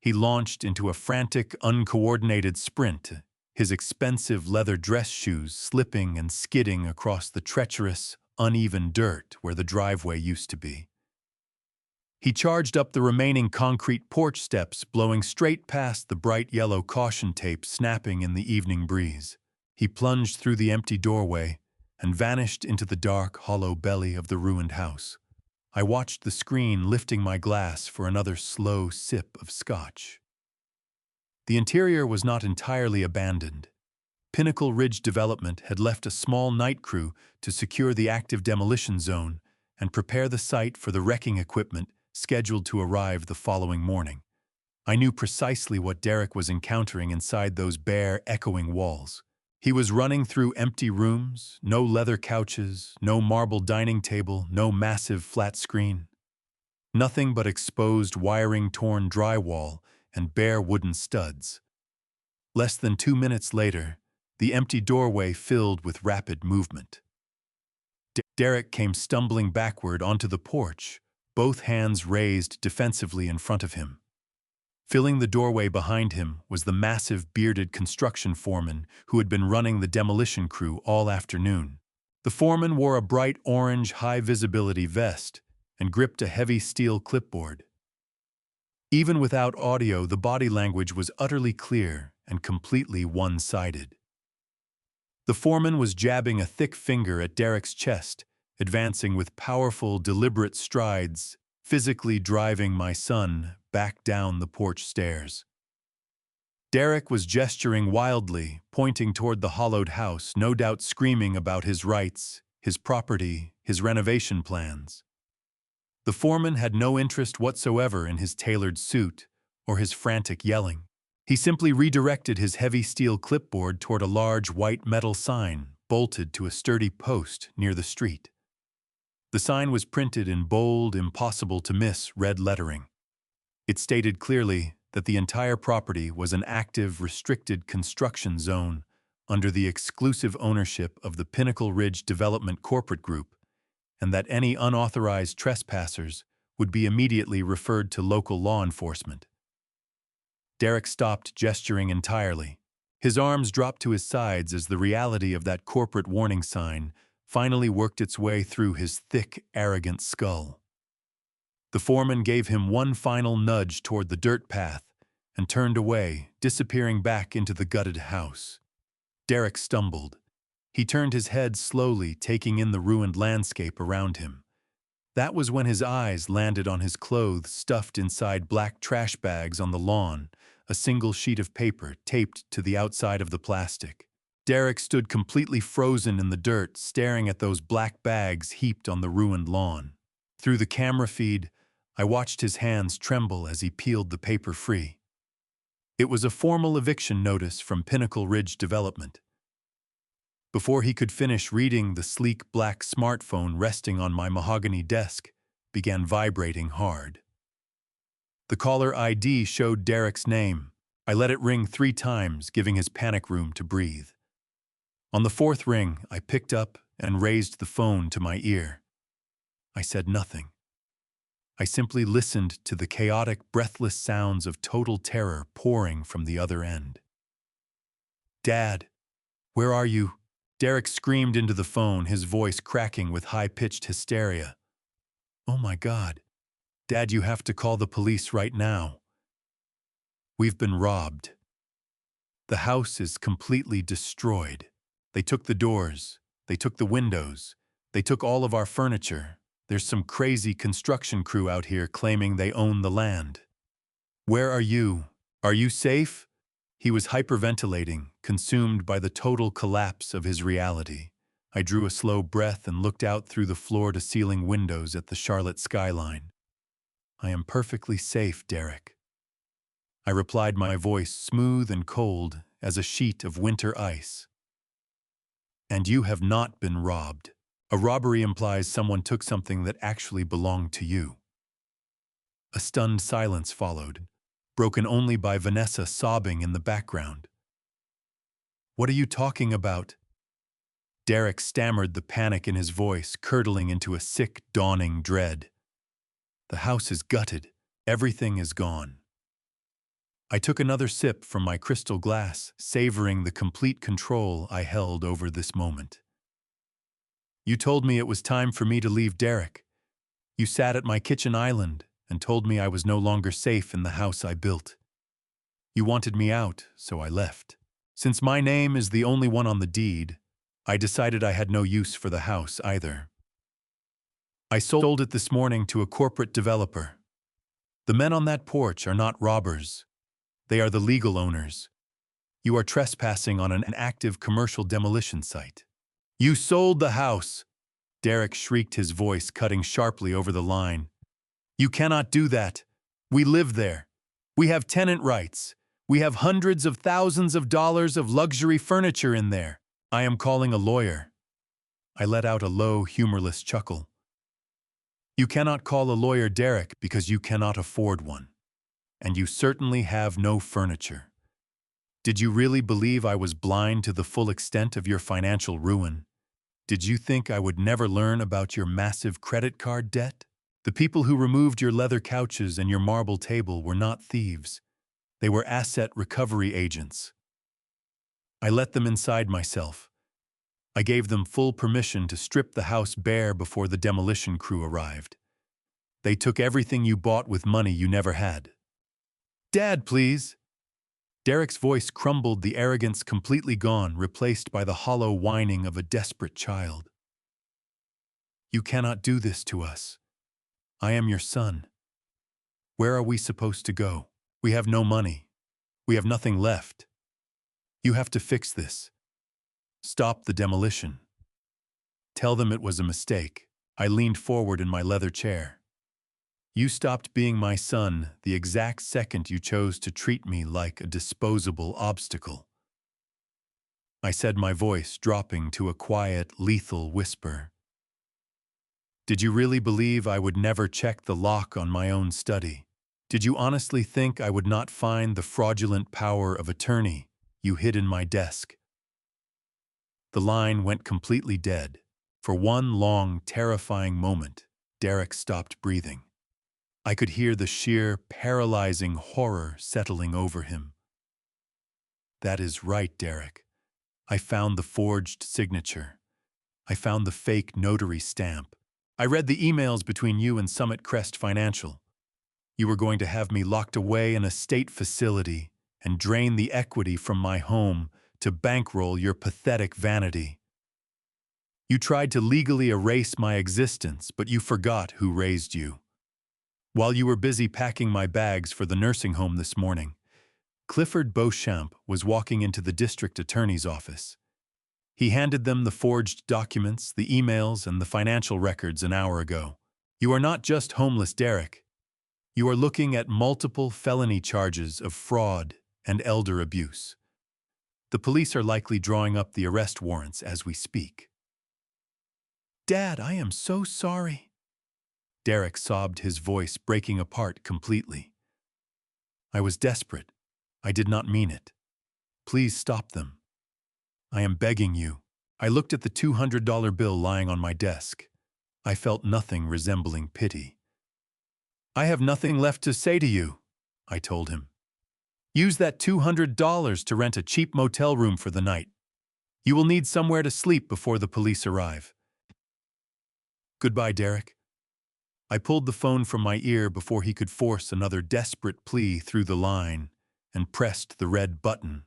He launched into a frantic, uncoordinated sprint, his expensive leather dress shoes slipping and skidding across the treacherous, uneven dirt where the driveway used to be. He charged up the remaining concrete porch steps, blowing straight past the bright yellow caution tape snapping in the evening breeze. He plunged through the empty doorway and vanished into the dark, hollow belly of the ruined house. I watched the screen, lifting my glass for another slow sip of scotch. The interior was not entirely abandoned. Pinnacle Ridge Development had left a small night crew to secure the active demolition zone and prepare the site for the wrecking equipment scheduled to arrive the following morning. I knew precisely what Derek was encountering inside those bare, echoing walls. He was running through empty rooms, no leather couches, no marble dining table, no massive flat screen. Nothing but exposed wiring, torn drywall, and bare wooden studs. Less than 2 minutes later, the empty doorway filled with rapid movement. Derek came stumbling backward onto the porch, both hands raised defensively in front of him. Filling the doorway behind him was the massive bearded construction foreman who had been running the demolition crew all afternoon. The foreman wore a bright orange high-visibility vest and gripped a heavy steel clipboard. Even without audio, the body language was utterly clear and completely one-sided. The foreman was jabbing a thick finger at Derek's chest, advancing with powerful, deliberate strides, physically driving my son back down the porch stairs. Derek was gesturing wildly, pointing toward the hollowed house, no doubt screaming about his rights, his property, his renovation plans. The foreman had no interest whatsoever in his tailored suit or his frantic yelling. He simply redirected his heavy steel clipboard toward a large white metal sign bolted to a sturdy post near the street. The sign was printed in bold, impossible-to-miss red lettering. It stated clearly that the entire property was an active, restricted construction zone under the exclusive ownership of the Pinnacle Ridge Development Corporate Group, and that any unauthorized trespassers would be immediately referred to local law enforcement. Derek stopped gesturing entirely. His arms dropped to his sides as the reality of that corporate warning sign finally worked its way through his thick, arrogant skull. The foreman gave him one final nudge toward the dirt path and turned away, disappearing back into the gutted house. Derek stumbled. He turned his head slowly, taking in the ruined landscape around him. That was when his eyes landed on his clothes stuffed inside black trash bags on the lawn, a single sheet of paper taped to the outside of the plastic. Derek stood completely frozen in the dirt, staring at those black bags heaped on the ruined lawn. Through the camera feed, I watched his hands tremble as he peeled the paper free. It was a formal eviction notice from Pinnacle Ridge Development. Before he could finish reading, the sleek black smartphone resting on my mahogany desk began vibrating hard. The caller ID showed Derek's name. I let it ring 3 times, giving his panic room to breathe. On the 4th ring, I picked up and raised the phone to my ear. I said nothing. I simply listened to the chaotic, breathless sounds of total terror pouring from the other end. "Dad, where are you?" Derek screamed into the phone, his voice cracking with high-pitched hysteria. "Oh my God. Dad, you have to call the police right now. We've been robbed. The house is completely destroyed. They took the doors. They took the windows. They took all of our furniture. There's some crazy construction crew out here claiming they own the land. Where are you? Are you safe?" He was hyperventilating, consumed by the total collapse of his reality. I drew a slow breath and looked out through the floor-to-ceiling windows at the Charlotte skyline. "I am perfectly safe, Derek." I replied, my voice smooth and cold as a sheet of winter ice. "And you have not been robbed. A robbery implies someone took something that actually belonged to you." A stunned silence followed, broken only by Vanessa sobbing in the background. "What are you talking about?" Derek stammered, the panic in his voice curdling into a sick, dawning dread. "The house is gutted. Everything is gone." I took another sip from my crystal glass, savoring the complete control I held over this moment. "You told me it was time for me to leave, Derek. You sat at my kitchen island and told me I was no longer safe in the house I built. You wanted me out, so I left. Since my name is the only one on the deed, I decided I had no use for the house either. I sold it this morning to a corporate developer. The men on that porch are not robbers. They are the legal owners. You are trespassing on an active commercial demolition site." "You sold the house!" Derek shrieked, his voice cutting sharply over the line. "You cannot do that. We live there. We have tenant rights. We have hundreds of thousands of dollars of luxury furniture in there. I am calling a lawyer." I let out a low, humorless chuckle. "You cannot call a lawyer, Derek, because you cannot afford one. And you certainly have no furniture. Did you really believe I was blind to the full extent of your financial ruin? Did you think I would never learn about your massive credit card debt? The people who removed your leather couches and your marble table were not thieves. They were asset recovery agents. I let them inside myself. I gave them full permission to strip the house bare before the demolition crew arrived. They took everything you bought with money you never had." "Dad, please!" Derek's voice crumbled, the arrogance completely gone, replaced by the hollow whining of a desperate child. "You cannot do this to us. I am your son. Where are we supposed to go? We have no money. We have nothing left. You have to fix this. Stop the demolition. Tell them it was a mistake. I leaned forward in my leather chair. You stopped being my son the exact second you chose to treat me like a disposable obstacle. I said, my voice dropping to a quiet, lethal whisper. Did you really believe I would never check the lock on my own study? Did you honestly think I would not find the fraudulent power of attorney you hid in my desk? The line went completely dead. For one long, terrifying moment, Derek stopped breathing. I could hear the sheer, paralyzing horror settling over him. That is right, Derek. I found the forged signature. I found the fake notary stamp. I read the emails between you and Summit Crest Financial. You were going to have me locked away in a state facility and drain the equity from my home to bankroll your pathetic vanity. You tried to legally erase my existence, but you forgot who raised you. While you were busy packing my bags for the nursing home this morning, Clifford Beauchamp was walking into the district attorney's office. He handed them the forged documents, the emails, and the financial records an hour ago. You are not just homeless, Derek. You are looking at multiple felony charges of fraud and elder abuse. The police are likely drawing up the arrest warrants as we speak. Dad, I am so sorry. Derek sobbed, his voice breaking apart completely. I was desperate. I did not mean it. Please stop them. I am begging you. I looked at the $200 bill lying on my desk. I felt nothing resembling pity. I have nothing left to say to you, I told him. Use that $200 to rent a cheap motel room for the night. You will need somewhere to sleep before the police arrive. Goodbye, Derek. I pulled the phone from my ear before he could force another desperate plea through the line and pressed the red button.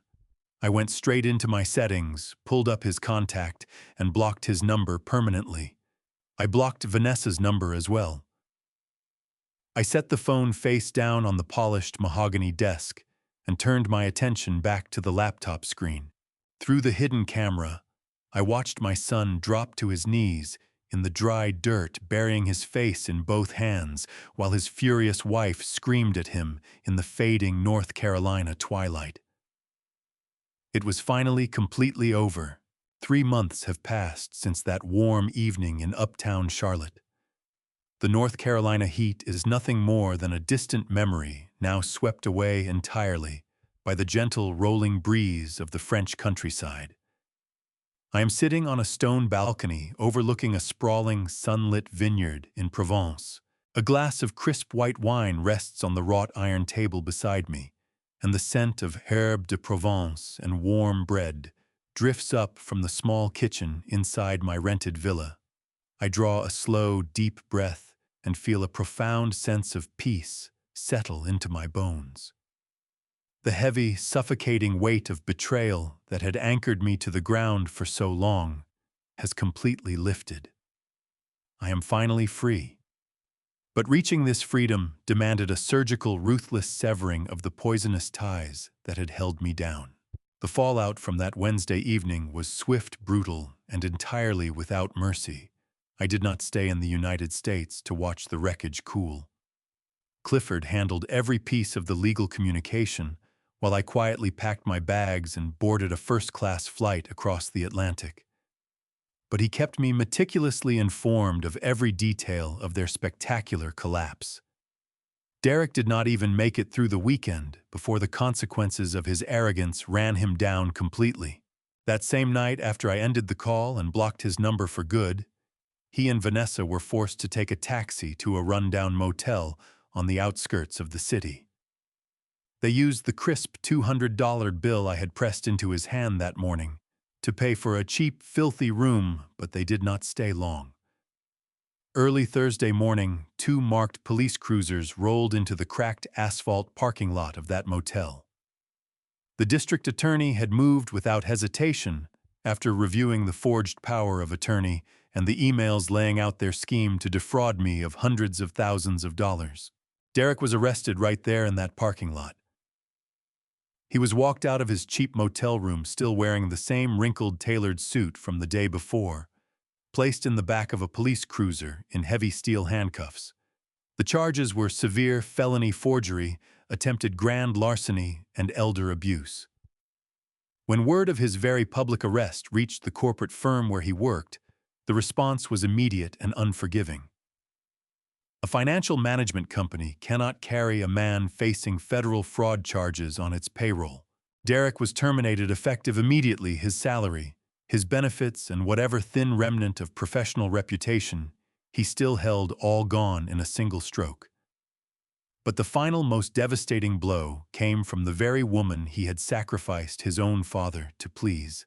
I went straight into my settings, pulled up his contact, and blocked his number permanently. I blocked Vanessa's number as well. I set the phone face down on the polished mahogany desk and turned my attention back to the laptop screen. Through the hidden camera, I watched my son drop to his knees in the dry dirt, burying his face in both hands, while his furious wife screamed at him in the fading North Carolina twilight. It was finally completely over. 3 months have passed since that warm evening in uptown Charlotte. The North Carolina heat is nothing more than a distant memory now swept away entirely by the gentle rolling breeze of the French countryside. I am sitting on a stone balcony overlooking a sprawling, sunlit vineyard in Provence. A glass of crisp white wine rests on the wrought iron table beside me, and the scent of herbe de Provence and warm bread drifts up from the small kitchen inside my rented villa. I draw a slow, deep breath and feel a profound sense of peace settle into my bones. The heavy, suffocating weight of betrayal that had anchored me to the ground for so long has completely lifted. I am finally free. But reaching this freedom demanded a surgical, ruthless severing of the poisonous ties that had held me down. The fallout from that Wednesday evening was swift, brutal, and entirely without mercy. I did not stay in the United States to watch the wreckage cool. Clifford handled every piece of the legal communication, while I quietly packed my bags and boarded a first-class flight across the Atlantic. But he kept me meticulously informed of every detail of their spectacular collapse. Derek did not even make it through the weekend before the consequences of his arrogance ran him down completely. That same night, after I ended the call and blocked his number for good, he and Vanessa were forced to take a taxi to a rundown motel on the outskirts of the city. They used the crisp $200 bill I had pressed into his hand that morning to pay for a cheap, filthy room, but they did not stay long. Early Thursday morning, 2 marked police cruisers rolled into the cracked asphalt parking lot of that motel. The district attorney had moved without hesitation after reviewing the forged power of attorney and the emails laying out their scheme to defraud me of hundreds of thousands of dollars. Derek was arrested right there in that parking lot. He was walked out of his cheap motel room still wearing the same wrinkled tailored suit from the day before, placed in the back of a police cruiser in heavy steel handcuffs. The charges were severe felony forgery, attempted grand larceny, and elder abuse. When word of his very public arrest reached the corporate firm where he worked, the response was immediate and unforgiving. A financial management company cannot carry a man facing federal fraud charges on its payroll. Derek was terminated effective immediately. His salary, his benefits, and whatever thin remnant of professional reputation he still held all gone in a single stroke. But the final, most devastating blow came from the very woman he had sacrificed his own father to please.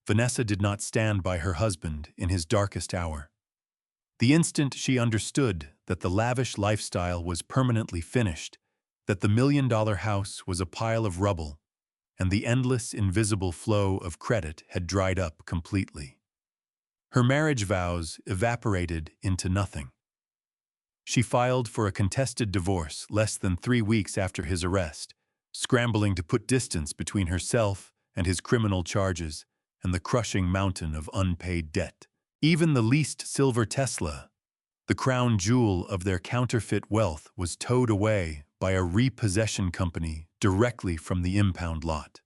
Vanessa did not stand by her husband in his darkest hour. The instant she understood that the lavish lifestyle was permanently finished, that the million-dollar house was a pile of rubble, and the endless, invisible flow of credit had dried up completely. Her marriage vows evaporated into nothing. She filed for a contested divorce less than 3 weeks after his arrest, scrambling to put distance between herself and his criminal charges and the crushing mountain of unpaid debt. Even the leased silver Tesla, the crown jewel of their counterfeit wealth, was towed away by a repossession company directly from the impound lot.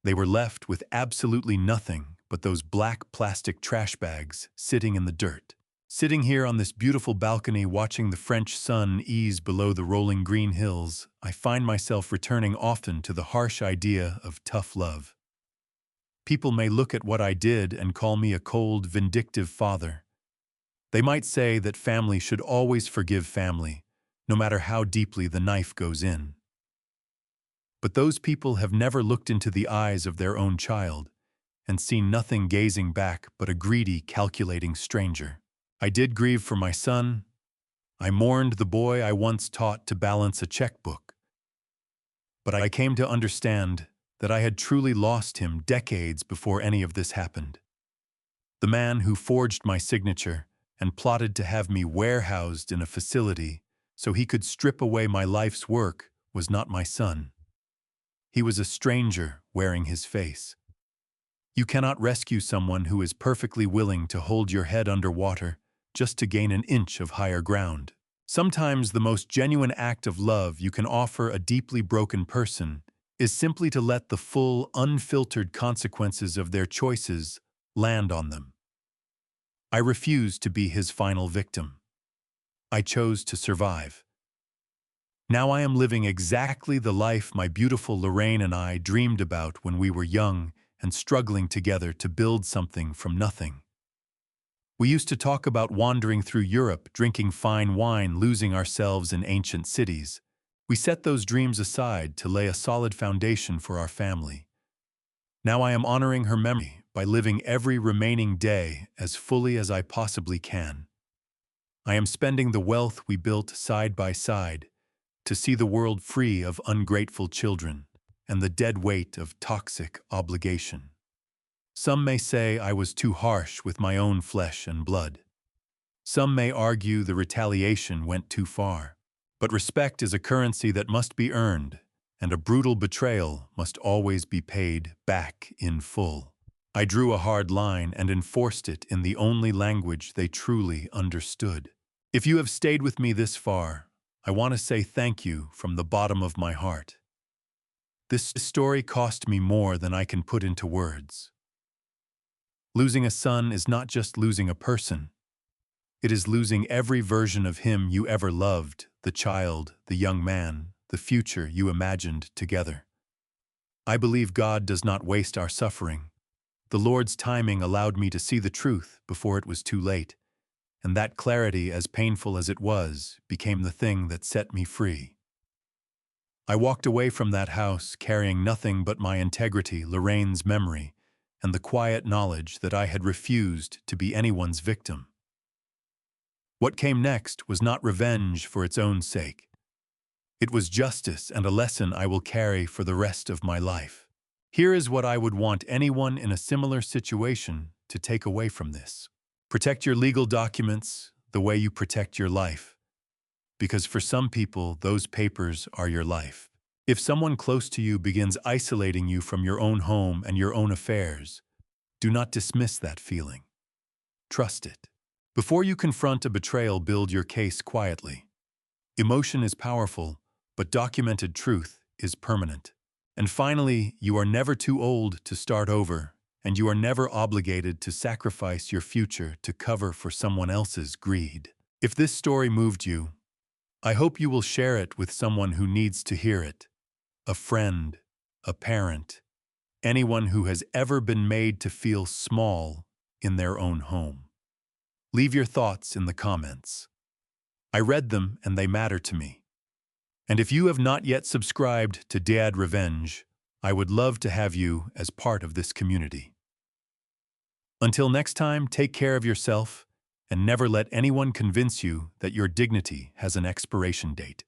They were left with absolutely nothing but those black plastic trash bags sitting in the dirt. Sitting here on this beautiful balcony watching the French sun ease below the rolling green hills, I find myself returning often to the harsh idea of tough love. People may look at what I did and call me a cold, vindictive father. They might say that family should always forgive family, no matter how deeply the knife goes in. But those people have never looked into the eyes of their own child and seen nothing gazing back but a greedy, calculating stranger. I did grieve for my son. I mourned the boy I once taught to balance a checkbook. But I came to understand that I had truly lost him decades before any of this happened. The man who forged my signature and plotted to have me warehoused in a facility so he could strip away my life's work was not my son. He was a stranger wearing his face. You cannot rescue someone who is perfectly willing to hold your head underwater just to gain an inch of higher ground. Sometimes the most genuine act of love you can offer a deeply broken person is simply to let the full, unfiltered consequences of their choices land on them. I refused to be his final victim. I chose to survive. Now I am living exactly the life my beautiful Lorraine and I dreamed about when we were young and struggling together to build something from nothing. We used to talk about wandering through Europe, drinking fine wine, losing ourselves in ancient cities. We set those dreams aside to lay a solid foundation for our family. Now I am honoring her memory by living every remaining day as fully as I possibly can. I am spending the wealth we built side by side to see the world free of ungrateful children and the dead weight of toxic obligation. Some may say I was too harsh with my own flesh and blood. Some may argue the retaliation went too far. But respect is a currency that must be earned, and a brutal betrayal must always be paid back in full. I drew a hard line and enforced it in the only language they truly understood. If you have stayed with me this far, I want to say thank you from the bottom of my heart. This story cost me more than I can put into words. Losing a son is not just losing a person. It is losing every version of him you ever loved, the child, the young man, the future you imagined together. I believe God does not waste our suffering. The Lord's timing allowed me to see the truth before it was too late, and that clarity, as painful as it was, became the thing that set me free. I walked away from that house carrying nothing but my integrity, Lorraine's memory, and the quiet knowledge that I had refused to be anyone's victim. What came next was not revenge for its own sake. It was justice and a lesson I will carry for the rest of my life. Here is what I would want anyone in a similar situation to take away from this. Protect your legal documents the way you protect your life, because for some people, those papers are your life. If someone close to you begins isolating you from your own home and your own affairs, do not dismiss that feeling. Trust it. Before you confront a betrayal, build your case quietly. Emotion is powerful, but documented truth is permanent. And finally, you are never too old to start over, and you are never obligated to sacrifice your future to cover for someone else's greed. If this story moved you, I hope you will share it with someone who needs to hear it. A friend, a parent, anyone who has ever been made to feel small in their own home. Leave your thoughts in the comments. I read them and they matter to me. And if you have not yet subscribed to Dadrevenge, I would love to have you as part of this community. Until next time, take care of yourself and never let anyone convince you that your dignity has an expiration date.